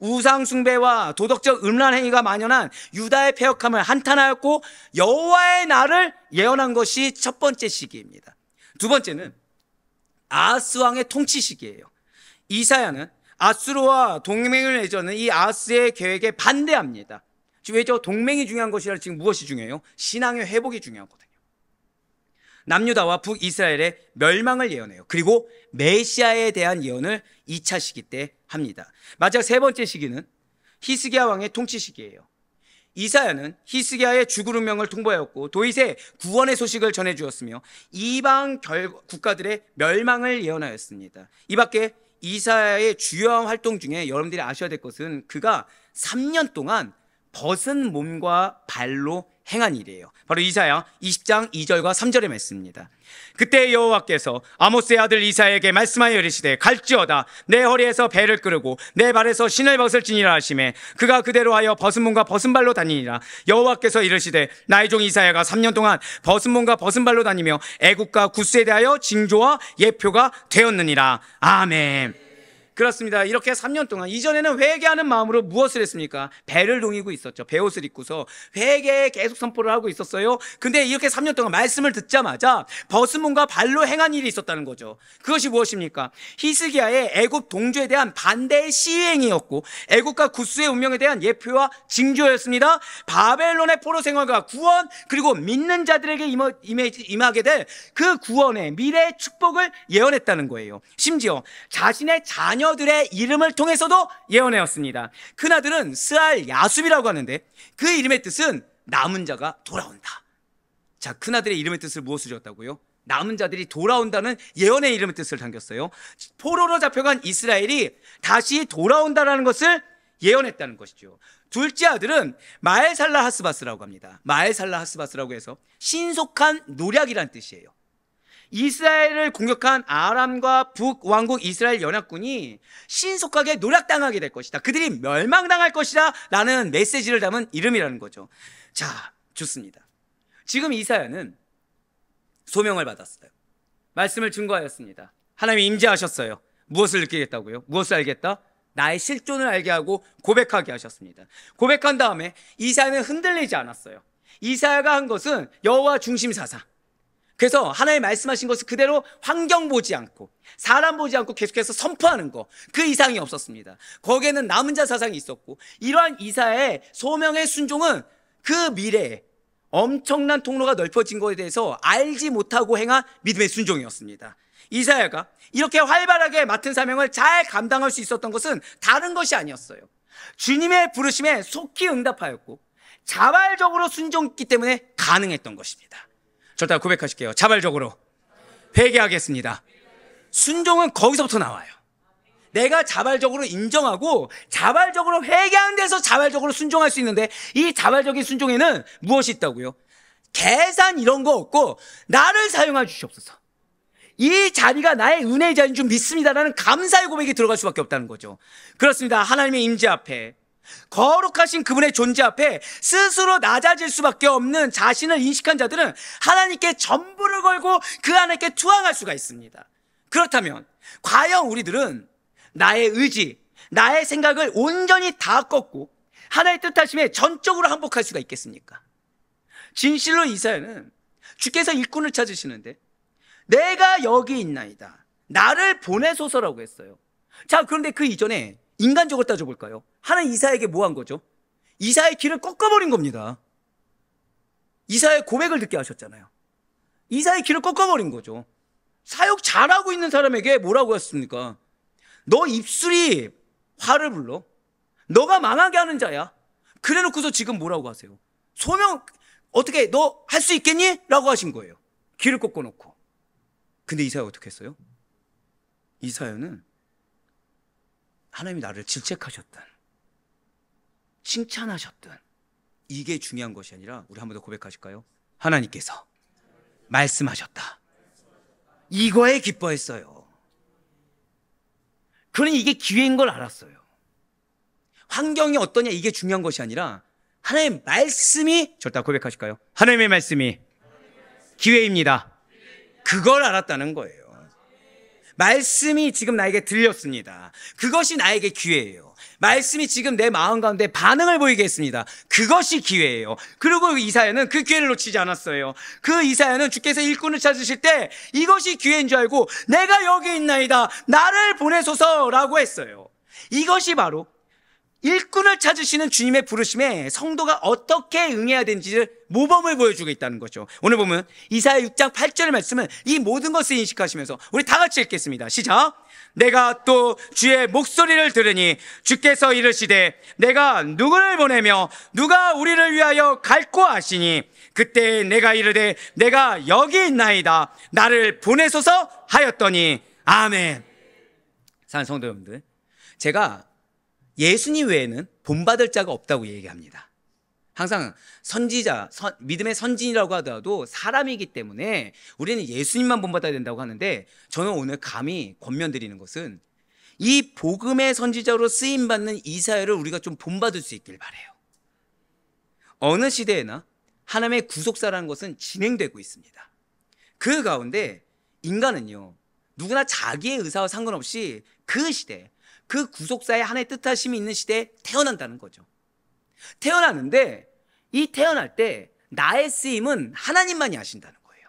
우상 숭배와 도덕적 음란 행위가 만연한 유다의 패역함을 한탄하였고 여호와의 날을 예언한 것이 첫 번째 시기입니다. 두 번째는 아하스 왕의 통치 시기예요. 이사야는 아수르와 동맹을 맺는 이 아하스의 계획에 반대합니다. 왜죠? 동맹이 중요한 것이라 지금 무엇이 중요해요? 신앙의 회복이 중요하거든요. 남유다와 북이스라엘의 멸망을 예언해요. 그리고 메시아에 대한 예언을 2차 시기 때 합니다. 마지막 세 번째 시기는 히스기야 왕의 통치 시기예요. 이사야는 히스기야의 죽을 운명을 통보하였고 도윗의 구원의 소식을 전해주었으며 이방 국가들의 멸망을 예언하였습니다. 이 밖에 이사야의 주요한 활동 중에 여러분들이 아셔야 될 것은 그가 3년 동안 벗은 몸과 발로 행한 일이에요. 바로 이사야 20장 2절과 3절의 말씀입니다. 그때 여호와께서 아모스의 아들 이사야에게 말씀하여 이르시되 갈지어다 내 허리에서 배를 끄르고 내 발에서 신을 벗을지니라 하시매 그가 그대로 하여 벗은 몸과 벗은 발로 다니니라. 여호와께서 이르시되 나의 종 이사야가 3년 동안 벗은 몸과 벗은 발로 다니며 애국과 구스에 대하여 징조와 예표가 되었느니라. 아멘. 그렇습니다. 이렇게 3년 동안 이전에는 회개하는 마음으로 무엇을 했습니까? 배를 동이고 있었죠. 배옷을 입고서 회개에 계속 선포를 하고 있었어요. 근데 이렇게 3년 동안 말씀을 듣자마자 벗은 몸과 발로 행한 일이 있었다는 거죠. 그것이 무엇입니까? 히스기야의 애굽 동조에 대한 반대의 시행이었고 애굽과 구스의 운명에 대한 예표와 징조였습니다. 바벨론의 포로 생활과 구원, 그리고 믿는 자들에게 임하게 될 그 구원의 미래의 축복을 예언했다는 거예요. 심지어 자신의 자녀들의 이름을 통해서도 예언하였습니다. 큰아들은 스알 야숲이라고 하는데 그 이름의 뜻은 남은 자가 돌아온다. 자, 큰아들의 이름의 뜻을 무엇을 지었다고요? 남은 자들이 돌아온다는 예언의 이름의 뜻을 담겼어요. 포로로 잡혀간 이스라엘이 다시 돌아온다는 것을 예언했다는 것이죠. 둘째 아들은 마엘살라 하스바스라고 합니다. 마엘살라 하스바스라고 해서 신속한 노략이란 뜻이에요. 이스라엘을 공격한 아람과 북왕국 이스라엘 연합군이 신속하게 노략당하게 될 것이다. 그들이 멸망당할 것이다 라는 메시지를 담은 이름이라는 거죠. 자, 좋습니다. 지금 이사야는 소명을 받았어요. 말씀을 증거하였습니다. 하나님이 임재하셨어요. 무엇을 느끼겠다고요? 무엇을 알겠다? 나의 실존을 알게 하고 고백하게 하셨습니다. 고백한 다음에 이사야는 흔들리지 않았어요. 이사야가 한 것은 여호와 중심 사상. 그래서 하나님 말씀하신 것을 그대로 환경 보지 않고 사람 보지 않고 계속해서 선포하는 거, 그 이상이 없었습니다. 거기에는 남은 자 사상이 있었고 이러한 이사야의 소명의 순종은 그 미래에 엄청난 통로가 넓혀진 것에 대해서 알지 못하고 행한 믿음의 순종이었습니다. 이사야가 이렇게 활발하게 맡은 사명을 잘 감당할 수 있었던 것은 다른 것이 아니었어요. 주님의 부르심에 속히 응답하였고 자발적으로 순종했기 때문에 가능했던 것입니다. 저다 고백하실게요. 자발적으로 회개하겠습니다. 순종은 거기서부터 나와요. 내가 자발적으로 인정하고 자발적으로 회개하는 데서 자발적으로 순종할 수 있는데 이 자발적인 순종에는 무엇이 있다고요? 계산 이런 거 없고 나를 사용해 주시옵소서. 이 자리가 나의 은혜의 자리인 줄 믿습니다라는 감사의 고백이 들어갈 수밖에 없다는 거죠. 그렇습니다. 하나님의 임재 앞에 거룩하신 그분의 존재 앞에 스스로 낮아질 수밖에 없는 자신을 인식한 자들은 하나님께 전부를 걸고 그 하나님께 투항할 수가 있습니다. 그렇다면 과연 우리들은 나의 의지, 나의 생각을 온전히 다 꺾고 하나님의 뜻하심에 전적으로 항복할 수가 있겠습니까? 진실로 이사야는 주께서 일꾼을 찾으시는데 내가 여기 있나이다, 나를 보내소서라고 했어요. 자, 그런데 그 이전에 인간적으로 따져볼까요? 하나님 이사야에게 뭐 한 거죠? 이사야의 길을 꺾어버린 겁니다. 이사야의 고백을 듣게 하셨잖아요. 이사야의 길을 꺾어버린 거죠. 사역 잘하고 있는 사람에게 뭐라고 했습니까? 너 입술이 화를 불러? 너가 망하게 하는 자야. 그래 놓고서 지금 뭐라고 하세요? 소명 어떻게 너 할 수 있겠니? 라고 하신 거예요. 길을 꺾어놓고. 근데 이사야가 어떻게 했어요? 이사야는 하나님이 나를 질책하셨든 칭찬하셨든 이게 중요한 것이 아니라, 우리 한 번 더 고백하실까요? 하나님께서 말씀하셨다, 이거에 기뻐했어요. 그러니 이게 기회인 걸 알았어요. 환경이 어떠냐 이게 중요한 것이 아니라 하나님의 말씀이, 저다 고백하실까요? 하나님의 말씀이 기회입니다. 그걸 알았다는 거예요. 말씀이 지금 나에게 들렸습니다. 그것이 나에게 기회예요. 말씀이 지금 내 마음 가운데 반응을 보이게 했습니다. 그것이 기회예요. 그리고 이사야는 그 기회를 놓치지 않았어요. 그 이사야는 주께서 일꾼을 찾으실 때 이것이 기회인 줄 알고 내가 여기 있나이다, 나를 보내소서라고 했어요. 이것이 바로 일꾼을 찾으시는 주님의 부르심에 성도가 어떻게 응해야 되는지를 모범을 보여주고 있다는 거죠. 오늘 보면 이사야 6장 8절의 말씀은 이 모든 것을 인식하시면서 우리 다 같이 읽겠습니다. 시작. 내가 또 주의 목소리를 들으니 주께서 이르시되 내가 누구를 보내며 누가 우리를 위하여 갈고 하시니 그때 내가 이르되 내가 여기 있나이다, 나를 보내소서 하였더니 아멘. 사랑하는 성도 여러분들, 제가 예수님 외에는 본받을 자가 없다고 얘기합니다. 항상 선지자, 믿음의 선진이라고 하더라도 사람이기 때문에 우리는 예수님만 본받아야 된다고 하는데, 저는 오늘 감히 권면드리는 것은 이 복음의 선지자로 쓰임받는 이사야를 우리가 좀 본받을 수 있길 바라요. 어느 시대에나 하나님의 구속사라는 것은 진행되고 있습니다. 그 가운데 인간은요, 누구나 자기의 의사와 상관없이 그 시대, 그 구속사의 하나의 뜻하심이 있는 시대에 태어난다는 거죠. 태어나는데 이 태어날 때 나의 쓰임은 하나님만이 아신다는 거예요.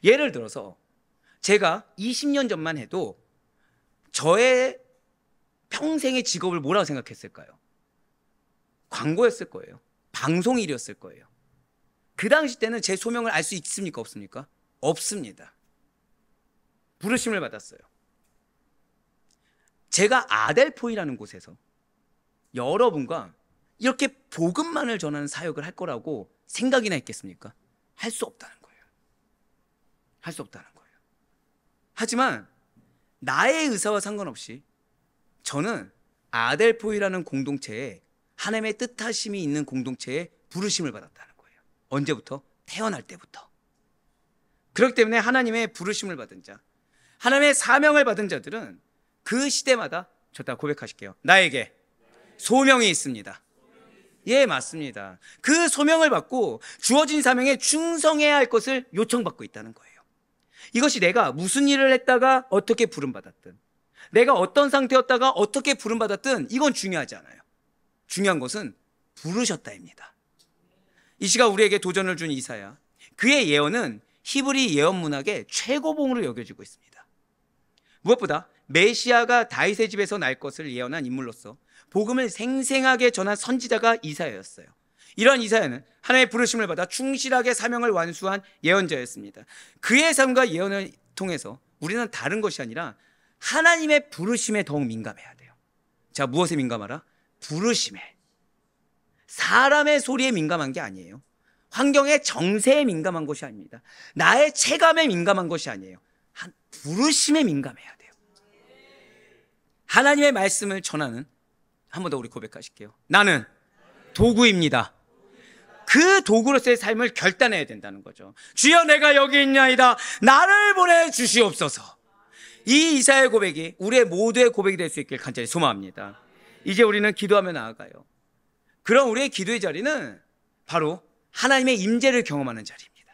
예를 들어서 제가 20년 전만 해도 저의 평생의 직업을 뭐라고 생각했을까요? 광고였을 거예요. 방송 일이었을 거예요. 그 당시 때는 제 소명을 알 수 있습니까? 없습니까? 없습니다. 부르심을 받았어요. 제가 아델포이라는 곳에서 여러분과 이렇게 복음만을 전하는 사역을 할 거라고 생각이나 했겠습니까? 할 수 없다는 거예요. 할 수 없다는 거예요. 하지만 나의 의사와 상관없이 저는 아델포이라는 공동체에, 하나님의 뜻하심이 있는 공동체에 부르심을 받았다는 거예요. 언제부터? 태어날 때부터. 그렇기 때문에 하나님의 부르심을 받은 자, 하나님의 사명을 받은 자들은 그 시대마다, 저 다 고백하실게요, 나에게 소명이 있습니다. 예, 맞습니다. 그 소명을 받고 주어진 사명에 충성해야 할 것을 요청받고 있다는 거예요. 이것이 내가 무슨 일을 했다가 어떻게 부름받았든, 내가 어떤 상태였다가 어떻게 부름받았든 이건 중요하지 않아요. 중요한 것은 부르셨다입니다. 이 시간 우리에게 도전을 준 이사야, 그의 예언은 히브리 예언 문학의 최고봉으로 여겨지고 있습니다. 무엇보다 메시아가 다윗의 집에서 날 것을 예언한 인물로서 복음을 생생하게 전한 선지자가 이사야였어요. 이러한 이사야는 하나님의 부르심을 받아 충실하게 사명을 완수한 예언자였습니다. 그의 삶과 예언을 통해서 우리는 다른 것이 아니라 하나님의 부르심에 더욱 민감해야 돼요. 자, 무엇에 민감하라? 부르심에. 사람의 소리에 민감한 게 아니에요. 환경의 정세에 민감한 것이 아닙니다. 나의 체감에 민감한 것이 아니에요. 부르심에 민감해야 돼요. 하나님의 말씀을 전하는, 한 번 더 우리 고백하실게요. 나는 도구입니다. 그 도구로서의 삶을 결단해야 된다는 거죠. 주여 내가 여기 있나이다, 나를 보내주시옵소서. 이 이사야의 고백이 우리의 모두의 고백이 될 수 있길 간절히 소망합니다. 이제 우리는 기도하며 나아가요. 그럼 우리의 기도의 자리는 바로 하나님의 임재를 경험하는 자리입니다.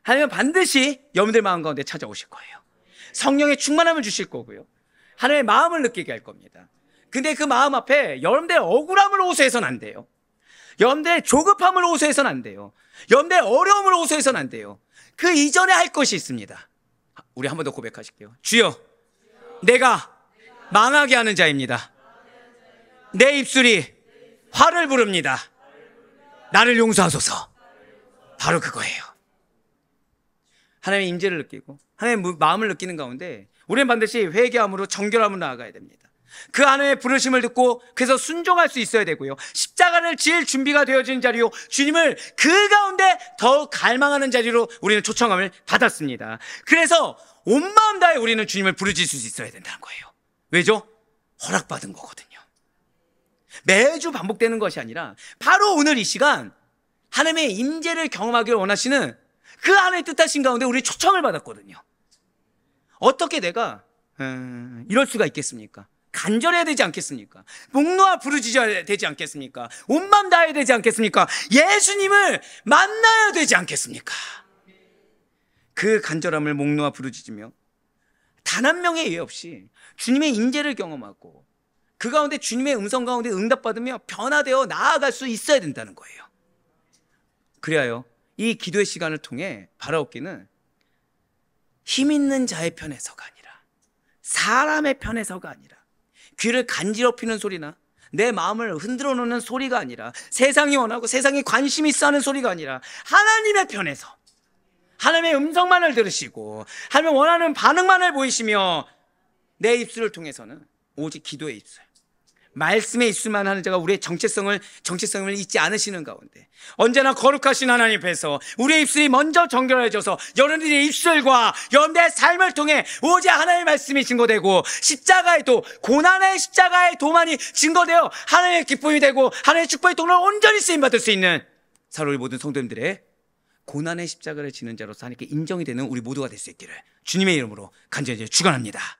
하나님은 반드시 여러분들 마음 가운데 찾아오실 거예요. 성령의 충만함을 주실 거고요. 하나님의 마음을 느끼게 할 겁니다. 근데 그 마음 앞에 여러분들의 억울함을 호소해서는 안 돼요. 여러분들의 조급함을 호소해서는 안 돼요. 여러분들의 어려움을 호소해서는 안 돼요. 그 이전에 할 것이 있습니다. 우리 한 번 더 고백하실게요. 주여, 내가 망하게 하는 자입니다. 내 입술이 화를 부릅니다. 나를 용서하소서. 바로 그거예요. 하나님의 임재를 느끼고 하나님의 마음을 느끼는 가운데 우리는 반드시 회개함으로 정결함으로 나아가야 됩니다. 그 하나님의 부르심을 듣고 그래서 순종할 수 있어야 되고요. 십자가를 질 준비가 되어진 자리요, 주님을 그 가운데 더 갈망하는 자리로 우리는 초청함을 받았습니다. 그래서 온 마음 다해 우리는 주님을 부르짖을 수 있어야 된다는 거예요. 왜죠? 허락받은 거거든요. 매주 반복되는 것이 아니라 바로 오늘 이 시간 하나님의 임재를 경험하기를 원하시는 그 하나님의 뜻하신 가운데 우리 초청을 받았거든요. 어떻게 내가 이럴 수가 있겠습니까? 간절해야 되지 않겠습니까? 목 놓아 부르짖어야 되지 않겠습니까? 온 마음 다해야 되지 않겠습니까? 예수님을 만나야 되지 않겠습니까? 그 간절함을 목 놓아 부르짖으며 단 한 명의 예 없이 주님의 임재를 경험하고 그 가운데 주님의 음성 가운데 응답받으며 변화되어 나아갈 수 있어야 된다는 거예요. 그래야요, 이 기도의 시간을 통해 바라옵기는 힘 있는 자의 편에서가 아니라 사람의 편에서가 아니라 귀를 간지럽히는 소리나 내 마음을 흔들어 놓는 소리가 아니라 세상이 원하고 세상이 관심 있어 하는 소리가 아니라 하나님의 편에서 하나님의 음성만을 들으시고 하나님의 원하는 반응만을 보이시며 내 입술을 통해서는 오직 기도의 입술, 말씀의 입술만 하는 자가 우리의 정체성을 잊지 않으시는 가운데 언제나 거룩하신 하나님 앞에서 우리의 입술이 먼저 정결해져서 여러분들의 입술과 여러분들의 삶을 통해 오직 하나님의 말씀이 증거되고 십자가의 도, 고난의 십자가의 도만이 증거되어 하나님의 기쁨이 되고 하나님의 축복의 통로로 온전히 쓰임받을 수 있는 사로 우리 모든 성도님들의 고난의 십자가를 지는 자로서 하나님께 인정이 되는 우리 모두가 될 수 있기를 주님의 이름으로 간절히 축원합니다.